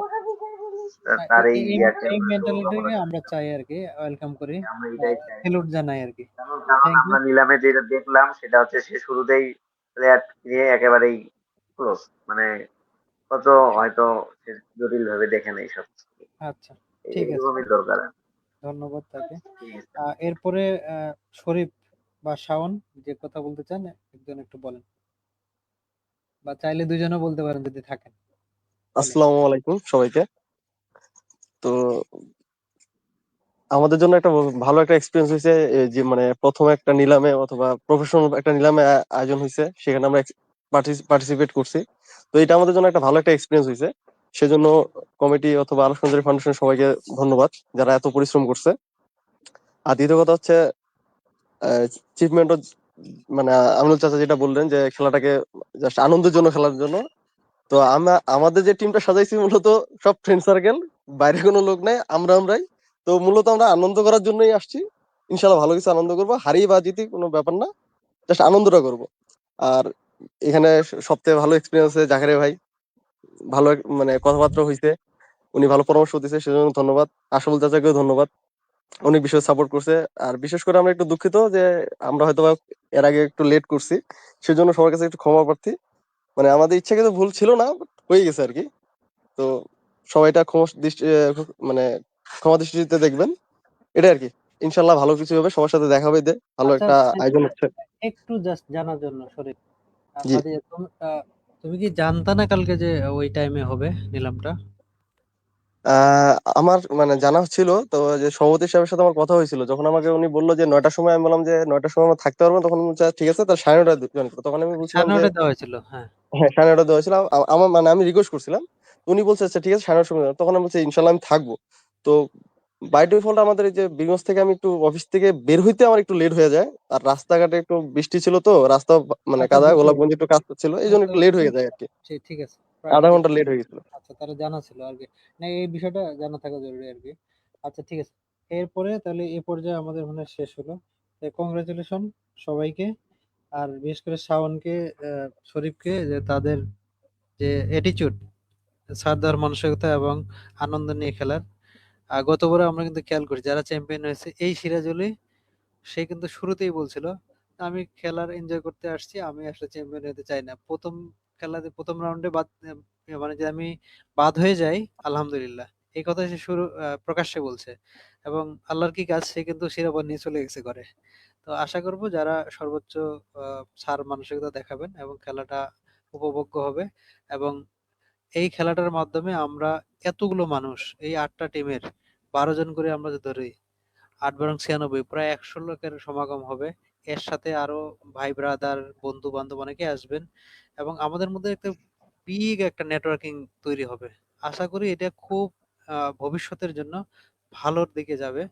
তার এই এই ইয়াকে এই আমরা শুভকামনা মেন্টালিটিকে জানাই। আমরা চাই আর কি, ওয়েলকাম করি, আমরা এটাই চাই। স্যালুট জানাই আর কি। কারণ কারণ থ্যাংক ইউ। আমরা নিলামে যেটা দেখলাম সেটা হচ্ছে সে শুরুতেই প্লেয়ার নিয়ে একেবারেই ক্লোজ, মানে কত হয়তো সে জটিল ভাবে দেখে নেই সব। আচ্ছা, ঠিক আছে, এরকমই দরকার। ধন্যবাদ তাকে। ঠিক আছে। এরপরে শরীফ বা শাওন যে কথা বলতে চান একজন একটু বলেন, বা চাইলে দুজনে বলতে পারেন যদি থাকেন। বলেন। আসসালামু আলাইকুম সবাইকে। তো আমাদের জন্য একটা ভালো একটা এক্সপিরিয়েন্স হয়েছে, যে মানে প্রথম একটা নিলামে অথবা প্রফেশনাল একটা নিলামে আয়োজন হয়েছে, সেখানে আমরা পার্টিসিপেট করছি। তো এটা আমাদের জন্য একটা ভালো একটা এক্সপিরিয়েন্স হয়েছে। সেজন্য কমিটি অথবা আলোচনা ফাউন্ডেশন সবাইকে ধন্যবাদ যারা এত পরিশ্রম করছে। আর দ্বিতীয় কথা হচ্ছে চিফমেন্ট, মানে আমিনুল চাচা যেটা বললেন যে খেলাটাকে জাস্ট আনন্দের জন্য খেলার জন্য। তো আমাদের যে টিমটা সাজাইছি মূলত সব ফ্রেন্ড সার্কেল, বাইরে কোনো লোক নাই, আমরাই। তো মূলত আমরা আনন্দ করার জন্যই আসছি। ইনশাল্লাহ ভালো কিছু আনন্দ করবো, হারি বা জিতি কোনো ব্যাপার না, জাস্ট আনন্দটা করব। আর এখানে সবথেকে ভালো এক্সপিরিয়েন্স হচ্ছে জাকারিয়া ভাই, ভালো মানে কথাবার্তা হয়েছে, উনি ভালো পরামর্শ দিয়েছে, সেজন্য ধন্যবাদ। আশরাফুল চাচাকেও ধন্যবাদ, অনেক বিষয়ে সাপোর্ট করছে। আর বিশেষ করে আমরা একটু দুঃখিত যে আমরা হয়তো এর আগে একটু লেট করছি, সেজন্য সবার কাছে একটু ক্ষমা প্রার্থী। মানে আমাদের ইচ্ছা কিন্তু ভুল ছিল না, but হয়ে গেছে আর কি। তো সবাই এটা মানে ক্ষমা দৃষ্টিতে দেখবেন, এটা আর কি। ইনশাল্লাহ ভালো কিছু হবে, সবার সাথে দেখা হবে, ভালো আচ্ছা, একটা আয়োজন হচ্ছে। একটু জাস্ট জানার জন্য শরীফ, জি। ভাতিজা তুমি কি জানতা না কালকে যে ওই টাইমে হবে নিলামটা? আমার মানে জানা ছিল তো, যে সভাপতি সাহেবের সাথে আমার কথা হয়েছিল, যখন আমাকে উনি বললো যে 9টার সময়, আমি বললাম যে 9টার সময় আমরা থাকতে পারবো না, তখন বলছে, ঠিক আছে তার 9:30 জয়েন করো। তখন আমি বলছিলাম যে 9:30 দেওয়া হয়েছিল, হ্যাঁ। হ্যাঁ 9:30 দেওয়া হয়েছিল। আমার মানে আমি রিকোয়েস্ট করছিলাম, উনি বলছে আচ্ছা ঠিক আছে 9:30 সময়। তখন আমি বলছি ইনশাল্লাহ আমি থাকবো। তো বাই ডিফল্ট আমাদের এই যে বিগঞ্জ থেকে আমি একটু অফিস থেকে বের হইতে আমার একটু লেট হয়ে যায়, আর রাস্তাঘাটে একটু বৃষ্টি ছিল, তো রাস্তা মানে আচ্ছা, কাদা, বুঝতে গোলাপগঞ্জ পেরেছি। একটু কাজ ছিল, এই জন্য তো একটু লেট হয়ে যায় আর কি, ঠিক আছে, আধা প্রাকৃতিক ঘন্টা লেট দুর্যোগ। হয়ে গেছিল। আচ্ছা, তাহলে জানা ছিল আর কি। না, এই বিষয়টা জানা থাকা জরুরি আর কি। আচ্ছা, ঠিক আছে। এরপরে তাহলে এই পর্যায়ে আমাদের মনে হয় শেষ হলো। কংগ্রেচুলেশন সবাইকে, আর বিশেষ করে শাওনকে, শরীফকে, যে তাদের যে অ্যাটিটিউড, ছাড় দেওয়ার মানসিকতা এবং আনন্দ নিয়ে খেলার। গতবারে আমরা কিন্তু খেয়াল করি যারা চ্যাম্পিয়ন হয়েছে এই সিরাজুলই, সে কিন্তু শুরুতেই বলছিল আমি খেলার এনজয় করতে আসছি, আমি আসলে চ্যাম্পিয়ন হতে চাই না। খেলাতে প্রথম রাউন্ডে বাদ, মানে যে আমি বাদ হয়ে যাই, আলহামদুলিল্লাহ, এই কথা সে প্রকাশ্যে বলছে। এবং আল্লাহর কি কাজ, সে কিন্তু শিরোপা নিয়ে চলে গেছে করে। তো আশা করব যারা সর্বোচ্চ ছাড় মানসিকতা দেখাবেন এবং খেলাটা উপভোগ্য হবে। এবং এই খেলাটার মাধ্যমে আমরা এতগুলো মানুষ, এই 8টা টিমের 12 জন করে আমরা যদি ধরি, 8 × 96 প্রায় 100 লোকের সমাগম হবে। এর সাথে আরো ভাই ব্রাদার বন্ধু বান্ধব অনেকে আসবেন, এবং আমাদের মধ্যে একটা বিগ একটা নেটওয়ার্কিং তৈরি হবে। আশা করি এটা খুব ভবিষ্যতের জন্য ভালোর দিকে যাবে,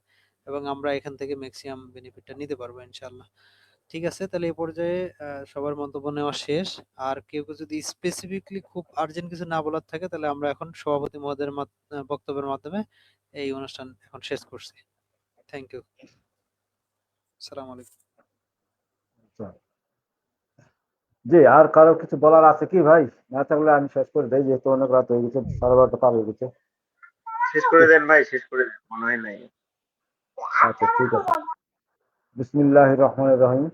এবং আমরা এখান থেকে ম্যাক্সিমাম বেনিফিটটা নিতে পারবো ইনশাল্লাহ। ঠিক আছে, তাহলে এই পর্যায়ে সবার মন্তব্য নেওয়া শেষ। আর কেউ যদি স্পেসিফিকলি খুব আর্জেন্ট কিছু না বলার থাকে, তাহলে আমরা এখন সভাপতি মহোদয়ের বক্তব্যের মাধ্যমে এই অনুষ্ঠান এখন শেষ করছি। Thank you. আসসালামু আলাইকুম। আচ্ছা। জি, আর কারো কিছু বলার আছে কি ভাই? না থাকলে আমি শেষ করে দেই, যেহেতু অনেক রাত হয়ে গেছে, 12:30 পার হয়ে গেছে। শেষ করে দেন ভাই, শেষ করে দেন, মনে হয় নাই। আচ্ছা, ঠিক আছে। বিসমিল্লাহির রহমানির রহিম।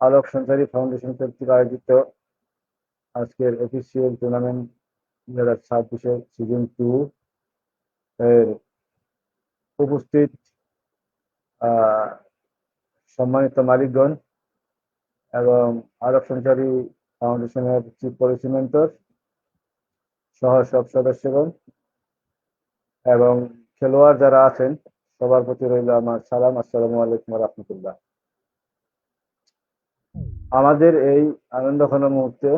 আলোক সঞ্চারী ফাউন্ডেশন কর্তৃক আয়োজিত আজকের অফিসিয়াল টুর্নামেন্ট 2026 সিজন 2 এর উপস্থিত সম্মানিত মালিকগণ এবং আলোক সঞ্চারী ফাউন্ডেশনের চিফ পলিসি মেন্টর সহ সব সদস্যগণ এবং খেলোয়াড় যারা আছেন, সবার প্রতি রইল আমার সালাম। আসসালামু আলাইকুম ওয়া রাহমাতুল্লাহ। আমাদের এই আনন্দঘন মুহূর্তে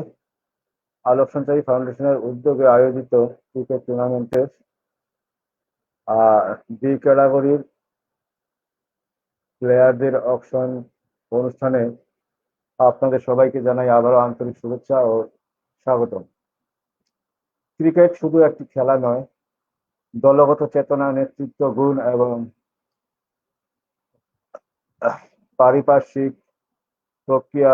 আলোক সঞ্চারী ফাউন্ডেশনের উদ্যোগে আয়োজিত ক্রিকেট টুর্নামেন্টের বি ক্যাটাগরির প্লেয়ারদের অকশন অনুষ্ঠানে আপনাদের সবাইকে জানাই আবারও আন্তরিক শুভেচ্ছা ও স্বাগতম। ক্রিকেট শুধু একটি খেলা নয়, দলগত চেতনা, নেতৃত্ব গুণ এবং পারিপার্শ্বিক প্রক্রিয়া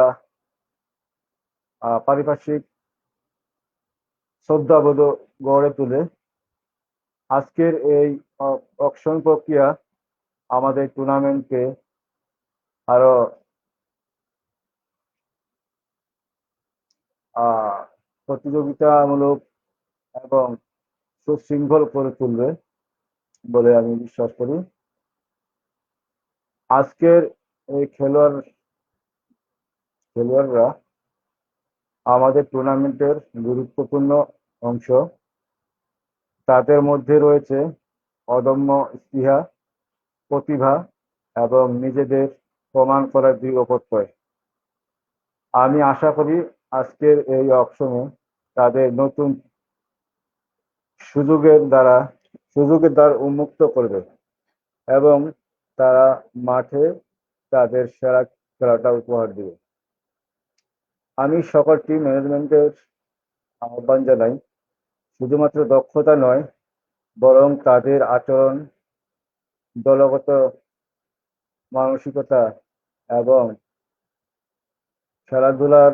পারিপার্শ্বিক শ্রদ্ধাবোধ গড়ে তোলে। আজকের এই অকশন প্রক্রিয়া আমাদের টুর্নামেন্টকে আরো প্রতিযোগিতামূলক এবং সুশৃঙ্খল করে তুলবে বলে আমি বিশ্বাস করি। আজকের এই খেলোয়াড়রা আমাদের টুর্নামেন্টের গুরুত্বপূর্ণ অংশ। তাদের মধ্যে রয়েছে অদম্য স্পৃহা, প্রতিভা এবং নিজেদের প্রমাণ করার দৃঢ় প্রত্যয়। আমি আশা করি আজকের এই অকশনে তাদের নতুন সুযোগের দ্বার উন্মুক্ত করবে এবং তারা মাঠে তাদের সেরা খেলাটা উপহার দিবে। আমি সকল টিম ম্যানেজমেন্টের আহ্বান জানাই, শুধুমাত্র দক্ষতা নয়, বরং তাদের আচরণ, দলগত মানসিকতা এবং খেলাধুলার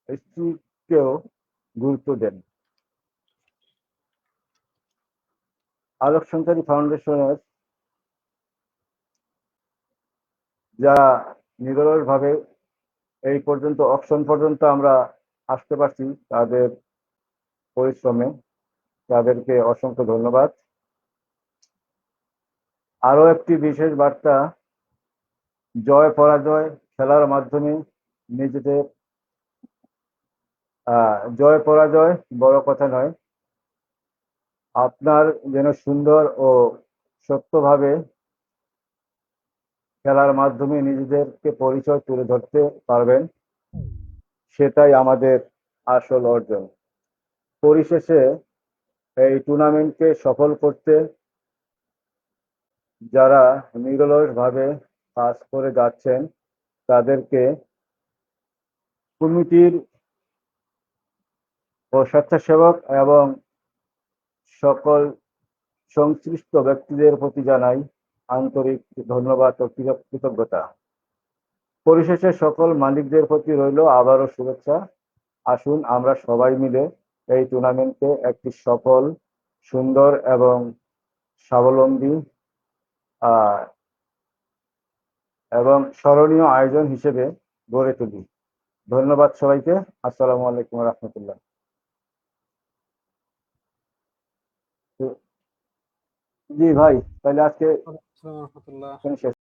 স্ত্রীকেও গুরুত্ব দেন। আলোক সঞ্চারী ফাউন্ডেশনের যা নিরলসভাবে এই পর্যন্ত অকশন পর্যন্ত আমরা আসতে পারছি, তাদের পরিশ্রমে তাদেরকে অসংখ্য ধন্যবাদ। আরো একটি বিশেষ বার্তা, জয় পরাজয় খেলার মাধ্যমে নিজেদের জয় পরাজয় বড় কথা নয়, আপনার যেন সুন্দর ও সত্যভাবে খেলার মাধ্যমে নিজেদেরকে পরিচয় তুলে ধরতে পারবেন, সেটাই আমাদের আসল অর্জন। পরিশেষে এই টুর্নামেন্টকে সফল করতে যারা নিরলসভাবে কাজ করে যাচ্ছেন তাদেরকে কমিটির ও স্বেচ্ছাসেবক এবং সকল সংশ্লিষ্ট ব্যক্তিদের প্রতি জানাই আন্তরিক ধন্যবাদ ও কৃতজ্ঞতা। পরিশেষে সকল মালিকদের প্রতি রইল আবারও শুভেচ্ছা। আসুন আমরা সবাই মিলে এই টুর্নামেন্টকে একটি সফল, সুন্দর এবং স্বাবলম্বী এবং স্মরণীয় আয়োজন হিসেবে গড়ে তুলি। ধন্যবাদ সবাইকে। আসসালামু আলাইকুম রহমতুল্লাহ। জি ভাই, তাহলে আজকে আসসালামু আলাইকুম। শেষ।